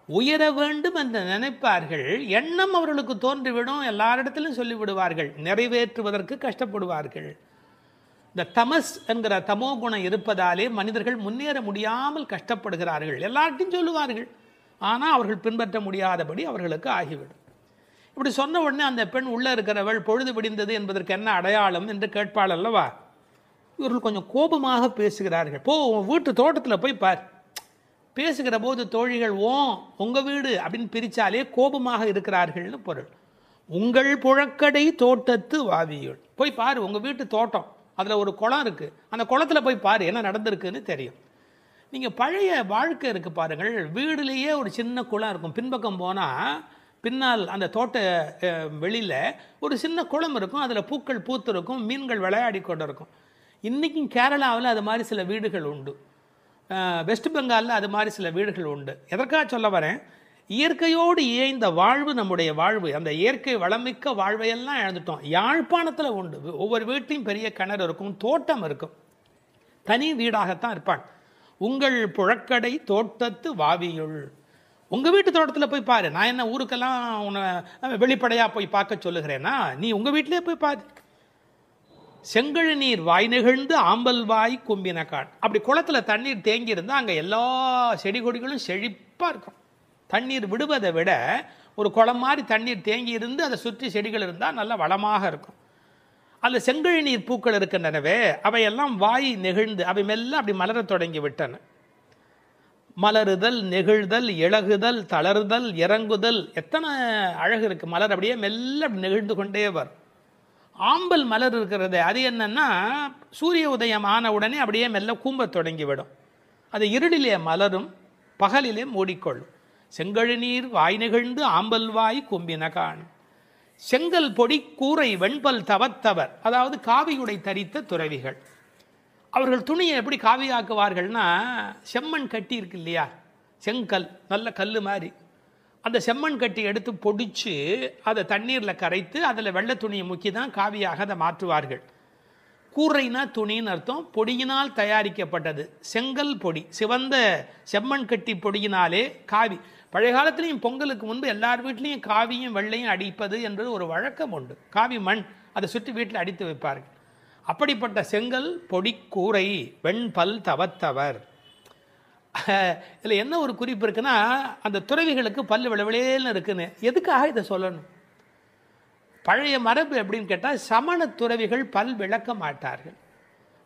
உயர வேண்டும் என்று நினைப்பார்கள், எண்ணம் அவர்களுக்கு தோன்றிவிடும், எல்லாரிடத்திலும் சொல்லிவிடுவார்கள், நிறைவேற்றுவதற்கு கஷ்டப்படுவார்கள். இந்த தமஸ் என்கிற தமோ குணம் இருப்பதாலே மனிதர்கள் முன்னேற முடியாமல் கஷ்டப்படுகிறார்கள். எல்லார்ட்டையும் சொல்லுவார்கள், ஆனால் அவர்கள் பின்பற்ற முடியாதபடி அவர்களுக்கு ஆகிவிடும். இப்படி சொன்ன உடனே அந்த பெண் உள்ளே இருக்கிறவள் பொழுது விடிந்தது என்பதற்கு என்ன அடையாளம் என்று கேட்பாள் அல்லவா? இவர்கள் கொஞ்சம் கோபமாக பேசுகிறார்கள். போ, உன் வீட்டு தோட்டத்தில் போய் பார். பேசுகிற போது தோழிகள் உங்கள் வீடு அப்படின்னு பிரித்தாலே கோபமாக இருக்கிறார்கள்னு பொருள். உங்கள் புழக்கடை தோட்டத்து வாவியுள், போய் பாரு, உங்கள் வீட்டு தோட்டம், அதில் ஒரு குளம் இருக்குது, அந்த குளத்தில் போய் பாரு என்ன நடந்திருக்குன்னு தெரியும். நீங்கள் பழைய வாழ்க்கை இருக்குது பாருங்கள், வீடுலேயே ஒரு சின்ன குளம் இருக்கும். பின்பக்கம் போனால் பின்னால் அந்த தோட்ட வெளியில் ஒரு சின்ன குளம் இருக்கும், அதில் பூக்கள் பூத்து இருக்கும், மீன்கள் விளையாடி கொண்டு இருக்கும். இன்றைக்கும் கேரளாவில் அது மாதிரி சில வீடுகள் உண்டு, வெஸ்ட் பெங்காலில் அது மாதிரி சில வீடுகள் உண்டு. எதற்காக சொல்ல வரேன், இயற்கையோடு இயைந்த வாழ்வு நம்முடைய வாழ்வு. அந்த இயற்கை வளமிக்க வாழ்வையெல்லாம் இழந்துட்டோம். யாழ்ப்பாணத்தில் உண்டு, ஒவ்வொரு வீட்லையும் பெரிய கிணறு இருக்கும், தோட்டம் இருக்கும், தனி வீடாகத்தான் இருப்பாங்க. உங்கள் புழக்கடை தோட்டத்து வாவியுள், உங்கள் வீட்டு தோட்டத்தில் போய் பாரு. நான் என்ன ஊருக்கெல்லாம் உன்னை வெளிப்படையாக போய் பார்க்க சொல்லுகிறேன்னா, நீ உங்கள் வீட்டிலே போய் பாரு. செங்கழு நீர் வாய் நெகிழ்ந்து ஆம்பல் வாய் கும்பினக்கான். அப்படி குளத்தில் தண்ணீர் தேங்கி இருந்தால் அங்கே எல்லா செடி கொடிகளும் செழிப்பாக இருக்கும். தண்ணீர் விடுவதை விட ஒரு குளம் மாதிரி தண்ணீர் தேங்கி இருந்து அதை சுற்றி செடிகள் இருந்தால் நல்ல வளமாக இருக்கும். அதில் செங்கழு நீர் பூக்கள் இருக்கின்றனவே, அவையெல்லாம் வாய் நெகிழ்ந்து அவை மெல்ல அப்படி மலரத் தொடங்கி விட்டன. மலருதல், நெகிழ்தல், இழகுதல், தளருதல், இறங்குதல், எத்தனை அழகு இருக்குது. மலர் அப்படியே மெல்ல அப்படி நெகிழ்ந்து கொண்டே வரும். ஆம்பல் மலர் இருக்கிறது, அது என்னன்னா சூரிய உதயம் ஆன உடனே அப்படியே மெல்ல கூம்ப தொடங்கிவிடும். அது இருளிலே மலரும், பகலிலே மூடிக்கொள்ளும். செங்கழு நீர் வாய் நெகிழ்ந்து ஆம்பல் வாய் கும்பினகான். செங்கல் பொடி கூரை வெண்பல் தவத்தவர், அதாவது காவியுடை தரித்த துறவிகள். அவர்கள் துணியை எப்படி காவியாக்குவார்கள்னா, செம்மண் கட்டி இருக்கு இல்லையா, செங்கல் நல்ல கல் மாதிரி, அந்த செம்மண் கட்டி எடுத்து பொடிச்சு அதை தண்ணீரில் கரைத்து அதில் வெள்ளை துணியை முக்கி தான் காவியாக அதை மாற்றுவார்கள். கூரைனா துணின்னு அர்த்தம். பொடியினால் தயாரிக்கப்பட்டது செங்கல் பொடி, சிவந்த செம்மண் கட்டி பொடியினாலே காவி. பழைய காலத்துலேயும் பொங்கலுக்கு முன்பு எல்லார் வீட்லேயும் காவியும் வெள்ளையும் அடிப்பது என்பது ஒரு வழக்கம் உண்டு. காவி மண் அதை சுற்றி வீட்டில் அடித்து வைப்பார்கள். அப்படிப்பட்ட செங்கல் பொடி கூரை வெண்பல் தவத்தவர். இதில் என்ன ஒரு குறிப்பு இருக்குன்னா, அந்த துறவிகளுக்கு பல் விளவிலேன்னு இருக்குன்னு. எதுக்காக இதை சொல்லணும்? பழைய மரபு எப்படின்னு கேட்டால், சமண துறவிகள் பல் விளக்க மாட்டார்கள்,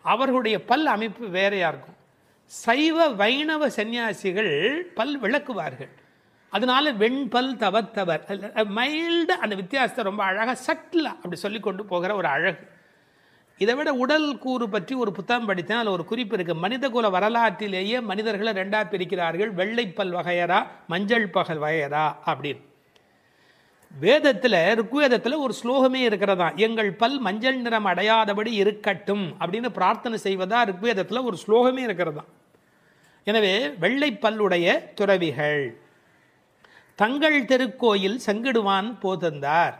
அவர்களுடைய பல் அமைப்பு வேறையாக இருக்கும். சைவ வைணவ சன்னியாசிகள் பல் விளக்குவார்கள். அதனால வெண்பல் தவத்தவர், மைல்டு, அந்த வித்தியாசத்தை ரொம்ப அழகாக சட்டில் அப்படி சொல்லி கொண்டு போகிற ஒரு அழகு. இதை விட உடல் கூறு பற்றி ஒரு புத்தகம் படித்தேன். அதில் ஒரு குறிப்பு இருக்குது. மனித குல வரலாற்றிலேயே மனிதர்களை ரெண்டாக பிரிக்கிறார்கள், வெள்ளைப்பல் வகையரா மஞ்சள் பகல் வகையரா அப்படின்னு. வேதத்தில், ருக்வேதத்தில் ஒரு ஸ்லோகமே இருக்கிறதா, எங்கள் பல் மஞ்சள் நிறம் அடையாதபடி இருக்கட்டும் அப்படின்னு பிரார்த்தனை செய்வதா ருக்வேதத்தில் ஒரு ஸ்லோகமே இருக்கிறதா. எனவே வெள்ளைப்பல்லுடைய துறவிகள் தங்கள் திருக்கோயில் சங்கிடுவான் போதந்தார்.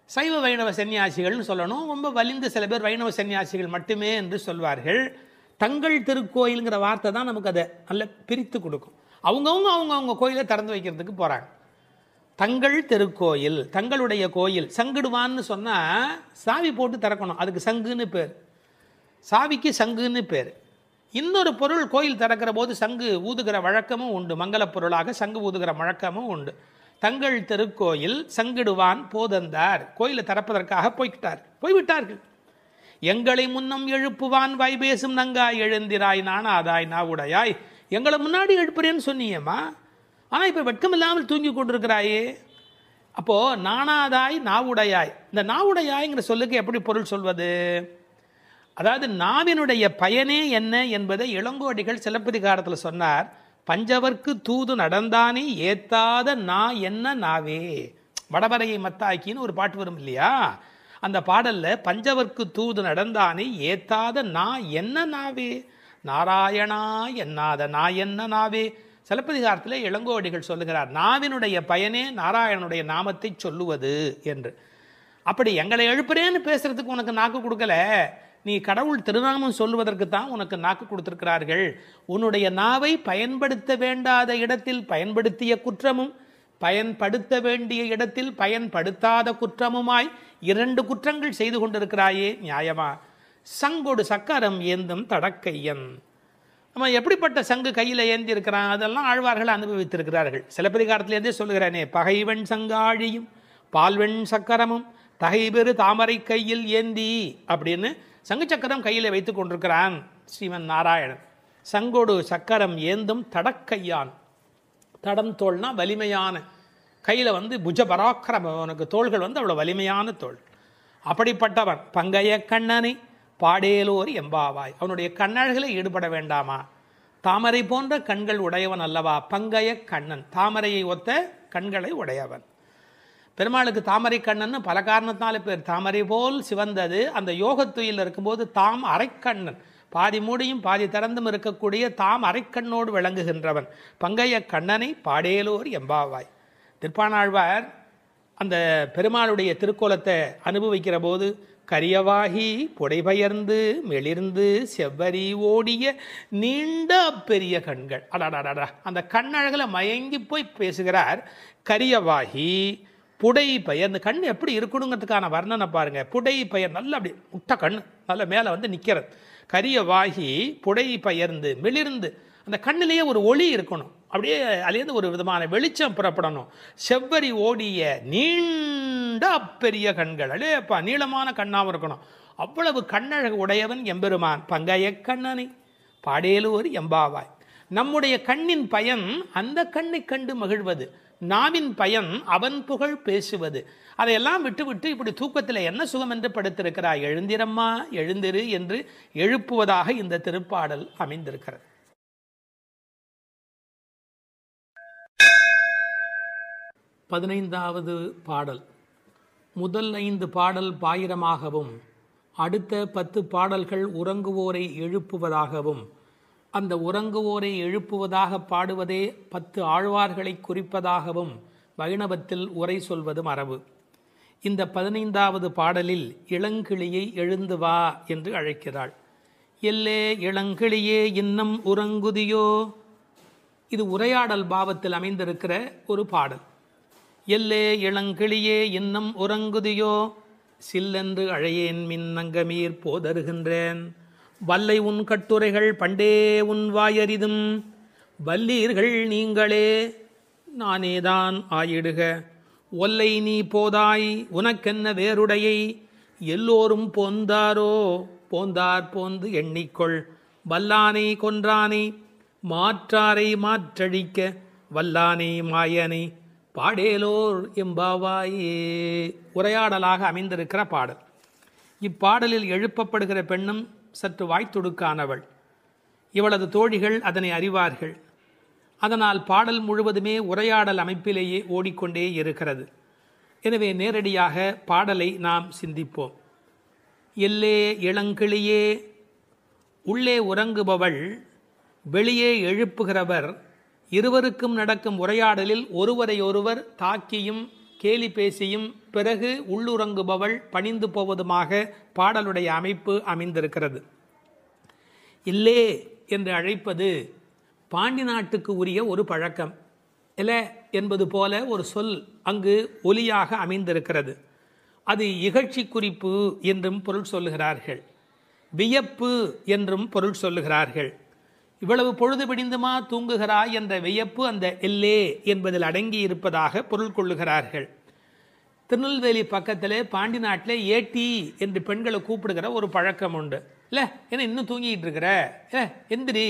சைவ வைணவ சன்னியாசிகள்னு சொல்லணும், ரொம்ப வலிந்து சில பேர் வைணவ சன்னியாசிகள் மட்டுமே என்று சொல்வார்கள். தங்கள் திருக்கோயிலுங்கிற வார்த்தை தான் நமக்கு அதை நல்ல பிரித்து கொடுக்கும். அவங்கவுங்க கோயிலை திறந்து வைக்கிறதுக்கு போகிறாங்க. தங்கள் திருக்கோயில், தங்களுடைய கோயில். சங்கிடுவான்னு சொன்னால் சாவி போட்டு திறக்கணும், அதுக்கு சங்குன்னு பேர். சாவிக்கு சங்குன்னு பேர். இன்னொரு பொருள் கோயில் திறக்கிற போது சங்கு ஊதுகிற வழக்கமும் உண்டு, மங்கள பொருளாக சங்கு ஊதுகிற வழக்கமும் உண்டு. தங்கள் திருக்கோயில் சங்கிடுவான் போதந்தார், கோயிலை திறப்பதற்காக போய்விட்டார்கள். எங்களை முன்னம் எழுப்புவான் வாய்பேசும் நங்காய் எழுந்திராய் நானாதாய் நாவுடையாய். எங்களை முன்னாடி எழுப்புறேன்னு சொன்னியம்மா, ஆனால் இப்போ வெட்கம் இல்லாமல் தூங்கி கொண்டிருக்கிறாயே. அப்போது நானாதாய் நாவுடையாய், இந்த நாவுடையாய்ங்கிற சொல்லுக்கு எப்படி பொருள் சொல்வது? அதாவது நாவினுடைய பயனே என்ன என்பதை இளங்கோடிகள் சிலப்பதிகாரத்தில் சொன்னார். பஞ்சவர்க்கு தூது நடந்தானே ஏத்தாத நா என்ன நாவே. வடவரையை மத்தாக்கின்னு ஒரு பாட்டு வரும் இல்லையா, அந்த பாடலில் பஞ்சவர்க்கு தூது நடந்தானே ஏத்தாத நா என்ன நாவே, நாராயணா என்னாத நா என்ன நாவே. சிலப்பதிகாரத்தில் இளங்கோடிகள் சொல்லுகிறார், நாவினுடைய பயனே நாராயணனுடைய நாமத்தை சொல்லுவது என்று. அப்படி எங்களை எழுப்புறேன்னு பேசுறதுக்கு உனக்கு நாக்கு கொடுக்கல, நீ கடவுள் திருநாமம் சொல்லுவதற்கு தான் உனக்கு நாக்கு கொடுத்திருக்கிறார்கள். உன்னுடைய நாவை பயன்படுத்த வேண்டாத இடத்தில் பயன்படுத்திய குற்றமும், பயன்படுத்த வேண்டிய இடத்தில் பயன்படுத்தாத குற்றமுமாய் 2 குற்றங்கள் செய்து கொண்டிருக்கிறாயே, நியாயமா? சங்கொடு சக்கரம் ஏந்தும் தடக்கையன். நம்ம எப்படிப்பட்ட சங்கு கையில் ஏந்தி இருக்கிறான், அதெல்லாம் ஆழ்வார்கள் அனுபவித்திருக்கிறார்கள். சிலப்பதிகாரத்திலேருந்தே சொல்லுகிறானே, பகைவன் சங்காழியும் பால்வெண் சக்கரமும் தகைபெரு தாமரை கையில் ஏந்தி அப்படின்னு சங்கு சக்கரம் கையில் வைத்து கொண்டிருக்கிறான் ஸ்ரீமன் நாராயணன். சங்கொடு சக்கரம் ஏந்தும் தடக்கையான். தடம் தோள்னா வலிமையான, கையில் புஜ பராக்கிரம, உனக்கு தோள்கள் அவ்வளோ வலிமையான தோள். அப்படிப்பட்டவன் பங்கைய கண்ணனை பாடேலோர் எம்பாவாய். அவனுடைய கண்ணழகளை ஈடுபட வேண்டாமா? தாமரை போன்ற கண்கள் உடையவன் அல்லவா பங்கைய கண்ணன், தாமரையை ஒத்த கண்களை உடையவன். பெருமாளுக்கு தாமரை கண்ணன் பல காரணத்தினால பேர். தாமரை போல் சிவந்தது. அந்த யோகத்துயில் இருக்கும்போது தாம் அரைக்கண்ணன், பாதி மூடியும் பாதி திறந்தும் இருக்கக்கூடிய தாம் அரைக்கண்ணோடு விளங்குகின்றவன் பங்கைய கண்ணனை பாடேலோர் எம்பாவாய். திருப்பாணாழ்வார் அந்த பெருமாளுடைய திருக்கோலத்தை அனுபவிக்கிற போது கரியவாகி புடைபெயர்ந்து மெளிர்ந்து செவ்வரி ஓடிய நீண்ட பெரிய கண்கள், அடாடாடா, அந்த கண்ணழகில் மயங்கி போய் பேசுகிறார். கரியவாகி புடை பெயர்ந்து, கண் எப்படி இருக்கணுங்கிறதுக்கான வர்ணனை பாருங்க. புடை பெயர் நல்ல அப்படி முட்டை கண் நல்ல மேலே வந்து நிற்கிறது. கரியவாகி புடை பெயர்ந்து மெளிர்ந்து, அந்த கண்ணிலேயே ஒரு ஒளி இருக்கணும், அப்படியே அதுலேருந்து ஒரு விதமான வெளிச்சம் புறப்படணும். செவ்வரி ஓடிய நீண்ட பெரிய கண்கள், அடேப்பா நீளமான கண்ணாகவும் இருக்கணும். அவ்வளவு கண்ணழகு உடையவன் எம்பெருமான் பங்கைய கண்ணனை பாடேலோர் எம்பாவாய். நம்முடைய கண்ணின் பயன் அந்த கண்ணை கண்டு மகிழ்வது, நாவின் பயன் அவன் புகழ் பேசுவது. அதையெல்லாம் விட்டுவிட்டு இப்படி தூக்கத்தில் என்ன சுகம் என்று படுத்திருக்கிறாய், எழுந்திரம்மா எழுந்திரு என்று எழுப்புவதாக இந்த திருப்பாடல் அமைந்திருக்கிறது. 15வது பாடல். முதல் 5 பாடல் பாயிரமாகவும் அடுத்த 10 பாடல்கள் உறங்குவோரை எழுப்புவதாகவும், அந்த உறங்குவோரை எழுப்புவதாக பாடுவதே 10 ஆழ்வார்களை குறிப்பதாகவும் வைணவத்தில் உரை சொல்வது மரபு. இந்த 15வது பாடலில் இளங்கிளியை எழுந்து வா என்று அழைக்கிறாள். எல்லே இளங்கிளியே இன்னம் உறங்குதியோ. இது உரையாடல் பாவத்தில் அமைந்திருக்கிற ஒரு பாடல். எல்லே இளங்கிளியே இன்னம் உறங்குதியோ, சில்லென்று அழையேன் மின்னங்கமீர் போதருகின்றேன். வல்லை உன் கட்டுரைகள் பண்டே உன் வாயறிதும், வல்லீர்கள் நீங்களே நானேதான் ஆயிடுக. ஒல்லை நீ போதாய் உனக்கென்ன வேறுடையை, எல்லோரும் போந்தாரோ போந்தார் போந்து எண்ணிக்கொள். வல்லானை கொன்றானை மாற்றாரை மாற்றழிக்க, வல்லானை மாயனை பாடேலோர் எம்பாவாயே. உரையாடலாக அமைந்திருக்கிற பாடல். இப்பாடலில் எழுப்பப்படுகிற பெண்ணும் சற்று வாய்த்துடுக்கானவள். இவளது தோழிகள் அதனை அறிவார்கள். அதனால் பாடல் முழுவதுமே உரையாடல் அமைப்பிலேயே ஓடிக்கொண்டே இருக்கிறது. எனவே நேரடியாக பாடலை நாம் சிந்திப்போம். எல்லே இளங்கிளியே, உள்ளே உறங்குபவள், வெளியே எழுப்புகிறவர், இருவருக்கும் நடக்கும் உரையாடலில் ஒருவரையொருவர் தாக்கியும் கேலி பேசியும் பிறகு உள்ளுறங்குபவள் பணிந்து போவதுமாக பாடலுடைய அமைப்பு அமைந்திருக்கிறது. இல்லே என்று அழைப்பது பாண்டி நாட்டுக்கு உரிய ஒரு பழக்கம். எல என்பது போல ஒரு சொல் அங்கு ஒலியாக அமைந்திருக்கிறது. அது இகழ்ச்சி குறிப்பு என்றும் பொருள் சொல்லுகிறார்கள், வியப்பு என்றும் பொருள் சொல்லுகிறார்கள். இவ்வளவு பொழுது பிடிந்துமா தூங்குகிறாய் என்ற வியப்பு அந்த எல்லே என்பதில் அடங்கி இருப்பதாக பொருள் கொள்ளுகிறார்கள். திருநெல்வேலி பக்கத்தில் பாண்டி நாட்டில் ஏட்டி என்று பெண்களை கூப்பிடுகிற ஒரு பழக்கம் உண்டு. இல்லை ஏன்னா இன்னும் தூங்கிட்டு இருக்கிற, எந்திரி,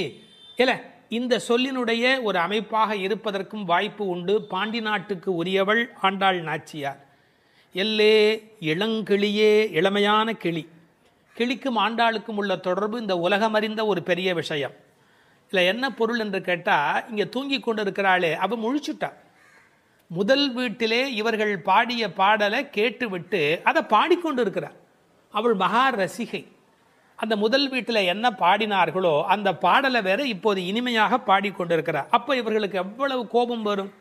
இல்லை இந்த சொல்லினுடைய ஒரு அமைப்பாக இருப்பதற்கும் வாய்ப்பு உண்டு. பாண்டி நாட்டுக்கு உரியவள் ஆண்டாள் நாச்சியார். எல்லே இளங்கிளியே, இளமையான கிளி. கிளிக்கும் ஆண்டாளுக்கும் உள்ள தொடர்பு இந்த உலகமறிந்த ஒரு பெரிய விஷயம். இல்லை என்ன பொருள் என்று கேட்டால், இங்கே தூங்கி கொண்டு இருக்கிறாளே அவள் முழிச்சுட்டா. முதல் வீட்டிலே இவர்கள் பாடிய பாடலை கேட்டுவிட்டு அதை பாடிக்கொண்டு இருக்கிறார். அவள் மகா ரசிகை. அந்த முதல் வீட்டில் என்ன பாடினார்களோ அந்த பாடலை வேற இப்போது இனிமையாக பாடிக்கொண்டிருக்கிறார். அப்போ இவர்களுக்கு எவ்வளவு கோபம் வரும்.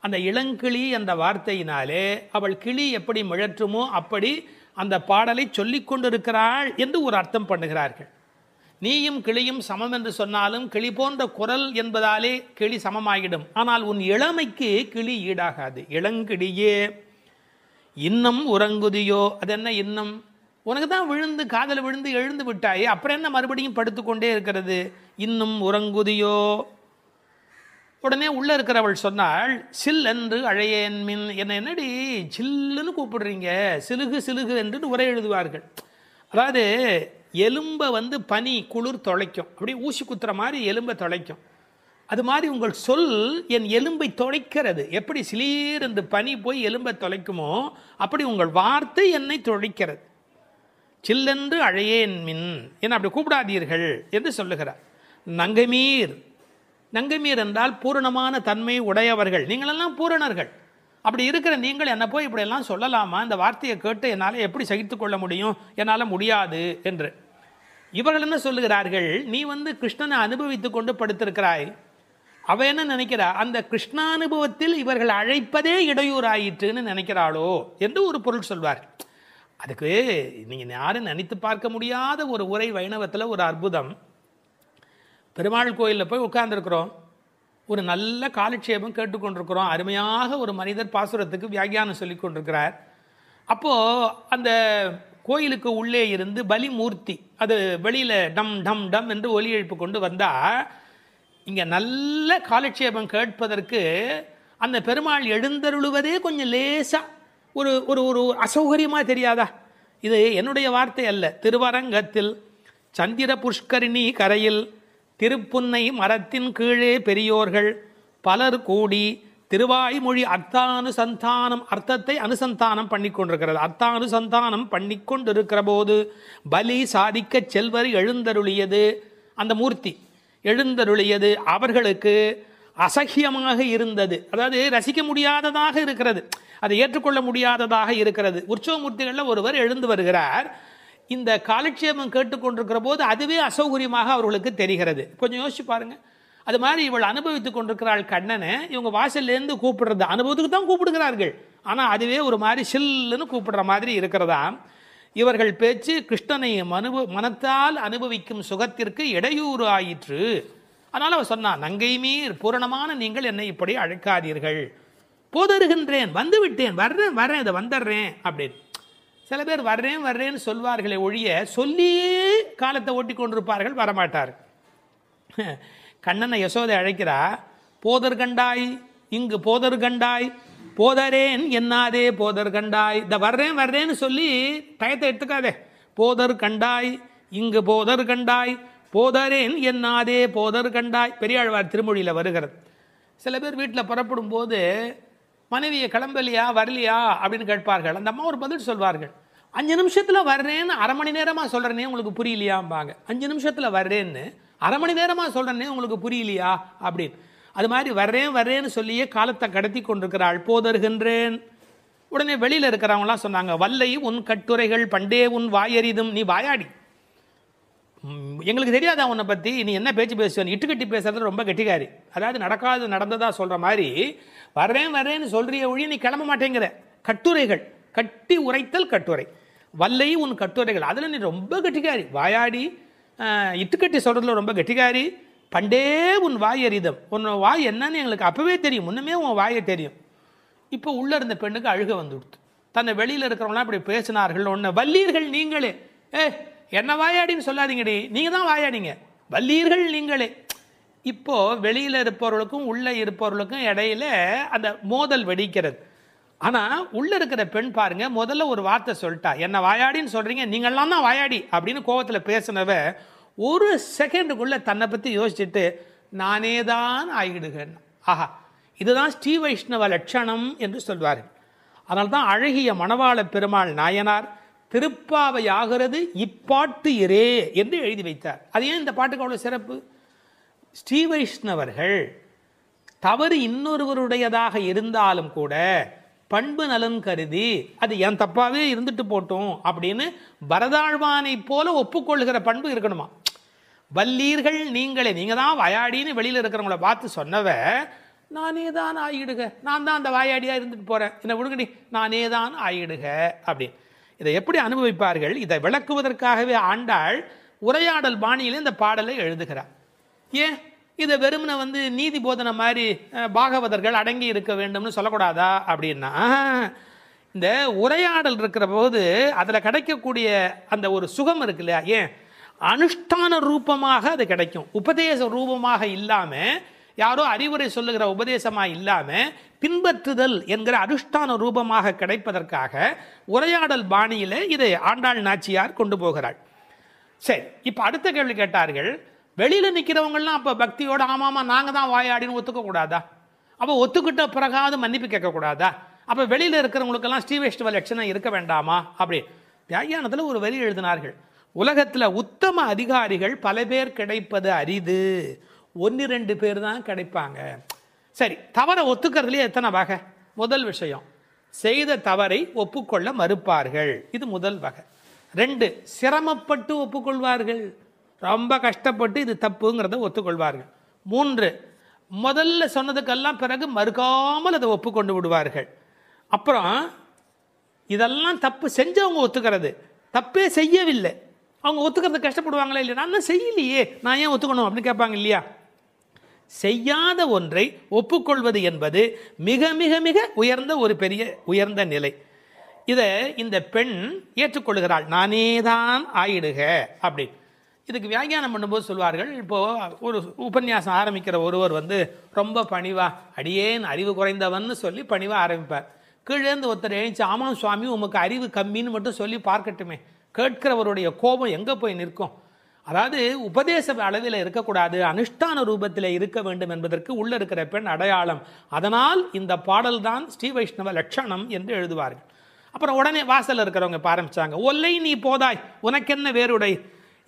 அந்த இளங்கிளி என்ற வார்த்தையினாலே அவள் கிளி எப்படி மிழற்றுமோ அப்படி அந்த பாடலை சொல்லி கொண்டிருக்கிறாள் என்று ஒரு அர்த்தம் பண்ணுகிறார்கள். நீயும் கிளியும் சமம் என்று சொன்னாலும் கிளி போன்ற குரல் என்பதாலே கிளி சமமாகிடும். ஆனால் உன் இளமைக்கு கிளி ஈடாகாது. இளங்கிளியே இன்னும் உறங்குதியோ. அது என்ன இன்னும்? உனக்கு தான் விழுந்து காதல் விழுந்து எழுந்து விட்டாயே, அப்புறம் என்ன மறுபடியும் படுத்துக்கொண்டே இருக்கிறது? இன்னும் உறங்குதியோ. உடனே உள்ள இருக்கிறவள் சொன்னாள், சில் என்று அழையேன் மின். என்னடி சில்லுன்னு கூப்பிடுறீங்க, சிலுகு சிலுகு என்று உரை எழுதுவார்கள். அதாவது எலும்பை பனி குளிர் தொலைக்கும், அப்படி ஊசி குத்துற மாதிரி எலும்பை தொலைக்கும். அது மாதிரி உங்கள் சொல் என் எலும்பை தொலைக்கிறது. எப்படி சிலீர் என்று பனி போய் எலும்பை தொலைக்குமோ அப்படி உங்கள் வார்த்தை என்னை தொலைக்கிறது. சில்லென்று அழையேன் மின், என்ன அப்படி கூப்பிடாதீர்கள் என்று சொல்லுகிறார். நங்கமீர், நங்கமீர் என்றால் பூரணமான தன்மை உடையவர்கள். நீங்களெல்லாம் பூரணர்கள். அப்படி இருக்கிற நீங்கள் என்ன போய் இப்படியெல்லாம் சொல்லலாமா? இந்த வார்த்தையை கேட்டு என்னால் எப்படி சகித்து கொள்ள முடியும்? என்னால் முடியாது என்று. இவர்கள் என்ன சொல்லுகிறார்கள், நீ கிருஷ்ணனை அனுபவித்து கொண்டு படுத்திருக்கிறாய். அவ என்ன நினைக்கிறா, அந்த கிருஷ்ணானுபவத்தில் இவர்கள் அழைப்பதே இடையூறாயிற்றுன்னு நினைக்கிறாளோ என்று ஒரு பொருள் சொல்வார். அதுக்கு நீங்கள் யாரும் நினைத்து பார்க்க முடியாத ஒரு உரை வைணவத்தில் ஒரு அற்புதம். பெருமாள் கோயிலில் போய் உட்கார்ந்துருக்கிறோம், ஒரு நல்ல காலட்சேபம் கேட்டுக்கொண்டிருக்கிறோம். அருமையாக ஒரு மனிதர் பாசுரத்துக்கு வியாக்கியானம் சொல்லி கொண்டிருக்கிறார். அப்போது அந்த கோயிலுக்கு உள்ளே இருந்து பலிமூர்த்தி அது வெளியில் டம் டம் டம் என்று ஒலி எழுப்பு கொண்டு வந்தால், இங்கே நல்ல காலட்சேபம் கேட்பதற்கு அந்த பெருமாள் எழுந்தருளுவதே கொஞ்சம் லேசாக ஒரு ஒரு ஒரு அசௌகரியமாக தெரியாதா? இது என்னுடைய வார்த்தை அல்ல. திருவரங்கத்தில் சந்திர புஷ்கரிணி கரையில் திருப்புன்னை மரத்தின் கீழே பெரியோர்கள் பலர் கூடி திருவாய்மொழி அர்த்தானுசந்தானம், அர்த்தத்தை அனுசந்தானம் பண்ணி கொண்டிருக்கிறது. அர்த்தானுசந்தானம் பண்ணி கொண்டிருக்கிற போது பலி சாதிக்க செல்வர் எழுந்தருளியது, அந்த மூர்த்தி எழுந்தருளியது அவர்களுக்கு அசகியமாக இருந்தது. அதாவது ரசிக்க முடியாததாக இருக்கிறது, அதை ஏற்றுக்கொள்ள முடியாததாக இருக்கிறது. உற்சவமூர்த்திகளில் ஒருவர் எழுந்து வருகிறார். இந்த காலட்சேபம் கேட்டுக்கொண்டிருக்கிற போது அதுவே அசௌகரியமாக அவர்களுக்கு தெரிகிறது. கொஞ்சம் யோசிச்சு பாருங்க. அது மாதிரி இவள் அனுபவித்துக் கொண்டிருக்கிறாள் கண்ணனை. இவங்க வாசல்லேருந்து கூப்பிடுறது அனுபவத்துக்கு தான் கூப்பிடுகிறார்கள், ஆனால் அதுவே ஒரு மாதிரி சில்லுன்னு கூப்பிடுற மாதிரி இருக்கிறதா. இவர்கள் பேச்சு கிருஷ்ணனை மனத்தால் அனுபவிக்கும் சுகத்திற்கு இடையூறு ஆயிற்று. அதனால் அவர் சொன்னான், நங்கை மீர் பூரணமான நீங்கள் என்னை இப்படி அழைக்காதீர்கள். போதருகின்றேன், வந்து விட்டேன், வர்றேன் வர்றேன், இதை வந்துடுறேன் அப்படின்னு. சில பேர் வர்றேன் வர்றேன்னு சொல்வார்களே ஒழிய சொல்லியே காலத்தை ஓட்டி கொண்டிருப்பார்கள், வரமாட்டார். கண்ணனை யசோதை அழைக்கிறா, போதர் கண்டாய் இங்கு போதர் கண்டாய், போதரேன் என்னாதே போதர் கண்டாய். இந்த வர்றேன் வர்றேன்னு சொல்லி டயத்தை எடுத்துக்காதே. போதர் கண்டாய் இங்கு போதர் கண்டாய், போதரேன் என்னாதே போதர் கண்டாய். பெரியாழ்வார் திருமொழியில் வருகிறது. சில பேர் வீட்டில் புறப்படும் போது மனைவியை கிளம்பலையா வரலையா அப்படின்னு கேட்பார்கள். அந்த அம்மா ஒரு பதில் சொல்வார்கள், 5 நிமிஷத்தில் வர்றேன்னு அரை மணி நேரமாக சொல்கிறேனே உங்களுக்கு புரியலையாம்பாங்க. 5 நிமிஷத்தில் வர்றேன்னு அரை மணி நேரமாக சொல்கிறேனே உங்களுக்கு புரியலையா அப்படின்னு. அது மாதிரி வர்றேன் வர்றேன்னு சொல்லியே காலத்தை கடத்தி கொண்டிருக்கிறாள். போதருகின்றேன். உடனே வெளியில் இருக்கிறவங்களாம் சொன்னாங்க, வல்லை உன் கட்டுரைகள் பண்டே உன் வாயறிதும், நீ வாயாடி, எங்களுக்கு தெரியாதா உன்னை பற்றி, நீ என்ன பேச்சு பேசுவேன், இட்டுக்கட்டி பேசுறது ரொம்ப கெட்டிக்காரி. அதாவது நடக்காது நடந்ததா சொல்கிற மாதிரி வர்றேன் வர்றேன்னு சொல்கிறிய ஒழிய நீ கிளம்ப மாட்டேங்கிற. கட்டுரைகள், கட்டி உரைத்தல் கட்டுரை, வல்லை உன் கட்டுரைகள், அதில் நீ ரொம்ப கெட்டிக்காரி, வாயாடி இட்டுக்கட்டி சொல்கிறதுல ரொம்ப கெட்டிக்காரி. பண்டே உன் வாய் அறிதம், உன் வாய் என்னன்னு எங்களுக்கு அப்போவே தெரியும், முன்னமே உன் வாயை தெரியும். இப்போ உள்ளே இருந்த பெண்ணுக்கு அழுக வந்துடுத்து. தன்னை வெளியில் இருக்கிறவங்களாம் இப்படி பேசினார்கள். ஒன்று வல்லீர்கள் நீங்களே, என்ன வாயாடின்னு சொல்லாதீங்கடி, நீங்கள் தான் வாயாடிங்க, வல்லீர்கள் நீங்களே. இப்போது வெளியில் இருப்பவர்களுக்கும் உள்ளே இருப்பவர்களுக்கும் இடையில அந்த மோதல் வெடிக்கிறது. ஆனால் உள்ளே இருக்கிற பெண் பாருங்க, முதல்ல ஒரு வார்த்தை சொல்லிட்டா, என்ன வாயாடின்னு சொல்கிறீங்க, நீங்கள்லாம் தான் வாயாடி அப்படின்னு கோவத்தில் பேசினவ ஒரு செகண்டுக்குள்ளே தன்னை பற்றி யோசிச்சுட்டு நானே தான் ஆகிடுகிறேன். ஆஹா, இதுதான் ஸ்ரீ வைஷ்ணவ லட்சணம் என்று சொல்வார்கள். அதனால தான் அழகிய மணவாள பெருமாள் நாயனார் திருப்பாவை ஆகிறது இப்பாட்டு இரே என்று எழுதி வைத்தார். அது ஏன் இந்த பாட்டுக்கு அவ்வளோ சிறப்பு? ஸ்ரீ வைஷ்ணவர்கள் தவறு இன்னொருவருடையதாக இருந்தாலும் கூட பண்பு நலன் கருதி அது என் தப்பாவே இருந்துட்டு போட்டோம் அப்படின்னு பரதாழ்வானை போல ஒப்புக்கொள்ளுகிற பண்பு இருக்கணுமா. வல்லீர்கள் நீங்களே, நீங்க தான் வாயாடின்னு வெளியில் இருக்கிறவங்கள பார்த்து சொன்னவ நானே தான் ஆயிடுக, நான் தான் அந்த வாயாடியா இருந்துட்டு போறேன், என்ன விடுங்கடி, நானே தான் ஆயிடுக அப்படின்னு. இதை எப்படி அனுபவிப்பார்கள்? இதை விளக்குவதற்காகவே ஆண்டாள் உரையாடல் பாணியிலே இந்த பாடலை எழுதுகிறார். ஏன் இதை வெறுமனை நீதி போதனை மாதிரி பாகவதர்கள் அடங்கி இருக்க வேண்டும்னு சொல்லக்கூடாதா அப்படின்னா, இந்த உரையாடல் இருக்கிற போது அதில் கிடைக்கக்கூடிய அந்த ஒரு சுகம் இருக்கு இல்லையா, ஏன் அனுஷ்டான ரூபமாக அது கிடைக்கும், உபதேச ரூபமாக இல்லாமல், யாரோ அறிவுரை சொல்லுகிற உபதேசமாக இல்லாமல் பின்பற்றுதல் என்கிற அனுஷ்டான ரூபமாக கிடைப்பதற்காக உரையாடல் பாணியில் இதை ஆண்டாள் நாச்சியார் கொண்டு போகிறாள். சரி, இப்போ அடுத்த கேள்வி கேட்டார்கள், வெளியில் நிற்கிறவங்கலாம் அப்போ பக்தியோட ஆமாமா நாங்கள் தான் வாயாடின்னு ஒத்துக்கக்கூடாதா? அப்போ ஒத்துக்கிட்ட பிறகாவது மன்னிப்பு கேட்கக்கூடாதா? அப்போ வெளியில் இருக்கிறவங்களுக்கெல்லாம் ஸ்ரீ வைஷ்ணவ லட்சணம் இருக்க வேண்டாமா? அப்படி வியாக்கியானத்தில் ஒரு வரி எழுதினார்கள், உலகத்தில் உத்தம அதிகாரிகள் பல பேர் கிடைப்பது அரிது, 1-2 பேர் தான் கிடைப்பாங்க. சரி, தவறை ஒத்துக்கிறதுலேயே எத்தனை வகை? முதல் விஷயம், செய்த தவறை ஒப்புக்கொள்ள மறுப்பார்கள். இது முதல் வகை. 2, சிரமப்பட்டு ஒப்புக்கொள்வார்கள். ரொம்ப கஷ்டப்பட்டு இது தப்புங்கிறத ஒத்துக்கொள்வார்கள். 3, முதல்ல சொன்னதுக்கெல்லாம் பிறகு மறுக்காமல் அதை ஒப்புக்கொண்டு விடுவார்கள். அப்புறம் இதெல்லாம் தப்பு செஞ்சவங்க ஒத்துக்கிறது, தப்பே செய்யவில்லை அவங்க ஒத்துக்கிறது கஷ்டப்படுவாங்களா இல்லையா? நான் தான் செய்யலையே, நான் ஏன் ஒத்துக்கணும் அப்படின்னு கேட்பாங்க இல்லையா? செய்யாத ஒன்றை ஒப்புக்கொள்வது என்பது மிக மிக மிக உயர்ந்த ஒரு பெரிய உயர்ந்த நிலை. இதை இந்த பெண் ஏற்றுக்கொள்கிறாள். நானே தான் ஆயிடுக அப்படின்னு. இதுக்கு வியாக்கியானம் பண்ணும்போது சொல்வார்கள், இப்போது ஒரு உபன்யாசம் ஆரம்பிக்கிற ஒருவர் ரொம்ப பணிவா, அடியேன் அறிவு குறைந்தவன்னு சொல்லி பணிவாக ஆரம்பிப்பார். கீழேந்து ஒருத்தர் எழுந்துச்சு, ஆமாம் சுவாமி உமக்கு அறிவு கம்மின்னு மட்டும் சொல்லி பார்க்கட்டுமே, கேட்கிறவருடைய கோபம் எங்கே போய் நிற்கும்? அதாவது உபதேச அளவில் இருக்கக்கூடாது, அனுஷ்டான ரூபத்தில் இருக்க வேண்டும் என்பதற்கு உள்ள இருக்கிற பெண் அடையாளம். அதனால் இந்த பாடல் தான் ஸ்ரீ வைஷ்ணவ லட்சணம் என்று எழுதுவார்கள். அப்புறம் உடனே வாசல் இருக்கிறவங்க ஆரம்பிச்சாங்க, ஒல்லை நீ போதாய் உனக்கென்ன வேறுடை.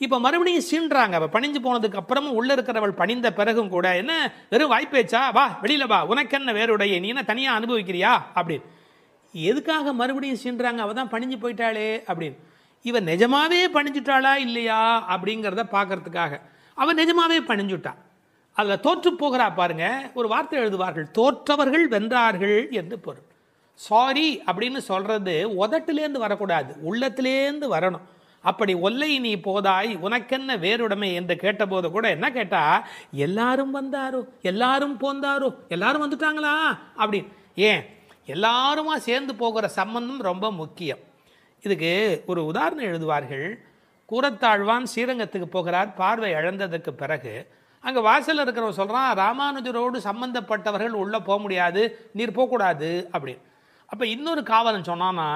இப்போ மறுபடியும் சீன்றாங்க. அவள் பணிஞ்சு போனதுக்கு அப்புறமும் உள்ள இருக்கிறவள் பணிந்த பிறகும் கூட, என்ன வெறும் வாய்ப்பேச்சா, வா வெளியில வா, உனக்கென்ன வேறுடைய, நீ என்ன தனியாக அனுபவிக்கிறியா அப்படின்னு. எதுக்காக மறுபடியும் சீன்றாங்க? அவள் தான் பணிஞ்சு போயிட்டாளே அப்படின்னு. இவன் நிஜமாவே பணிஞ்சுட்டாளா இல்லையா அப்படிங்கிறத பார்க்கறதுக்காக. அவன் நிஜமாவே பணிஞ்சுட்டான். அதில் தோற்று போகிறா பாருங்க. ஒரு வார்த்தை எழுதுவார்கள், தோற்றவர்கள் வென்றார்கள் என்று பொருள். சாரி அப்படின்னு சொல்றது உதட்டிலேருந்து வரக்கூடாது, உள்ளத்திலேருந்து வரணும். அப்படி ஒல்லை நீ போதாய் உனக்கென்ன வேறுடைமை என்று கேட்டபோது கூட என்ன கேட்டா, எல்லாரும் வந்தாரோ, எல்லாரும் போந்தாரோ, எல்லாரும் வந்துட்டாங்களா அப்படின்னு. ஏன் எல்லாருமா சேர்ந்து போகிற சம்பந்தம் ரொம்ப முக்கியம். இதுக்கு ஒரு உதாரணம் எழுதுவார்கள். கூரத்தாழ்வான் ஸ்ரீரங்கத்துக்கு போகிறார். பார்வை இழந்ததுக்கு பிறகு அங்கே வாசலில் இருக்கிறவன் சொல்கிறான், ராமானுஜரோடு சம்பந்தப்பட்டவர்கள் உள்ளே போக முடியாது, நீர் போகக்கூடாது அப்படின்னு. அப்போ இன்னொரு காவலன் சொன்னான்னா,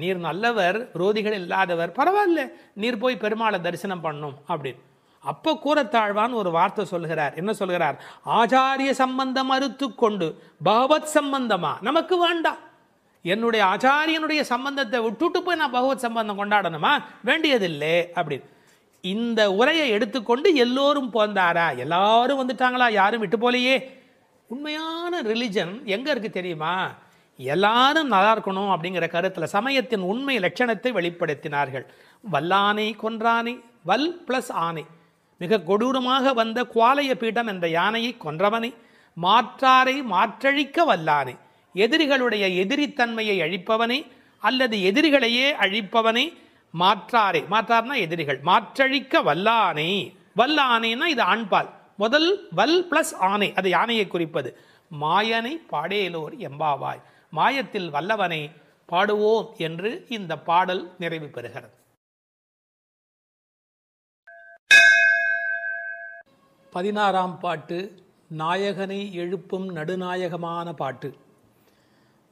நீர் நல்லவர், விரோதிகள் இல்லாதவர், பரவாயில்ல, நீர் போய் பெருமாளை தரிசனம் பண்ணும் அப்படின்னு. அப்போ கூரத்தாழ்வான் ஒரு வார்த்தை சொல்கிறார். என்ன சொல்கிறார்? ஆச்சாரிய சம்பந்தம் மறுத்து கொண்டு பகவத் சம்பந்தமா நமக்கு வேண்டாம். என்னுடைய ஆச்சாரியனுடைய சம்பந்தத்தை விட்டுட்டு போய் நான் பகவத் சம்பந்தம் கொண்டாடணுமா? வேண்டியதில்லை அப்படின்னு. இந்த உரையை எடுத்துக்கொண்டு எல்லோரும் போந்தாரா, எல்லாரும் வந்துட்டாங்களா, யாரும் விட்டு போலையே. உண்மையான ரிலிஜன் எங்க இருக்கு தெரியுமா? எல்லாரும் நல்லா இருக்கணும் அப்படிங்கிற கருத்தில் சமயத்தின் உண்மை லட்சணத்தை வெளிப்படுத்தினார்கள். வல்லானை கொன்றானை, வல் பிளஸ் ஆனை, மிக கொடூரமாக வந்த குவாலய பீடம் என்ற யானையை கொன்றவனை, மாற்றாரை மாற்றழிக்க வல்லானை, எதிரிகளுடைய எதிரித்தன்மையை அழிப்பவனை அல்லது எதிரிகளையே அழிப்பவனை, மாற்றாரை, மாற்றார்னா எதிரிகள், மாற்றழிக்க வல்லானை. வல்லானைன்னா இது ஆண்பால், முதல் வல் பிளஸ் ஆனை, அது யானையை குறிப்பது. மாயனை பாடேலோர் எம்பாவாய், மாயத்தில் வல்லவனை பாடுவோம் என்று இந்த பாடல் நிறைவு பெறுகிறது. 16ஆம் பாட்டு நாயகனை எழுப்பும் நடுநாயகமான பாட்டு.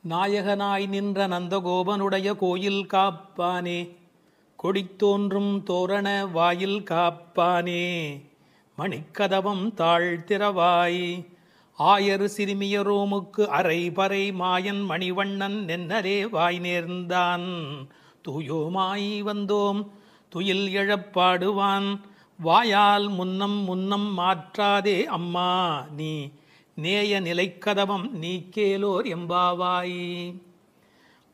நாயகனாய் நின்ற நந்தகோபனுடைய கோயில் காப்பானே, கொடித்தோன்றும் தோரண வாயில் காப்பானே, மணிக்கதவம் தாழ்த்திரவாய், ஆயர் சிறுமியரோமுக்கு அரை பறை மாயன் மணிவண்ணன் நென்னரே வாய் நேர்ந்தான், தூயோமாய் வந்தோம் துயில் எழப்பாடுவான், வாயால் முன்னம் முன்னம் மாற்றாதே அம்மா நீ, நேய நிலைக்கதவம் நீக்கேலோர் எம்பாவாய்.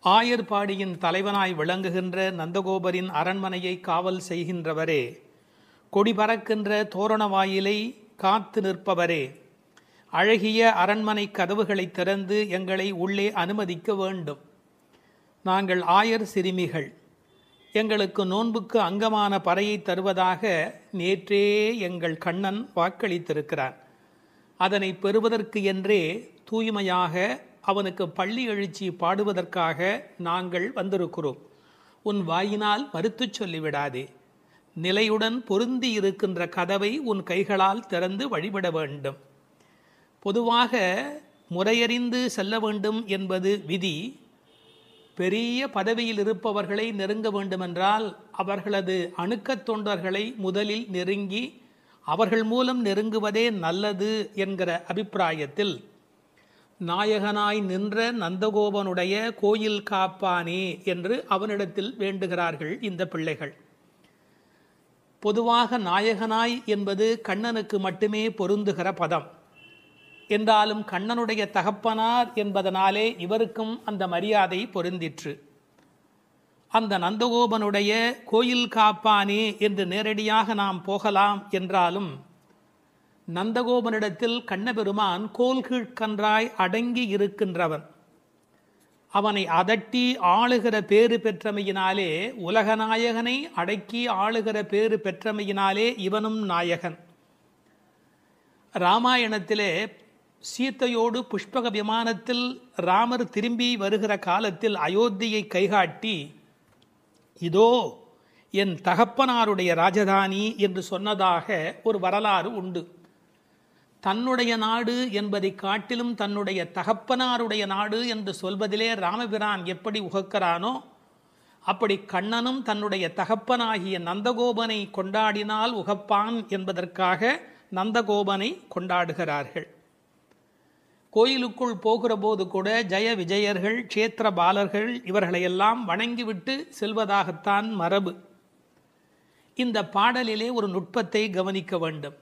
ஆயர்பாடியின் தலைவனாய் விளங்குகின்ற நந்தகோபரின் அரண்மனையை காவல் செய்கின்றவரே, கொடி பறக்கின்ற தோரண வாயிலை காத்து நிற்பவரே, அழகிய அரண்மனை கதவுகளை திறந்து எங்களை உள்ளே அனுமதிக்க வேண்டும். நாங்கள் ஆயர் சிறுமிகள், எங்களுக்கு நோன்புக்கு அங்கமான பறையை தருவதாக நேற்றே எங்கள் கண்ணன் வாக்களித்திருக்கிறார். அதனை பெறுவதற்கு என்றே தூய்மையாக அவனுக்கு பள்ளி எழுச்சி பாடுவதற்காக நாங்கள் வந்திருக்கிறோம். உன் வாயினால் மறுத்து சொல்லிவிடாதே. நிலையுடன் பொருந்தி இருக்கின்ற கதவை உன் கைகளால் திறந்து வழிபட வேண்டும். பொதுவாக முறையறிந்து செல்ல வேண்டும் என்பது விதி. பெரிய பதவியில் இருப்பவர்களை நெருங்க வேண்டுமென்றால் அவர்களது அணுக்கத் தொண்டர்களை முதலில் நெருங்கி அவர்கள் மூலம் நெருங்குவதே நல்லது என்கிற அபிப்பிராயத்தில் நாயகனாய் நின்ற நந்தகோபனுடைய கோயில் காப்பானே என்று அவனிடத்தில் வேண்டுகிறார்கள் இந்த பிள்ளைகள். பொதுவாக நாயகனாய் என்பது கண்ணனுக்கு மட்டுமே பொருந்துகிற பதம். என்றாலும் கண்ணனுடைய தகப்பனார் என்பதனாலே இவருக்கும் அந்த மரியாதை பொருந்திற்று. அந்த நந்தகோபனுடைய கோயில் காப்பானே என்று நேரடியாக நாம் போகலாம் என்றாலும், நந்தகோபனிடத்தில் கண்ணபெருமான் கோல்கீழ்கன்றாய் அடங்கி இருக்கின்றவன். அவனை அதட்டி ஆளுகிற பேறு பெற்றமையினாலே, உலகநாயகனை அடக்கி ஆளுகிற பேறு பெற்றமையினாலே இவனும் நாயகன். ராமாயணத்திலே சீத்தையோடு புஷ்பக விமானத்தில் ராமர் திரும்பி வருகிற காலத்தில் அயோத்தியை கைகாட்டி, இதோ என் தகப்பனாருடைய ராஜதானி என்று சொன்னதாக ஒரு வரலாறு உண்டு. தன்னுடைய நாடு என்பதை காட்டிலும் தன்னுடைய தகப்பனாருடைய நாடு என்று சொல்வதிலே ராமபிரான் எப்படி உகக்கிறானோ, அப்படி கண்ணனும் தன்னுடைய தகப்பனாகிய நந்தகோபனை கொண்டாடினால் உகப்பான் என்பதற்காக நந்தகோபனை கொண்டாடுகிறார்கள். கோயிலுக்குள் போகிற போது கூட ஜெய விஜயர்கள், க்ஷேத்திர பாலர்கள் இவர்களையெல்லாம் வணங்கிவிட்டு செல்வதாகத்தான் மரபு. இந்த பாடலிலே ஒரு நுட்பத்தை கவனிக்க வேண்டும்.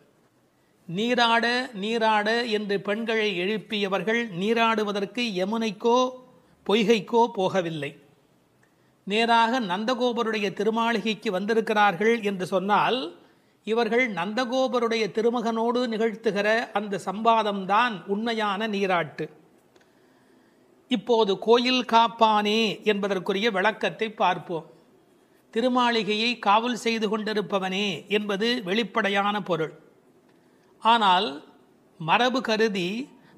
நீராட நீராட என்று பெண்களை எழுப்பியவர்கள் நீராடுவதற்கு யமுனைக்கோ பொய்கைக்கோ போகவில்லை. நேராக நந்தகோபருடைய திருமாளிகைக்கு வந்திருக்கிறார்கள் என்று சொன்னால், இவர்கள் நந்தகோபருடைய திருமகனோடு நிகழ்த்துகிற அந்த சம்பாதம்தான் உண்மையான நீராட்டு. இப்போது கோயில் காப்பானே என்பதற்குரிய விளக்கத்தை பார்ப்போம். திருமாளிகையை காவல் செய்து கொண்டிருப்பவனே என்பது வெளிப்படையான பொருள். ஆனால் மரபு கருதி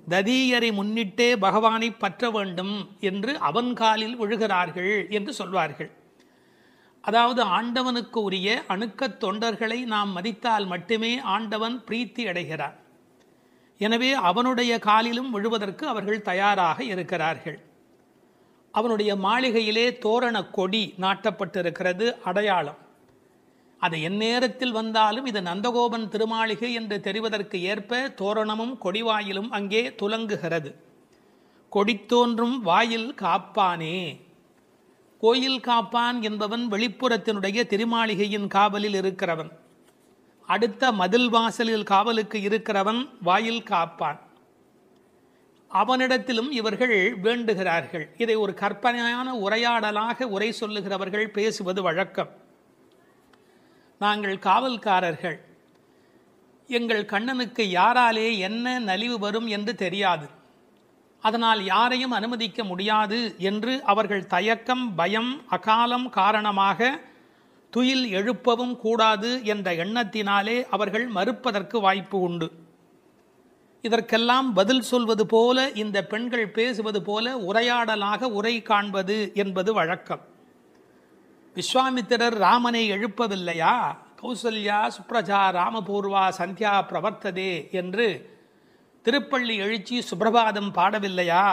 ததீயரை முன்னிட்டே பகவானை பற்ற வேண்டும் என்று அவன் காலில் விழுகிறார்கள் என்று சொல்வார்கள். அதாவது ஆண்டவனுக்கு உரிய அணுக்கத் தொண்டர்களை நாம் மதித்தால் மட்டுமே ஆண்டவன் பிரீத்தி அடைகிறார். எனவே அவனுடைய காலிலும் விழுவதற்கு அவர்கள் தயாராக இருக்கிறார்கள். அவனுடைய மாளிகையிலே தோரண கொடி நாட்டப்பட்டிருக்கிறது, அடையாளம். அது எந்நேரத்தில் வந்தாலும் இது நந்தகோபன் திருமாளிகை என்று தெரிவதற்கு ஏற்ப தோரணமும் கொடிவாயிலும் அங்கே துலங்குகிறது. கொடி தோன்றும் வாயில் காப்பானே. கோயில் காப்பான் என்பவன் வெளிப்புறத்தினுடைய திருமாளிகையின் காவலில் இருக்கிறவன். அடுத்த மதில் வாசலில் காவலுக்கு இருக்கிறவன் வாயில் காப்பான். அவனிடத்திலும் இவர்கள் வேண்டுகிறார்கள். இதை ஒரு கற்பனையான உரையாடலாக உரை சொல்லுகிறவர்கள் பேசுவது வழக்கம். நாங்கள் காவல்காரர்கள், எங்கள் கண்ணனுக்கு யாராலே என்ன நலிவு வரும் என்று தெரியாது, அதனால் யாரையும் அனுமதிக்க முடியாது என்று அவர்கள் தயக்கம், பயம், அகாலம் காரணமாக துயில் எழுப்பவும் கூடாது என்ற எண்ணத்தினாலே அவர்கள் மறுப்பதற்கு வாய்ப்பு உண்டு. இதற்கெல்லாம் பதில் சொல்வது போல இந்த பெண்கள் பேசுவது போல உரையாடலாக உரை காண்பது என்பது வழக்கம். விஸ்வாமித்திரர் ராமனை எழுப்பவில்லையா? கௌசல்யா சுப்ரஜா ராமபூர்வா சந்தியா பிரவர்த்ததே என்று திருப்பள்ளி எழுச்சி சுப்பிரபாதம் பாடவில்லையா?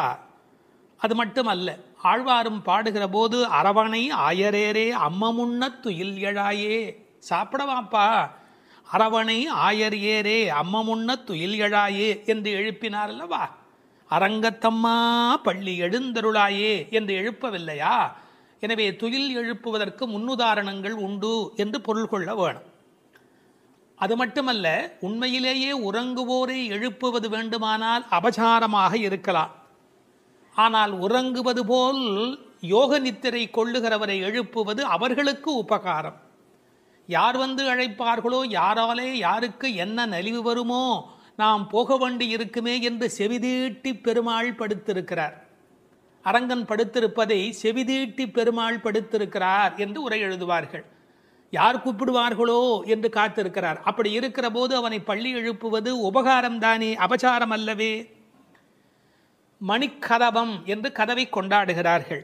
அது மட்டுமல்ல, ஆழ்வாரும் பாடுகிற போது அரவணை ஆயரேரே அம்மமுன்ன துயில் எழாயே, சாப்பிடவாப்பா, அரவணை ஆயர் ஏரே அம்மமுன்ன துயில் எழாயே என்று எழுப்பினார் அல்லவா? அரங்கத்தம்மா பள்ளி எழுந்தருளாயே என்று எழுப்பவில்லையா? எனவே துயில் எழுப்புவதற்கு முன்னுதாரணங்கள் உண்டு என்று பொருள் கொள்ள வேணும். அது மட்டுமல்ல, உண்மையிலேயே உறங்குவோரை எழுப்புவது வேண்டுமானால் அபசாரமாக இருக்கலாம். ஆனால் உறங்குவது போல் யோக நித்திரை கொள்ளுகிறவரை எழுப்புவது அவர்களுக்கு உபகாரம். யார் வந்து அழைப்பார்களோ, யாராலே யாருக்கு என்ன நலிவு வருமோ, நாம் போக வேண்டி இருக்குமே என்று செவிதீட்டி பெருமாள் படுத்திருக்கிறார். அரங்கன் படுத்திருப்பதை செவிதீட்டி பெருமாள் படுத்திருக்கிறார் என்று உரை எழுதுவார்கள். யார் கூப்பிடுவார்களோ என்று காத்திருக்கிறார். அப்படி இருக்கிற போது அவனை பள்ளி எழுப்புவது உபகாரம் தானே, அபசாரம் அல்லவே. மணிக்கதவம் என்று கதவை கொண்டாடுகிறார்கள்.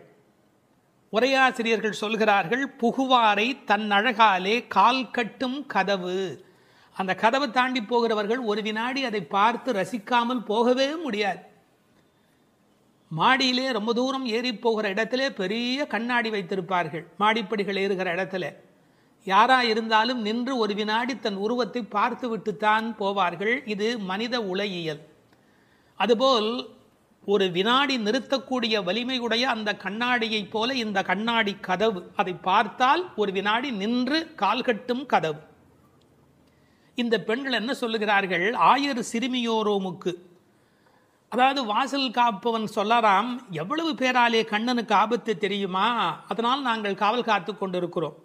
உரையாசிரியர்கள் சொல்கிறார்கள், புகுவாரை தன் அழகாலே கால் கட்டும் கதவு. அந்த கதவை தாண்டி போகிறவர்கள் ஒரு வினாடி அதை பார்த்து ரசிக்காமல் போகவே முடியாது. மாடியிலே ரொம்ப தூரம் ஏறி போகிற இடத்திலே பெரிய கண்ணாடி வைத்திருப்பார்கள். மாடிப்படிகள் ஏறுகிற இடத்துல யாரா இருந்தாலும் நின்று ஒரு வினாடி தன் உருவத்தை பார்த்து விட்டுத்தான் போவார்கள். இது மனித உலகியல். அதுபோல் ஒரு வினாடி நிறுத்தக்கூடிய வலிமையுடைய அந்த கண்ணாடியைப் போல இந்த கண்ணாடி கதவு, அதை பார்த்தால் ஒரு வினாடி நின்று கால்கட்டும் கதவு. இந்த பெண்கள் என்ன சொல்லுகிறார்கள்? ஆயர் சிறுமியோரோமுக்கு, அதாவது வாசல் காப்பவன் சொல்லறாம், எவ்வளவு பேராலே கண்ணனுக்கு ஆபத்து தெரியுமா, அதனால் நாங்கள் காவல் காத்து கொண்டிருக்கிறோம்.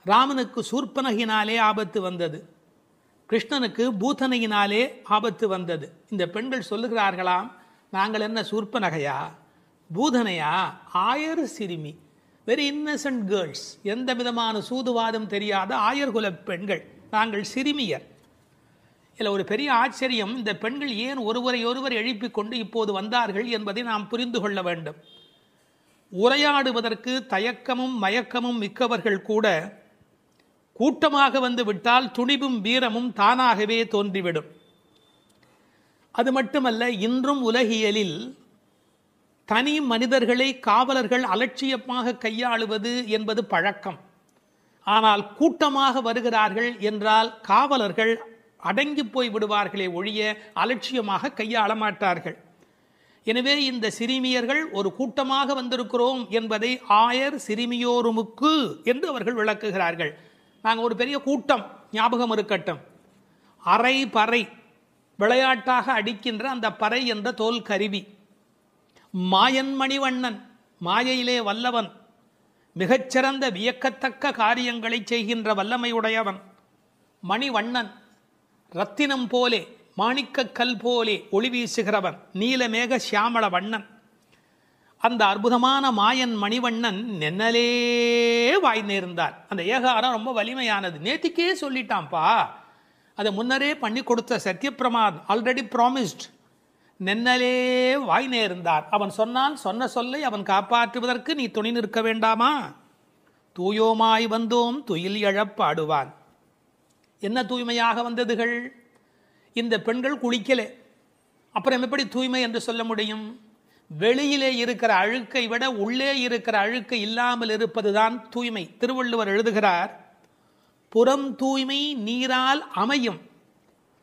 ராமனுக்கு சூர்பனகினாலே ஆபத்து வந்தது, கிருஷ்ணனுக்கு பூதனையினாலே ஆபத்து வந்தது. இந்த பெண்கள் சொல்லுகிறார்களாம், நாங்கள் என்ன சூர்பனகையா, பூதனையா, ஆயர் சிறுமி, வெரி இன்னசென்ட் கேர்ள்ஸ், எந்த விதமான சூதுவாதம் தெரியாத ஆயர்குல பெண்கள், நாங்கள் சிறுமியர். இதில் ஒரு பெரிய ஆச்சரியம், இந்த பெண்கள் ஏன் ஒருவரை ஒருவர் எழுப்பிக் கொண்டு இப்போது வந்தார்கள் என்பதை நாம் புரிந்து கொள்ள வேண்டும். உரையாடுவதற்கு தயக்கமும் மயக்கமும் மிக்கவர்கள் கூட கூட்டமாக வந்து விட்டால் துணிவும் வீரமும் தானாகவே தோன்றிவிடும். அது மட்டுமல்ல, இன்றும் உலகியலில் தனி மனிதர்களை காவலர்கள் அலட்சியமாக கையாளுவது என்பது பழக்கம். ஆனால் கூட்டமாக வருகிறார்கள் என்றால் காவலர்கள் அடங்கி போய் விடுவார்களே ஒழிய அலட்சியமாக கையாள மாட்டார்கள். எனவே இந்த சிறுமியர்கள் ஒரு கூட்டமாக வந்திருக்கிறோம் என்பதை ஆயர் சிறுமியோருமுக்கு என்று அவர்கள் விளக்குகிறார்கள். நாங்கள் ஒரு பெரிய கூட்டம், ஞாபகம் இருக்கட்டும். அரை பறை, விளையாட்டாக அடிக்கின்ற அந்த பறை என்ற தோல் கருவி. மாயன் மணிவண்ணன், மாயையிலே வல்லவன், மிகச்சிறந்த வியக்கத்தக்க காரியங்களை செய்கின்ற வல்லமையுடையவன். மணிவண்ணன், ரத்தினம் போலே மாணிக்கக்கல் போலே ஒளி வீசுகிறவன், நீலமேக சியாமள வண்ணன். அந்த அற்புதமான மாயன் மணிவண்ணன் நென்னலே வாய் நேர்ந்தார். அந்த ஏகாரம் ரொம்ப வலிமையானது, நேத்திக்கே சொல்லிட்டான்ப்பா, அதை முன்னரே பண்ணி கொடுத்த சத்யபிரமாத், ஆல்ரெடி ப்ராமிஸ்ட். நென்னலே வாய் நேர்ந்தார். அவன் சொன்னான், சொன்ன சொல்லை அவன் காப்பாற்றுவதற்கு நீ துணை நிற்க வேண்டாமா? தூயோமாய் வந்தோம் துயில் எழப்பாடுவான். என்ன தூய்மையாக வந்ததுகள்? இந்த பெண்கள் குளிக்கலே, அப்புறம் எப்படி தூய்மை என்று சொல்ல முடியும்? வெளியிலே இருக்கிற அழுக்கை விட உள்ளே இருக்கிற அழுக்கை இல்லாமல் இருப்பதுதான் தூய்மை. திருவள்ளுவர் எழுதுகிறார், புறம் தூய்மை நீரால் அமையும்,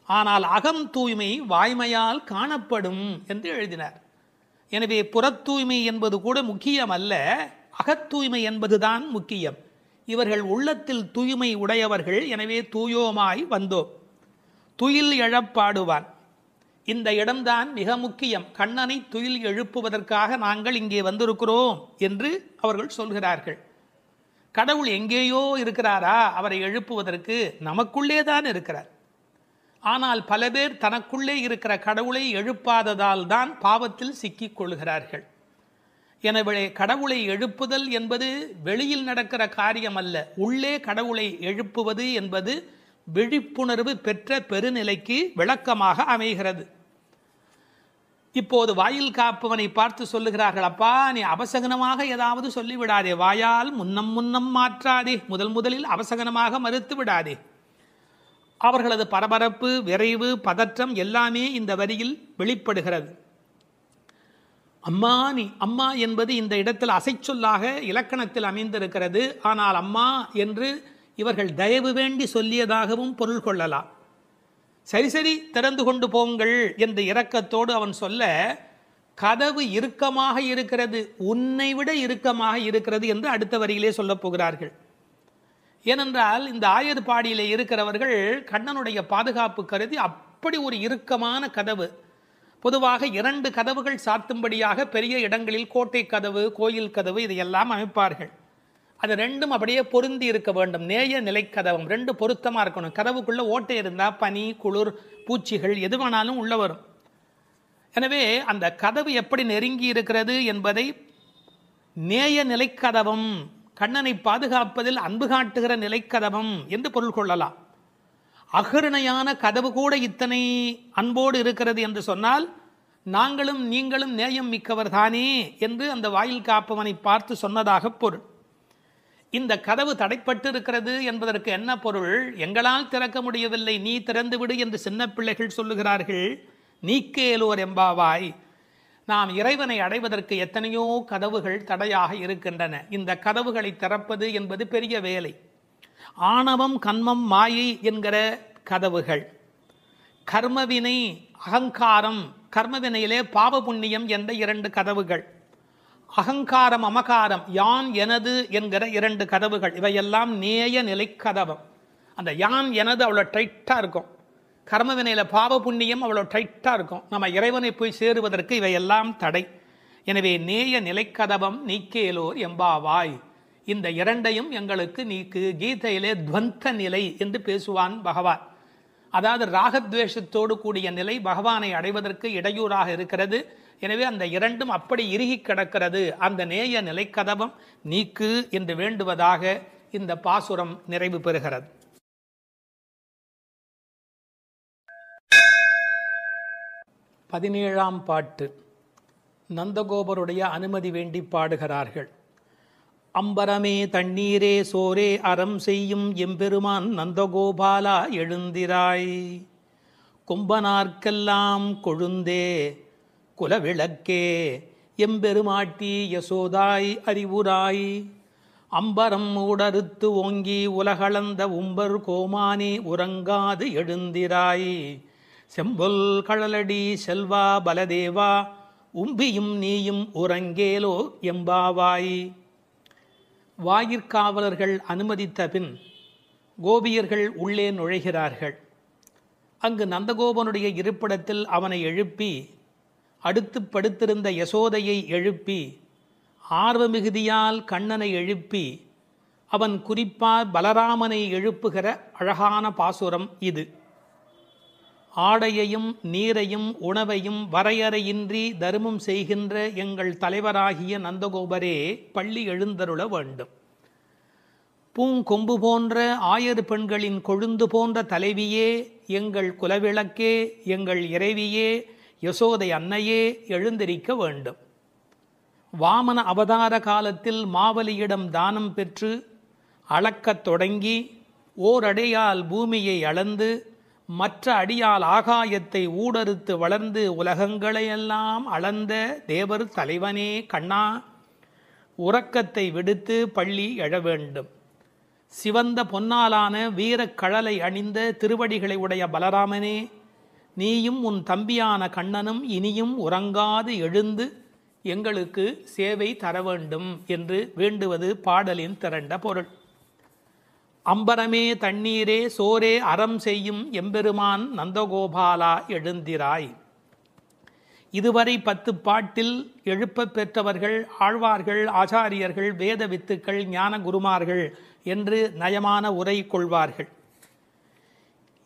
ஆனால் அகம் தூய்மை வாய்மையால் காணப்படும் என்று எழுதினார். எனவே புறத் தூய்மை என்பது கூட முக்கியம் அல்ல, அகத்தூய்மை என்பதுதான் முக்கியம். இவர்கள் உள்ளத்தில் தூய்மை உடையவர்கள். எனவே தூயோமாய் வந்தோம், துயில் எழப்பாடுவான். இந்த இடம்தான் மிக முக்கியம். கண்ணனை துயில் எழுப்புவதற்காக நாங்கள் இங்கே வந்திருக்கிறோம் என்று அவர்கள் சொல்கிறார்கள். கடவுள் எங்கேயோ இருக்கிறாரா? அவரை எழுப்புவதற்கு நமக்குள்ளே தான் இருக்கிறார். ஆனால் பல பேர் தனக்குள்ளே இருக்கிற கடவுளை எழுப்பாததால் தான் பாவத்தில் சிக்கிக் கொள்கிறார்கள். எனவே கடவுளை எழுப்புதல் என்பது வெளியில் நடக்கிற காரியம் அல்ல, உள்ளே கடவுளை எழுப்புவது என்பது விழிப்புணர்வு பெற்ற பெருநிலைக்கு விளக்கமாக அமைகிறது. இப்போது வாயில் காப்பவனை பார்த்து சொல்லுகிறார்கள், அப்பா நீ அபசகனமாக ஏதாவது சொல்லிவிடாதே, வாயால் முன்னம் மாற்றாதே, முதலில் அபசகனமாக மறுத்து விடாதே. அவர்களது பரபரப்பு, விரைவு, பதற்றம் எல்லாமே இந்த வரியில் வெளிப்படுகிறது. அம்மா நீ, அம்மா என்பது இந்த இடத்தில் அசைச்சொல்லாக இலக்கணத்தில் அமைந்திருக்கிறது. ஆனால் அம்மா என்று இவர்கள் தயவு வேண்டி சொல்லியதாகவும் பொருள் கொள்ளலாம். சரி திறந்து கொண்டு போங்கள் என்ற இரக்கத்தோடு அவன் சொல்ல, கதவு இறுக்கமாக இருக்கிறது, உன்னை விட இறுக்கமாக இருக்கிறது என்று அடுத்த வரியிலே சொல்லப் போகிறார்கள். ஏனென்றால் இந்த ஆயர்பாடியிலே இருக்கிறவர்கள் கண்ணனுடைய பாதுகாப்பு கருதி அப்படி ஒரு இறுக்கமான கதவு. பொதுவாக 2 கதவுகள் சாத்தும்படியாக பெரிய இடங்களில் கோட்டை கதவு, கோயில் கதவு இதையெல்லாம் அமைப்பார்கள். அது 2ம் அப்படியே பொருந்தி இருக்க வேண்டும். நேய நிலைக்கதவம் 2 பொருத்தமாக இருக்கணும். கதவுக்குள்ள ஓட்டை இருந்தால் பனி, குளிர், பூச்சிகள் எது வேணாலும் உள்ள வரும். எனவே அந்த கதவு எப்படி நெருங்கி இருக்கிறது என்பதை நேய நிலைக்கதவம், கண்ணனை பாதுகாப்பதில் அன்பு காட்டுகிற நிலைக்கதவம் என்று பொருள் கொள்ளலாம். அகருணையான கதவு கூட இத்தனை அன்போடு இருக்கிறது என்று சொன்னால் நாங்களும் நீங்களும் நேயம் மிக்கவர் தானே என்று அந்த வாயில் காப்பவனை பார்த்து சொன்னதாக பொருள். இந்த கதவு தடைப்பட்டு இருக்கிறது என்பதற்கு என்ன பொருள்? எங்களால் திறக்க முடியவில்லை, நீ திறந்து விடு என்று சின்ன பிள்ளைகள் சொல்லுகிறார்கள். நீக்கேலோர் எம்பாவாய். நாம் இறைவனை அடைவதற்கு எத்தனையோ கதவுகள் தடையாக இருக்கின்றன. இந்த கதவுகளை திறப்பது என்பது பெரிய வேலை. ஆணவம், கன்மம், மாயை என்கிற கதவுகள், கர்மவினை, அகங்காரம், கர்மவினையிலே பாவ புண்ணியம் என்ற 2 கதவுகள், அகங்காரம், அமகாரம், யான் எனது என்கிற 2 கதவுகள், இவையெல்லாம் நேய நிலை கதவம். அந்த யான் எனது அவ்வளோ டைட்டாக இருக்கும். கர்மவினையில் பாவ புண்ணியம் அவ்வளோ டைட்டாக இருக்கும். நம்ம இறைவனை போய் சேருவதற்கு இவையெல்லாம் தடை. எனவே நேய நிலைக்கதவம் நீக்கேலோர் எம்பாவாய், இந்த இரண்டையும் எங்களுக்கு நீக்கு. கீதையிலே துவந்த நிலை என்று பேசுவான் பகவான். அதாவது ராகத்வேஷத்தோடு கூடிய நிலை பகவானை அடைவதற்கு இடையூறாக இருக்கிறது. எனவே அந்த இரண்டும் அப்படி இறுகி கிடக்கிறது. அந்த நேய நிலைக்கதவம் நீக்கு என்று வேண்டுவதாக இந்த பாசுரம் நிறைவு பெறுகிறது. 17ஆம் பாட்டு. நந்தகோபருடைய அனுமதி வேண்டி பாடுகிறார்கள். அம்பரமே தண்ணீரே சோரே அறம் செய்யும் எம்பெருமான் நந்தகோபாலா எழுந்திராய், கும்பனார்க்கெல்லாம் கொழுந்தே குலவிளக்கே எம்பெருமாட்டி யசோதாய் அறிவுராய், அம்பரம் மூடறுத்து ஓங்கி உலகளந்த உம்பர் கோமானே உறங்காது எழுந்திராய், செம்பொல் கழலடி செல்வா பலதேவா உம்பியும் நீயும் உறங்கேலோ எம்பாவாய். வாயிற்காவலர்கள் அனுமதித்த பின் கோபியர்கள் உள்ளே நுழைகிறார்கள். அங்கு நந்தகோபனுடைய இருப்பிடத்தில் அவனை எழுப்பி, அடுத்து படுத்திருந்த யசோதையை எழுப்பி, ஆர்வமிகுதியால் கண்ணனை எழுப்பி, அவன் குறிப்பால் பலராமனை எழுப்புகிற அழகான பாசுரம் இது. ஆடையையும் நீரையும் உணவையும் வரையறையின்றி தருமம் செய்கின்ற எங்கள் தலைவராகிய நந்தகோபரே பள்ளி எழுந்தருள வேண்டும். பூங்கொம்பு போன்ற ஆயர் பெண்களின் கொழுந்து போன்ற தலைவியே, எங்கள் குலவிளக்கே, எங்கள் இறைவியே, யசோதை அன்னையே எழுந்திருக்க வேண்டும். வாமன அவதார காலத்தில் மாவலியிடம் தானம் பெற்று அளக்கத் தொடங்கி ஓரடையால் பூமியை அளந்து மற்ற அடியால் ஆகாயத்தை ஊடறுத்து வளர்ந்து உலகங்களையெல்லாம் அளந்த தேவர் தலைவனே கண்ணா, உறக்கத்தை விடுத்து பள்ளி எழ வேண்டும். சிவந்த பொன்னாலான வீரக்கழலை அணிந்த திருவடிகளை உடைய பலராமனே, நீயும் உன் தம்பியான கண்ணனும் இனியும் உறங்காது எழுந்து எங்களுக்கு சேவை தர வேண்டும் என்று வேண்டுவது பாடலின் திரண்ட பொருள். அம்பரமே தண்ணீரே சோரே அறம் செய்யும் எம்பெருமான் நந்தகோபாலா எழுந்திராய். இதுவரை 10 பாட்டில் எழுப்ப பெற்றவர்கள் ஆழ்வார்கள், ஆச்சாரியர்கள், வேத வித்துக்கள், ஞான குருமார்கள் என்று நயமான உரை கொள்வார்கள்.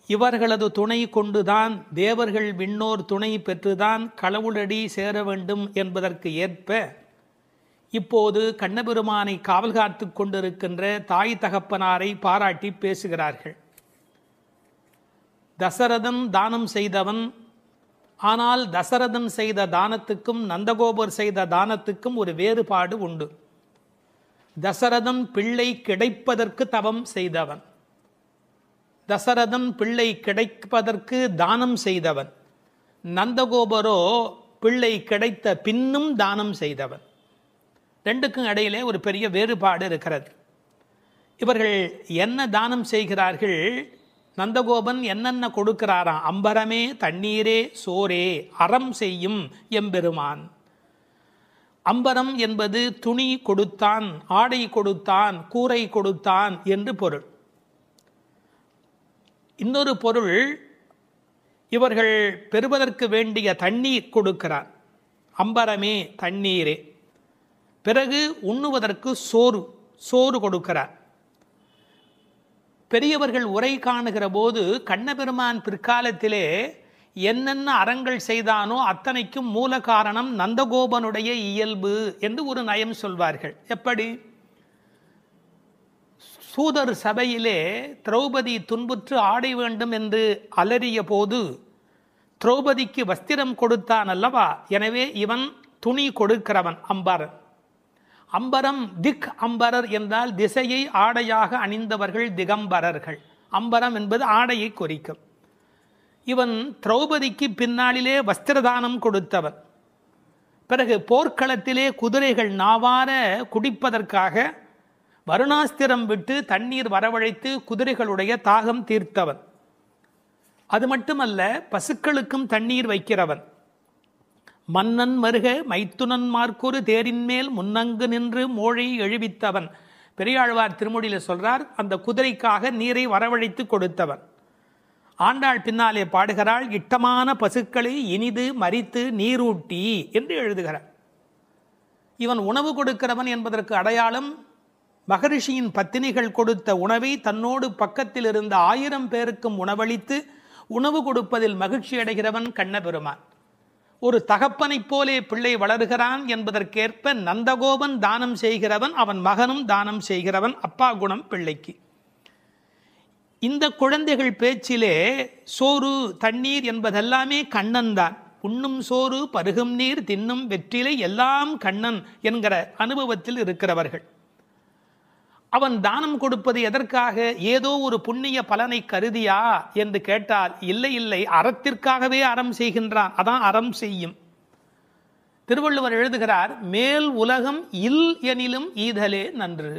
இவர்களது துணை கொண்டுதான் தேவர்கள் விண்ணோர் துணை பெற்றுதான் கடவுளடி சேர வேண்டும் என்பதற்கு ஏற்ப இப்போது கண்ணபெருமானை காவல் காத்து கொண்டிருக்கின்ற தாய் தகப்பனாரை பாராட்டி பேசுகிறார்கள். தசரதன் தானம் செய்தவன். ஆனால் தசரதன் செய்த தானத்துக்கும் நந்தகோபர் செய்த தானத்துக்கும் ஒரு வேறுபாடு உண்டு. தசரதன் பிள்ளை கிடைப்பதற்கு தவம் செய்தவன். தசரதன் பிள்ளை கிடைப்பதற்கு தானம் செய்தவன். நந்தகோபரோ பிள்ளை கிடைத்த பின்னும் தானம் செய்தவன். ரெண்டுக்கும் இடையிலே ஒரு பெரிய வேறுபாடு இருக்கிறது. இவர்கள் என்ன தானம் செய்கிறார்கள்? நந்தகோபன் என்னென்ன கொடுக்கிறாராம்? அம்பரமே தண்ணீரே சோரே அறம் செய்யும் எம்பெருமான். அம்பரம் என்பது துணி கொடுத்தான், ஆடை கொடுத்தான், கூரை கொடுத்தான் என்று பொருள். இன்னொரு பொருள், இவர்கள் பெறுவதற்கு வேண்டிய தண்ணீர் கொடுக்கிறார். அம்பரமே தண்ணீரே. பிறகு உண்ணுவதற்கு சோறு கொடுக்கிறார். பெரியவர்கள் உரை காணுகிற போது கண்ணபெருமான் பிற்காலத்திலே என்னென்ன அறங்கள் செய்தானோ அத்தனைக்கும் மூல காரணம் நந்தகோபனுடைய இயல்பு என்று ஒரு நயம் சொல்வார்கள். எப்படி? சூதர் சபையிலே திரௌபதி துன்புற்று ஆடை வேண்டும் என்று அலறிய போது திரௌபதிக்கு வஸ்திரம் கொடுத்தான் அல்லவா? எனவே இவன் துணி கொடுக்கிறவன் அம்பரன். அம்பரம் திக் அம்பரர் என்றால் திசையை ஆடையாக அணிந்தவர்கள் திகம்பரர்கள். அம்பரம் என்பது ஆடையை குறிக்கும். இவன் திரௌபதிக்கு பின்னாளிலே வஸ்திரதானம் கொடுத்தவன். பிறகு போர்க்களத்திலே குதிரைகள் நாவார குடிப்பதற்காக வருணாஸ்திரம் விட்டு தண்ணீர் வரவழைத்து குதிரைகளுடைய தாகம் தீர்த்தவன். அது மட்டுமல்ல, பசுக்களுக்கும் தண்ணீர் வைக்கிறவன். மன்னன் மருக மைத்துனன் மார்க்கொரு தேரின் மேல் முன்னங்கு நின்று மோழை எழுவித்தவன். பெரியாழ்வார் திருமொழியில் சொல்றார், அந்த குதிரைக்காக நீரை வரவழைத்து கொடுத்தவன். ஆண்டாள் பின்னாலே பாடுகிறாள், இட்டமான பசுக்களை இனிது மரித்து நீரூட்டி என்று எழுதுகிறார். இவன் உணவு கொடுக்கிறவன் என்பதற்கு அடையாளம் மகரிஷியின் பத்தினிகள் கொடுத்த உணவை தன்னோடு பக்கத்தில் இருந்த 1000 பேருக்கும் உணவளித்து உணவு கொடுப்பதில் மகிழ்ச்சி அடைகிறவன் கண்ணபெருமான். ஒரு தகப்பனைப் போலே பிள்ளை வளர்கிறான் என்பதற்கேற்ப நந்தகோபன் தானம் செய்கிறவன், அவன் மகனும் தானம் செய்கிறவன். அப்பா குணம் பிள்ளைக்கு. இந்த குழந்தைகள் பேச்சிலே சோறு தண்ணீர் என்பதெல்லாமே கண்ணன் தான். உண்ணும் சோறு பருகும் நீர் தின்னும் வெற்றிலை எல்லாம் கண்ணன் என்கிற அனுபவத்தில் இருக்கிறவர்கள். அவன் தானம் கொடுப்பது எதற்காக? ஏதோ ஒரு புண்ணிய பலனை கருதியா என்று கேட்டால் இல்லை இல்லை, அறத்திற்காகவே அறம் செய்கின்றான். அதான் அறம் செய்யும். திருவள்ளுவர் எழுதுகிறார், மேல் உலகம் இல் எனிலும் ஈதலே நன்று.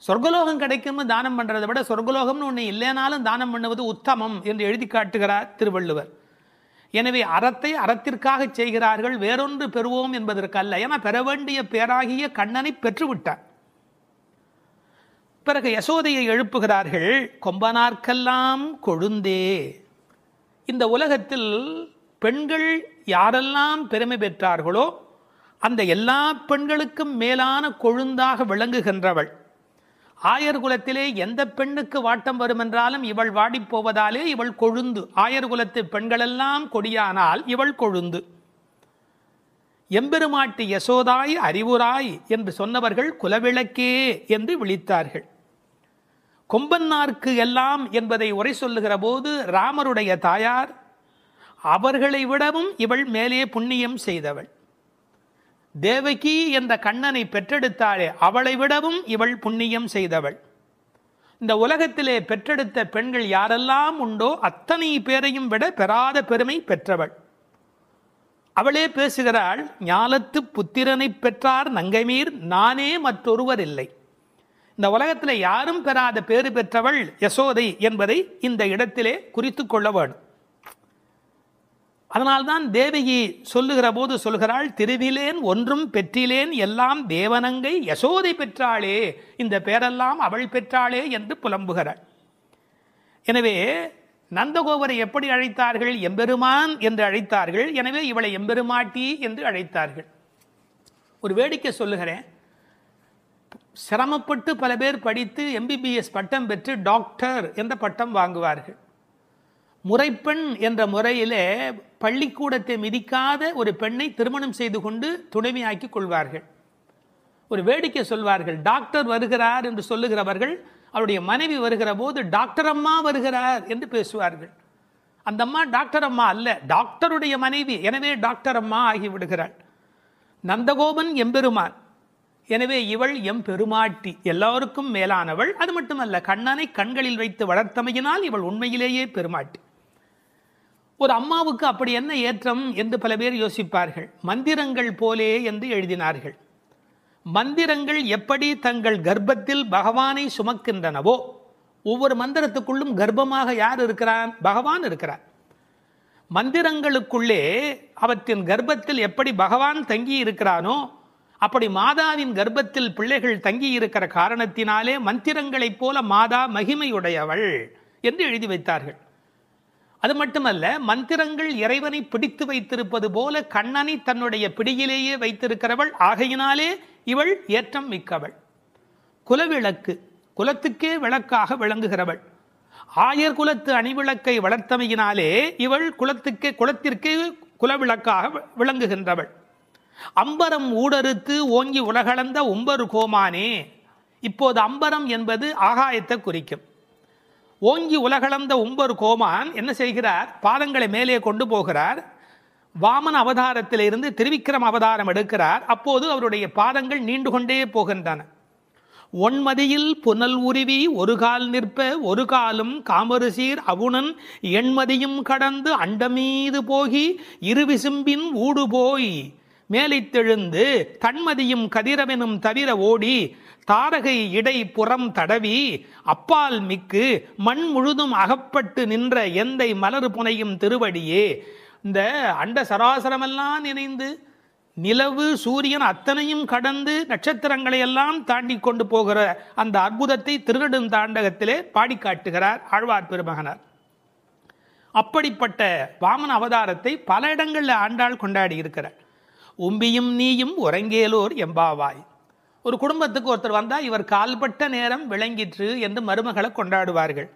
சொர்க்கலோகம் கிடைக்கும் தானம் பண்றதை விட சொர்க்கலோகம்னு ஒன்று இல்லைனாலும் தானம் பண்ணுவது உத்தமம் என்று எழுதி காட்டுகிறார் திருவள்ளுவர். எனவே அறத்தை அறத்திற்காக செய்கிறார்கள், வேறொன்று பெறுவோம் என்பதற்கல்ல. ஏன்னா பெற வேண்டிய பேராகிய கண்ணனை பெற்றுவிட்டார். பிறகு யசோதையை எழுப்புகிறார்கள், கொம்பனார்க்கெல்லாம் கொழுந்தே. இந்த உலகத்தில் பெண்கள் யாரெல்லாம் பெருமை பெற்றார்களோ அந்த எல்லா பெண்களுக்கும் மேலான கொழுந்தாக விளங்குகின்றவள். ஆயர் குலத்திலே எந்த பெண்ணுக்கு வாட்டம் வருமென்றாலும் இவள் வாடிப்போவதாலே இவள் கொழுந்து. ஆயர் குலத்து பெண்களெல்லாம் கொடியானால் இவள் கொழுந்து. எம்பெருமாட்டி யசோதாய் அறிவுராய் என்று சொன்னவர்கள் குலவிளக்கே என்று விழித்தார்கள். கொம்பன்னார்க்கு எல்லாம் என்பதை உரை சொல்லுகிற போது ராமருடைய தாயார், அவர்களை விடவும் இவள் மேலே புண்ணியம் செய்தவள். தேவகி என்ற கண்ணனை பெற்றெடுத்தாளே, அவளை விடவும் இவள் புண்ணியம் செய்தவள். இந்த உலகத்திலே பெற்றெடுத்த பெண்கள் யாரெல்லாம் உண்டோ அத்தனை பேரையும் விட பெறாத பெருமை பெற்றவள். அவளே பேசுகிறாள், ஞாலத்து புத்திரனை பெற்றார் நங்கைமீர் நானே மற்றொருவர் இல்லை. இந்த உலகத்தில் யாரும் பெறாத பேறு பெற்றவள் யசோதை என்பதை இந்த இடத்திலே குறித்து கொள்ள வேண்டும். அதனால்தான் தேவகி சொல்லுகிற போது சொல்கிறாள், திருவிலேன் ஒன்றும் பெற்றிலேன் எல்லாம் தேவனங்கை யசோதை பெற்றாளே, இந்த பேரெல்லாம் அவள் பெற்றாளே என்று புலம்புகிறாள். எனவே நந்தகோபரை எப்படி அழைத்தார்கள்? எம்பெருமான் என்று அழைத்தார்கள். எனவே இவளை எம்பெருமாட்டி என்று அழைத்தார்கள். ஒரு வேடிக்கை சொல்லுகிறேன். சிரமப்பட்டு பல பேர் படித்து எம்பிபிஎஸ் பட்டம் பெற்று டாக்டர் என்ற பட்டம் வாங்குவார்கள். முறைப்பெண் என்ற முறையிலே பள்ளிக்கூடத்தை மிதிக்காத ஒரு பெண்ணை திருமணம் செய்து கொண்டு துணைமையாக்கி கொள்வார்கள். ஒரு வேடிக்கை சொல்வார்கள், டாக்டர் வருகிறார் என்று சொல்லுகிறவர்கள் அவருடைய மனைவி வருகிற போது டாக்டர் அம்மா வருகிறார் என்று பேசுவார்கள். அந்த அம்மா டாக்டர் அம்மா அல்ல, டாக்டருடைய மனைவி. எனவே டாக்டர் அம்மா ஆகிவிடுகிறாள். நந்தகோபன் எம்பெருமான், எனவே இவள் எம்பெருமாட்டி, எல்லோருக்கும் மேலானவள். அது மட்டுமல்ல, கண்ணனை கண்களில் வைத்து வளர்த்தமையினால் இவள் உண்மையிலேயே பெருமாட்டி. ஒரு அம்மாவுக்கு அப்படி என்ன ஏற்றம் என்று பல பேர் யோசிப்பார்கள். மந்திரங்கள் போலே என்று எழுதினார்கள். மந்திரங்கள் எப்படி தங்கள் கர்ப்பத்தில் பகவானை சுமக்கின்றனவோ, ஒவ்வொரு மந்திரத்துக்குள்ளும் கர்ப்பமாக யார் இருக்கிறான்? பகவான் இருக்கிறார். மந்திரங்களுக்குள்ளே அவற்றின் கர்ப்பத்தில் எப்படி பகவான் தங்கி இருக்கிறானோ அப்படி மாதாவின் கர்ப்பத்தில் பிள்ளைகள் தங்கி இருக்கிற காரணத்தினாலே மந்திரங்களைப் போல மாதா மகிமையுடையவள் என்று எழுதி வைத்தார்கள். அது மட்டுமல்ல, மந்திரங்கள் இறைவனை பிடித்து வைத்திருப்பது போல கண்ணனை தன்னுடைய பிடியிலேயே வைத்திருக்கிறவள். ஆகையினாலே இவள் ஏற்றம் மிக்கவள். குலவிளக்கு, குலத்துக்கே விளக்காக விளங்குகிறவள். ஆயர் குலத்து அணிவிளக்கை வளர்த்தமையினாலே இவள் குலத்திற்கே குலவிளக்காக விளங்குகின்றவள். அம்பரம் ஊடறுத்து ஓங்கி உலகளந்த உம்பரு கோமானே. இப்போது அம்பரம் என்பது ஆகாயத்தை குறிக்கும். ஓங்கி உலகளந்த உம்பரு கோமான் என்ன செய்கிறார்? பாதங்களை மேலே கொண்டு போகிறார். வாமன அவதாரத்திலிருந்து திருவிக்கிரம அவதாரம் எடுக்கிறார். அப்போது அவருடைய பாதங்கள் நீண்டு கொண்டே போகின்றன. ஒன்மதியில் புனல் உருவி ஒரு கால் நிற்ப ஒரு காலும் காமருசீர் அவுணன் எண்மதியும் கடந்து அண்டமீது போகி இருவிசும்பின் ஊடு போய் மேலைத்தெழுந்து தன்மதியும் கதிரவனும் தவிர ஓடி தாரகை இடை புறம் தடவி அப்பால் மிக்கு மண் முழுதும் அகப்பட்டு நின்ற எந்தை மலர் புனையும் திருவடியே. இந்த அண்ட சராசரமெல்லாம் இணைந்து நிலவு சூரியன் அத்தனையும் கடந்து நட்சத்திரங்களை எல்லாம் தாண்டி கொண்டு போகிற அந்த அற்புதத்தை திருநெடுந்தாண்டகத்திலே பாடி காட்டுகிறார் ஆழ்வார் பெருமகனார். அப்படிப்பட்ட வாமன அவதாரத்தை பல இடங்களில் ஆண்டாள் கொண்டாடி இருக்கிறார். உம்பியும் நீயும் உறங்கேலோர் எம்பாவாய். ஒரு குடும்பத்துக்கு ஒருத்தர் வந்தால் இவர் கால்பட்ட நேரம் விளங்கிற்று என்று மருமகளை கொண்டாடுவார்கள்.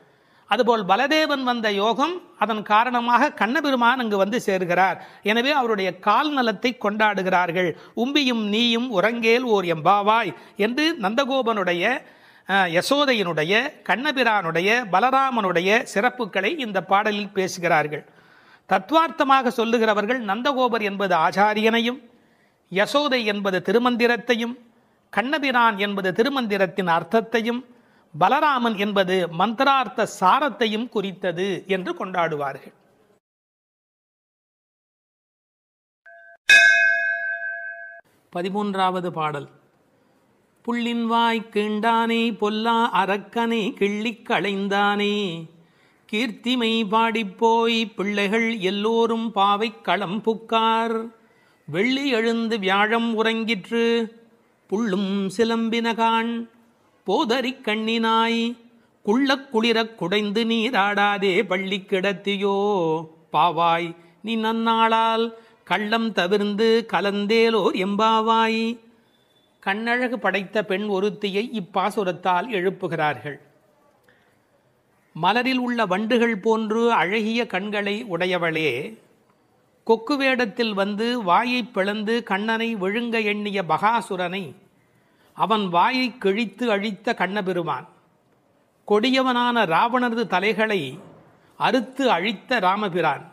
அதுபோல் பலதேவன் வந்த யோகம், அதன் காரணமாக கண்ணபெருமான் அங்கு வந்து சேர்கிறார். எனவே அவருடைய கால் நலத்தை கொண்டாடுகிறார்கள். உம்பியும் நீயும் உறங்கேல் ஓர் எம்பாவாய் என்று நந்தகோபனுடைய, யசோதையினுடைய, கண்ணபிரானுடைய, பலராமனுடைய சிறப்புகளை இந்த பாடலில் பேசுகிறார்கள். தத்துவார்த்தமாக சொல்லுகிறவர்கள் நந்தகோபர் என்பது ஆச்சாரியனையும், யசோதை என்பது திருமந்திரத்தையும், கண்ணபிரான் என்பது திருமந்திரத்தின் அர்த்தத்தையும், பலராமன் என்பது மந்திரார்த்த சாரத்தையும் குறித்தது என்று கொண்டாடுவார்கள். பதிமூன்றாவது பாடல். புள்ளின்வாய் கீண்டானே பொல்லா அரக்கனே கிள்ளிக் களைந்தானே, கீர்த்திமை பாடிப்போய் பிள்ளைகள் எல்லோரும் பாவை களம் புக்கார், வெள்ளி எழுந்து வியாழம் உறங்கிற்று புள்ளும் சிலம்பினகான், போதறிக் கண்ணினாய் குள்ளக் குளிரக் குடைந்து நீராடாதே பள்ளி கிடத்தியோ, பாவாய் நீ நன்னாளால் கள்ளம் தவிர்ந்து கலந்தேலோர் எம்பாவாய். கண்ணழகு படைத்த பெண் ஒருத்தியை இப்பாசுரத்தால் எழுப்புகிறார்கள். மலரில் உள்ள வண்டுகள் போன்று அழகிய கண்களை உடையவளே, கொக்கு வேடத்தில் வந்து வாயை பிளந்து கண்ணனை விழுங்க எண்ணிய பகாசுரனை அவன் வாயை கிழித்து அழித்த கண்ணபெருமான், கொடியவனான ராவணனது தலைகளை அறுத்து அழித்த ராமபிரான்,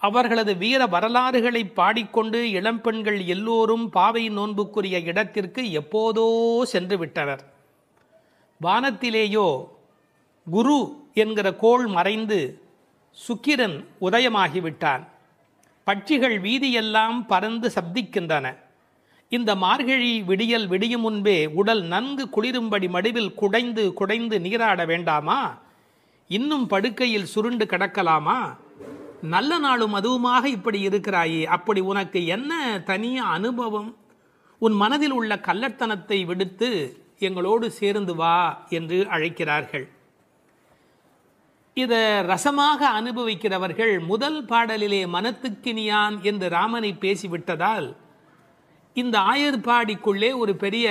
அவர்களது வீர வரலாறுகளை பாடிக்கொண்டு இளம்பெண்கள் எல்லோரும் பாவை நோன்புக்குரிய இடத்திற்கு எப்போதோ சென்று விட்டனர். வானத்திலேயோ குரு என்கிற கோள் மறைந்து சுக்கிரன் உதயமாகிவிட்டான். பட்சிகள் வீதியெல்லாம் பறந்து சப்திக்கின்றன. இந்த மார்கழி விடியல் விடியும் முன்பே உடல் நன்கு குளிரும்படி மடுவில் குடைந்து குடைந்து நீராட வேண்டாமா? இன்னும் படுக்கையில் சுருண்டு கிடக்கலாமா? நல்ல நாளும் அதுவுமாக இப்படி இருக்கிறாயே, அப்படி உனக்கு என்ன தனிய அனுபவம்? உன் மனதில் உள்ள கள்ளத்தனத்தை விடுத்து எங்களோடு சேர்ந்து வா என்று அழைக்கிறார்கள். இதை ரசமாக அனுபவிக்கிறவர்கள் முதல் பாடலிலே மனத்துக்கினியான் என்று ராமனை பேசிவிட்டதால் இந்த ஆயர்பாடிக்குள்ளே ஒரு பெரிய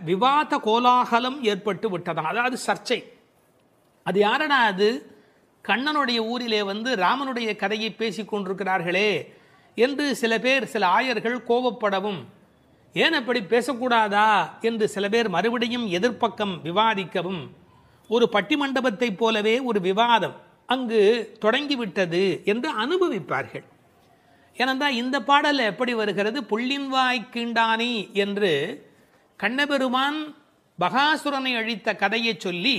விவாத கோலாகலம் ஏற்பட்டு விட்டதாம். அதாவது சர்ச்சை. அது யாரடா அது? கண்ணனுடைய ஊரிலே வந்து ராமனுடைய கதையை பேசி கொண்டிருக்கிறார்களே என்று சில பேர், சில ஆயர்கள் கோபப்படவும், ஏன் அப்படி பேசக்கூடாதா என்று சில பேர் மறுபடியும் எதிர்ப்பக்கம் விவாதிக்கவும், ஒரு பட்டிமண்டபத்தை போலவே ஒரு விவாதம் அங்கு தொடங்கிவிட்டது என்று அனுபவிப்பார்கள். ஏனென்றால் இந்த பாடல் எப்படி வருகிறது? புள்ளின்வாய் கீண்டானி என்று கண்ணபெருமான் பகாசுரனை அழித்த கதையை சொல்லி,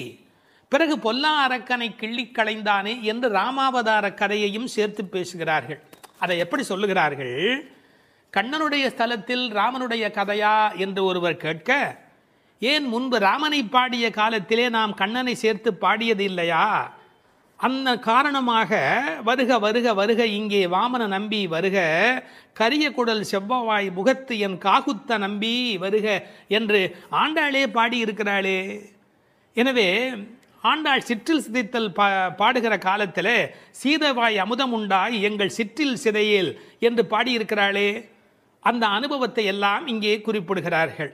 பிறகு பொல்லா அரக்கனை கிள்ளிக் களைந்தானே என்று ராமாவதார கதையையும் சேர்த்து பேசுகிறார்கள். அதை எப்படி சொல்லுகிறார்கள்? கண்ணனுடைய ஸ்தலத்தில் ராமனுடைய கதையா என்று ஒருவர் கேட்க, ஏன் முன்பு ராமனை பாடிய காலத்திலே நாம் கண்ணனை சேர்த்து பாடியது இல்லையா? அந்த காரணமாக வருக வருக வருக இங்கே வாமன நம்பி வருக, கரிய குடல் செவ்வவாய் முகத்து என் காகுத்த நம்பி வருக என்று ஆண்டாளே பாடியிருக்கிறாளே. எனவே ஆண்டாள் சிற்றில் சிதைத்தல் பாடுகிற காலத்தில் சீதவாய் அமுதம் உண்டாய் எங்கள் சிற்றில் சிதையேல் என்று பாடியிருக்கிறாளே. அந்த அனுபவத்தை எல்லாம் இங்கே குறிப்பிடுகிறார்கள்.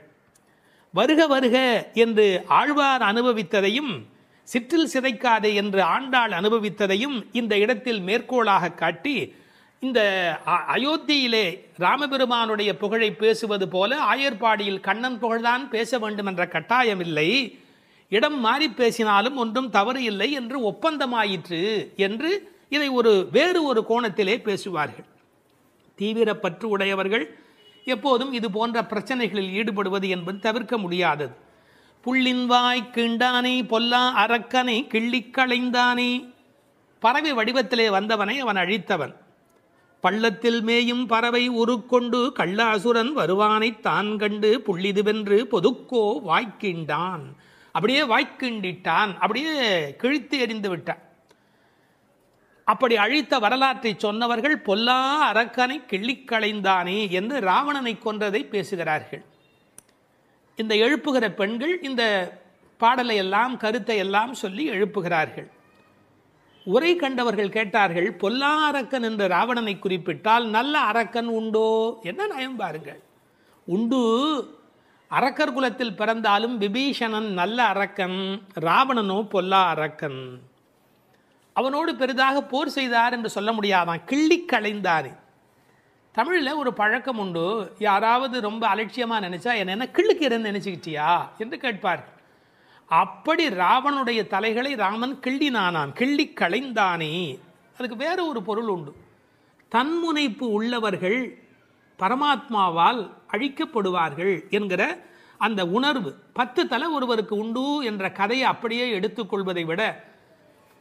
வருக வருக என்று ஆழ்வார் அனுபவித்ததையும், சிற்றில் சிதைக்காதே என்று ஆண்டாள் அனுபவித்ததையும் இந்த இடத்தில் மேற்கோளாக காட்டி, இந்த அயோத்தியிலே ராமபெருமானுடைய புகழை பேசுவது போல ஆயர்பாடியில் கண்ணன் புகழ்தான் பேச வேண்டும் என்ற கட்டாயம் இல்லை, இடம் மாறி பேசினாலும் ஒன்றும் தவறு இல்லை என்று ஒப்பந்தமாயிற்று என்று இதை வேறு ஒரு கோணத்திலே பேசுவார்கள். தீவிர பற்று உடையவர்கள் எப்போதும் இது போன்ற பிரச்சனைகளில் ஈடுபடுவது என்பது தவிர்க்க முடியாதது. புள்ளின்வாய் கீண்டானே பொல்லா அரக்கனை கிள்ளிக் களைந்தானே. பறவை வடிவத்திலே வந்தவனை அவன் அழித்தவன். பள்ளத்தில் மேயும் பறவை உருக்கொண்டு கள்ளாசுரன் வருவானை தான் கண்டு புள்ளிதுவென்று பொதுக்கோ வாய்க்கின்றான். அப்படியே வாய்க்கிண்டிட்டான், அப்படியே கிழித்து எறிந்து விட்டான். அப்படி அழித்த வரலாற்றை சொன்னவர்கள் பொல்லா அரக்கனை கிள்ளிக் களைந்தானே என்று ராவணனை கொன்றதை பேசுகிறார்கள். இந்த எழுப்புகிற பெண்கள் இந்த பாடலை எல்லாம் கருத்தை எல்லாம் சொல்லி எழுப்புகிறார்கள். உரை கண்டவர்கள் கேட்டார்கள், பொல்லா அரக்கன் என்று ராவணனை குறிப்பிட்டால் நல்ல அரக்கன் உண்டோ? என்ன நயம் பாருங்கள். உண்டு. அரக்கர் குலத்தில் பிறந்தாலும் விபீஷணன் நல்ல அரக்கன், ராவணனோ பொல்லா அரக்கன். அவனோடு பெரிதாக போர் செய்தார் என்று சொல்ல முடியாதான், கிள்ளி களைந்தானே. தமிழில் ஒரு பழக்கம் உண்டு, யாராவது ரொம்ப அலட்சியமாக நினைச்சா என்ன கிள்ளுக்கிறேன்னு நினைச்சுக்கிட்டியா என்று கேட்பார். அப்படி ராவனுடைய தலைகளை ராமன் கிள்ளினானான், கிள்ளி களைந்தானே. அதுக்கு வேற ஒரு பொருள் உண்டு. தன்முனைப்பு உள்ளவர்கள் பரமாத்மாவால் அழிக்கப்படுவார்கள் என்கிற அந்த உணர்வு 10 தலை ஒருவருக்கு உண்டு என்ற கதையை அப்படியே எடுத்துக்கொள்வதை விட,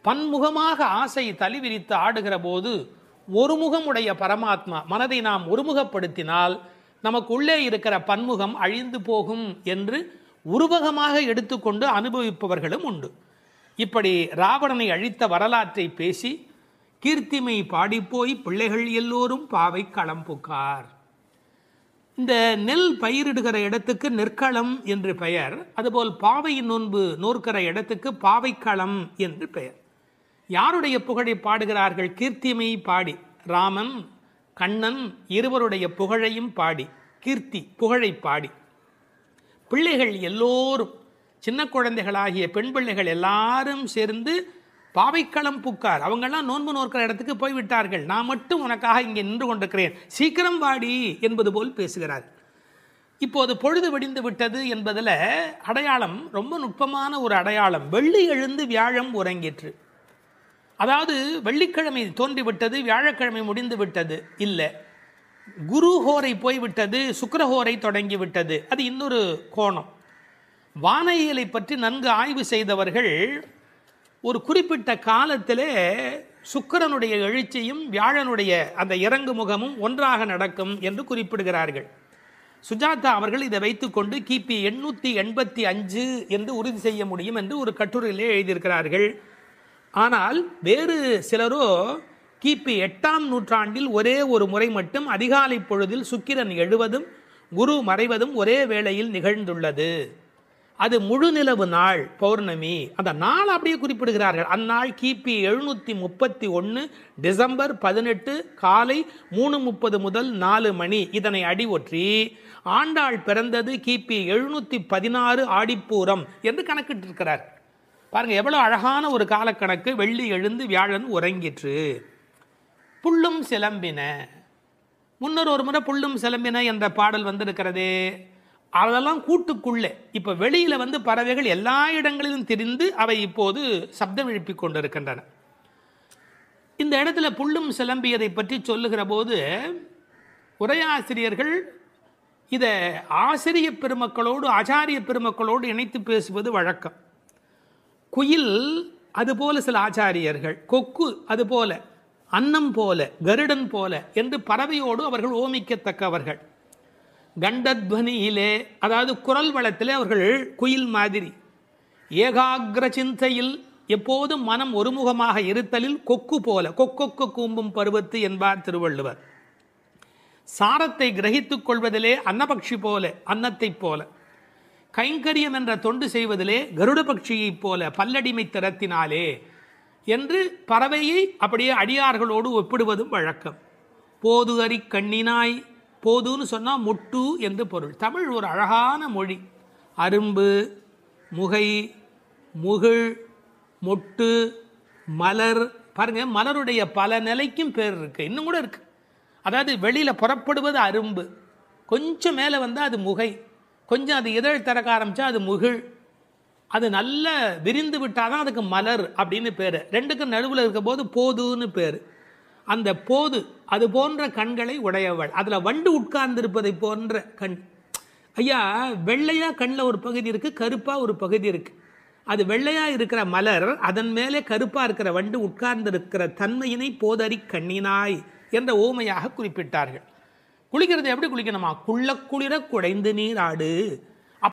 பன்முகமாக ஆசை தலி விரித்து ஆடுகிற போது ஒருமுகமுடைய பரமாத்மா மனதை நாம் ஒருமுகப்படுத்தினால் நமக்கு உள்ளே இருக்கிற பன்முகம் அழிந்து போகும் என்று உருவகமாக எடுத்துக்கொண்டு அனுபவிப்பவர்களும் உண்டு. இப்படி ராவணனை அழித்த வரலாற்றை பேசி கீர்த்திமை பாடிப்போய் பிள்ளைகள் எல்லோரும் பாவை களம் புக்கார். இந்த நெல் பயிரிடுகிற இடத்துக்கு நெற்களம் என்று பெயர். அதுபோல் பாவை நோன்பு நோற்கிற இடத்துக்கு பாவைக்களம் என்று பெயர். யாருடைய புகழை பாடுகிறார்கள்? கீர்த்திமை பாடி, ராமன் கண்ணன் இருவருடைய புகழையும் பாடி, கீர்த்தி புகழை பாடி, பிள்ளைகள் எல்லோரும் சின்ன குழந்தைகளாகிய பெண் பிள்ளைகள் எல்லாரும் சேர்ந்து பாவைக்களம் புக்கார். அவங்கெல்லாம் நோன்பு நோக்கிற இடத்துக்கு போய்விட்டார்கள், நான் மட்டும் உனக்காக இங்கே நின்று கொண்டிருக்கிறேன், சீக்கிரம் வாடி என்பது போல் பேசுகிறார். இப்போது பொழுது விடிந்து விட்டது என்பதில் அடையாளம் ரொம்ப நுட்பமான ஒரு அடையாளம். வெள்ளி எழுந்து வியாழம் உறங்கிற்று. அதாவது வெள்ளிக்கிழமை தோன்றிவிட்டது, வியாழக்கிழமை முடிந்து விட்டது இல்லை, குரு ஹோரை போய்விட்டது, சுக்கிரஹோரை தொடங்கிவிட்டது. அது இன்னொரு கோணம். வானியலை பற்றி நன்கு ஆய்வு செய்தவர்கள் ஒரு குறிப்பிட்ட காலத்திலே சுக்கிரனுடைய எழுச்சியும் வியாழனுடைய அந்த இறங்கு முகமும் ஒன்றாக நடக்கும் என்று குறிப்பிடுகிறார்கள். சுஜாதா அவர்கள் இதை வைத்துக்கொண்டு கிபி 885 என்று உறுதி செய்ய முடியும் என்று ஒரு கட்டுரையிலே எழுதியிருக்கிறார்கள். ஆனால் வேறு சிலரோ கிபி 8ஆம் நூற்றாண்டில் ஒரே ஒரு முறை மட்டும் அதிகாலை பொழுதில் சுக்கிரன் எழுவதும் குரு மறைவதும் ஒரே வேளையில் நிகழ்ந்துள்ளது. அது முழு நிலவு நாள், பௌர்ணமி. அந்த நாள் அப்படியே குறிப்பிடுகிறார்கள். அந்நாள் கிபி 731 டிசம்பர் 18 காலை 3:30 முதல் 4 மணி. இதனை அடி ஒற்றி ஆண்டாள் பிறந்தது கிபி 716 ஆடிப்பூரம் என்று கணக்கிட்டிருக்கிறார். பாருங்க எவ்வளவு அழகான ஒரு காலக்கணக்கு. வெள்ளி எழுந்து வியாழன் உறங்கிற்று. புள்ளும் சிலம்பின. முன்னர் ஒரு முறை புள்ளும் சிலம்பின என்ற பாடல் வந்திருக்கிறதே, அதெல்லாம் கூட்டுக்குள்ளே. இப்போ வெளியில் பறவைகள் எல்லா இடங்களிலும் திரிந்து அவை இப்போது சப்தம் எழுப்பிக் கொண்டிருக்கின்றன. இந்த இடத்துல புள்ளும் சிலம்பியதை பற்றி சொல்லுகிற போது உரையாசிரியர்கள் இதை ஆசிரிய பெருமக்களோடு ஆச்சாரிய பெருமக்களோடு இணைத்து பேசுவது வழக்கம். குயில் அதுபோல சில ஆச்சாரியர்கள், கொக்கு அதுபோல, அன்னம் போல, கருடன் போல என்று பறவையோடு அவர்கள் ஓமிக்கத்தக்கவர்கள். கண்டத்வனியிலே, அதாவது குரல் வளத்திலே அவர்கள் குயில் மாதிரி. ஏகாகிர சிந்தையில், எப்போதும் மனம் ஒருமுகமாக இருத்தலில் கொக்கு போல, கொக்கொக்கு கூம்பும் பருவத்து என்பார் திருவள்ளுவர். சாரத்தை கிரகித்துக் கொள்வதிலே அன்னபக்ஷி போல, அன்னத்தை போல. கைங்கரியம் என்ற தொண்டு செய்வதிலே கருட பட்சியைப் போல, பல்லடிமை திறத்தினாலே என்று பறவையை அப்படியே அடியார்களோடு ஒப்பிடுவதும் வழக்கம். போது அறி கண்ணினாய், போதுன்னு சொன்னால் முட்டு என்று பொருள். தமிழ் ஒரு அழகான மொழி. அரும்பு, முகை, முகிழ், மொட்டு, மலர். பாருங்க, மலருடைய பல நிலைக்கும் பேர் இருக்கு, இன்னும் கூட இருக்கு. அதாவது வெளியில் புறப்படுவது அரும்பு, கொஞ்சம் மேலே வந்தால் அது முகை, கொஞ்சம் அது இதழ் திறக்க ஆரம்பித்தா அது முகிழ், அது நல்ல விரிந்து விட்டால் தான் அதுக்கு மலர் அப்படின்னு பேர். ரெண்டுக்கும் நடுவில் இருக்க போது போதுன்னு பேர். அந்த போது அது போன்ற கண்களை உடையவள். அதில் வண்டு உட்கார்ந்திருப்பதை போன்ற கண். ஐயா, வெள்ளையாக கண்ணில் ஒரு பகுதி இருக்குது, கருப்பாக ஒரு பகுதி இருக்குது. அது வெள்ளையாக இருக்கிற மலர், அதன் மேலே கருப்பாக இருக்கிற வண்டு உட்கார்ந்திருக்கிற தன்மையினை போதறி கண்ணினாய் என்ற ஓமையாக குறிப்பிட்டார்கள். குளிக்கிறது எப்படி குளிக்கணுமா? குள்ள குளிர குடைந்து நீர் ஆடு